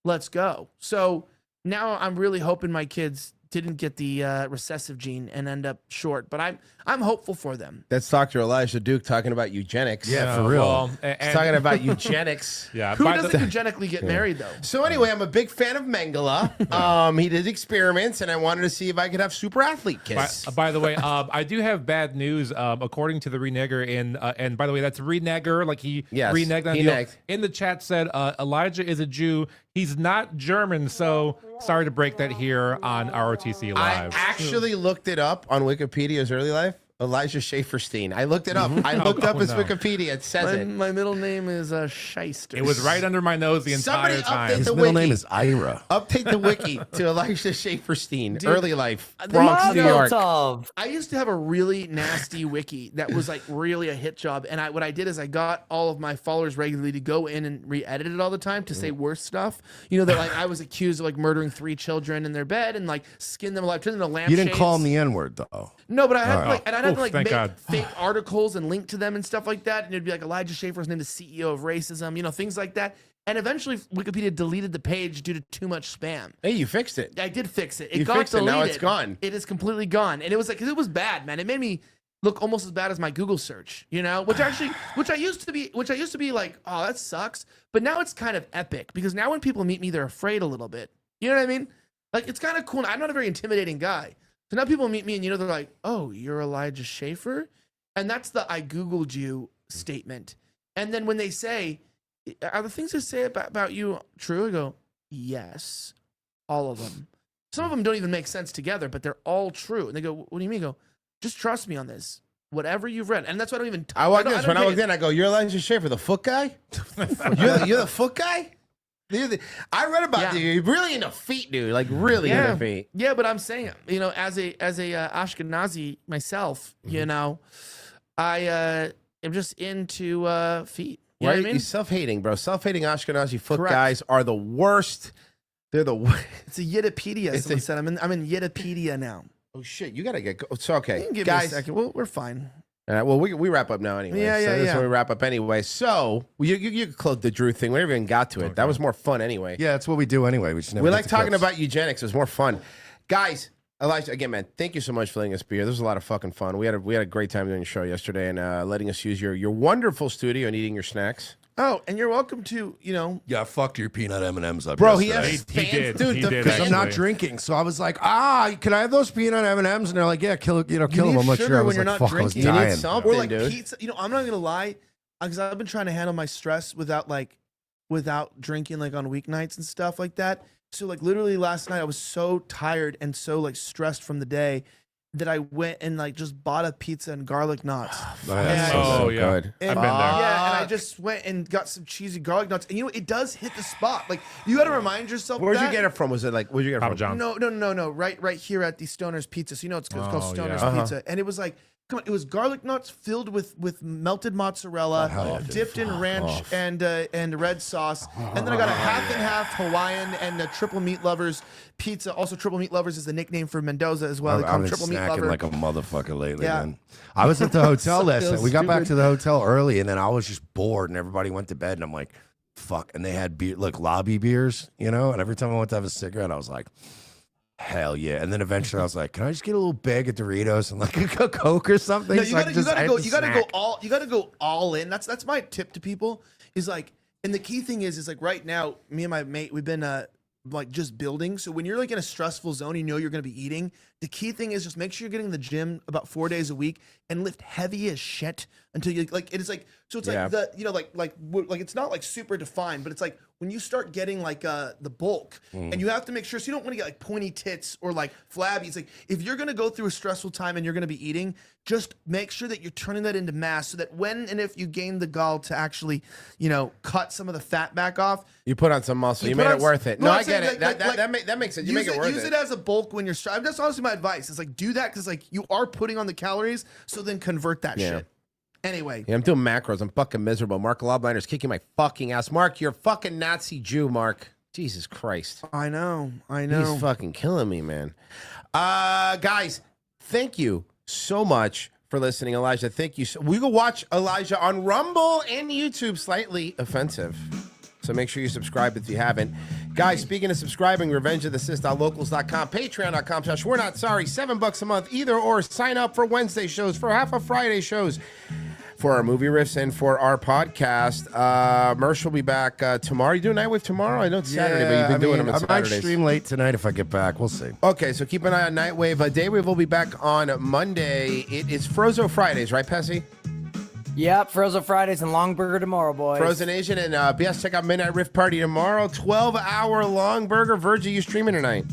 let's go. So now I'm really hoping my kids didn't get the recessive gene and end up short, but I'm hopeful for them. That's Dr. Elijah Duke talking about eugenics. Yeah, for real. He's talking about eugenics. Yeah. Who doesn't eugenically get married though? So anyway, I'm a big fan of Mengele. He did experiments, and I wanted to see if I could have super athlete kiss. By the way, I do have bad news. According to the renegger, and by the way, that's renegger. Like he reneged on the in the chat said Elijah is a Jew. He's not German, so sorry to break that here on ROTC Live. I actually looked it up on Wikipedia's early life. Elijah Schaeferstein. I looked it up. I looked up his Wikipedia. It says it. My middle name is Shyster. It was right under my nose the entire time. His middle name is Ira. Update the wiki to Elijah Schaeferstein. Dude, early life. Bronx, New York. I used to have a really nasty wiki that was like really a hit job. And what I did is I got all of my followers regularly to go in and re-edit it all the time to say worse stuff. That like I was accused of like murdering 3 children in their bed and like skin them alive, turn them into lampshades. You didn't call him the N-word though. No, but I had I'd have to like thank make God. fake articles and link to them and stuff like that. And it'd be like Elijah Schaefer's named the CEO of racism, things like that. And eventually Wikipedia deleted the page due to too much spam. Hey, you fixed it. I did fix it. You got fixed it. deleted. Now it's gone. It is completely gone. And it was like, 'cause it was bad, man. It made me look almost as bad as my Google search, which I used to be like, oh, that sucks. But now it's kind of epic because now when people meet me, they're afraid a little bit. You know what I mean? Like, it's kind of cool. I'm not a very intimidating guy. So now people meet me and, they're like, oh, you're Elijah Schaefer? And that's the I Googled you statement. And then when they say, are the things they say about you true? I go, yes, all of them. Some of them don't even make sense together, but they're all true. And they go, what do you mean? I go, just trust me on this. Whatever you've read. And that's why I don't even... When I walked in, I go, you're Elijah Schaefer, the foot guy? you're the foot guy? I read about you. You're really into feet, dude. Like really into feet. Yeah, but I'm saying, as a Ashkenazi myself, I am just into feet. You know what I mean? You're self-hating, bro. Self-hating Ashkenazi foot guys are the worst. They're the worst. It's a Yidipedia. Someone said I'm in Yidipedia now. Oh shit, you gotta get. It's okay, You can give guys. me a second. Well, we're fine. All right, well, we wrap up now anyway. Yeah, so this is yeah. when we wrap up anyway. So you could close the Drew thing. We never even got to it. That was more fun anyway. Yeah, that's what we do anyway. We just never We get like to talking clips. about eugenics. It was more fun, guys. Elijah, again, man, thank you so much for letting us be here. This was a lot of fucking fun. We had a great time doing your show yesterday and letting us use your wonderful studio and eating your snacks. Oh, and you're welcome to, Yeah, I fucked your peanut M&Ms up, bro. yesterday. He has fans, dude. Because I'm not drinking, so I was like, can I have those peanut M&Ms? And they're like, yeah, kill them. I'm like, sure. I was when like, you're not fuck, I was drinking. You need dying. something, Or like dude. pizza. I'm not gonna lie, because I've been trying to handle my stress without drinking like on weeknights and stuff like that. So like literally last night I was so tired and so like stressed from the day, that I went and like just bought a pizza and garlic knots. Oh, yeah. good. And, I've been there. Yeah, and I just went and got some cheesy garlic nuts. And you know, it does hit the spot. Like, you got to remind yourself. Where'd you that. get it from? Was it like, where'd you get it Papa from? John's. No. Right here at the Stoner's Pizza. So you know it's called Oh, Stoner's yeah. Pizza. And it was like, come on, it was garlic nuts filled with melted mozzarella, dipped in ranch and red sauce. And then I got a half and half Hawaiian and a triple meat lovers pizza. Also, triple meat lovers is the nickname for Mendoza as well. They call I've him been triple meat snacking lover. like a motherfucker lately, Yeah. man. I was at the hotel last So night. We got back stupid. to the hotel early, and then I was just bored, and everybody went to bed, and I'm like, fuck. And they had beer, like lobby beers, you know? And every time I went to have a cigarette, I was like, hell yeah. And then eventually I was like, can I just get a little bag of Doritos and like a Coke or something? No, So I just- I had to snack. you gotta go all in. That's my tip to people. Is like, and the key thing is like right now, me and my mate, we've been like just building. So when you're like in a stressful zone, you know you're gonna be eating. The key thing is just make sure you're getting in the gym about 4 days a week and lift heavy as shit until you like. It is like, so it's Yeah. like the, you know, like it's not like super defined, but it's like when you start getting like the bulk, and you have to make sure, so you don't want to get like pointy tits or like flabby. It's like if you're gonna go through a stressful time and you're gonna be eating, just make sure that you're turning that into mass, so that when and if you gain the gall to actually, you know, cut some of the fat back off, You put on some muscle. You put made on it worth it. no, No, I'm I get saying, it. like- That makes sense. You make it worth use it. it as a bulk when you're stressed. That's honestly my advice. Is like do that because like you are putting on the calories, so then convert that Yeah. shit. Anyway, Yeah, I'm doing macros. I'm fucking miserable. Mark Loblinder's kicking my fucking ass. Mark, you're a fucking Nazi Jew, Mark. Jesus Christ. I know. He's fucking killing me, man. Guys, thank you so much for listening, Elijah. Thank you. We go watch Elijah on Rumble and YouTube. Slightly offensive. So make sure you subscribe if you haven't. Guys, speaking of subscribing, revengeofthesith.locals.com, patreon.com/ we're not sorry, $7 a month, either or. Sign up for Wednesday shows, for half of Friday shows, for our movie riffs, and for our podcast. Mersh will be back tomorrow. You doing Nightwave tomorrow? I know it's Saturday, but you've been doing them on I might Saturdays. stream late tonight if I get back. We'll see. Okay, so keep an eye on Nightwave. Daywave will be back on Monday. It is Frozo Fridays, right, Pessy? Yep, Frozen Fridays and Long Burger tomorrow, boys. Frozen Asian and BS, check out Midnight Rift Party tomorrow. 12-hour long burger. Virgie, you streaming tonight?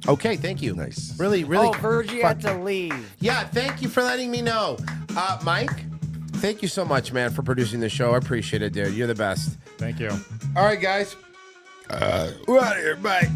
Okay, thank you. Nice. Really. Oh, Virgie had to leave. Yeah, thank you for letting me know. Mike, thank you so much, man, for producing the show. I appreciate it, dude. You're the best. Thank you. All right, guys. We're out of here. Bye.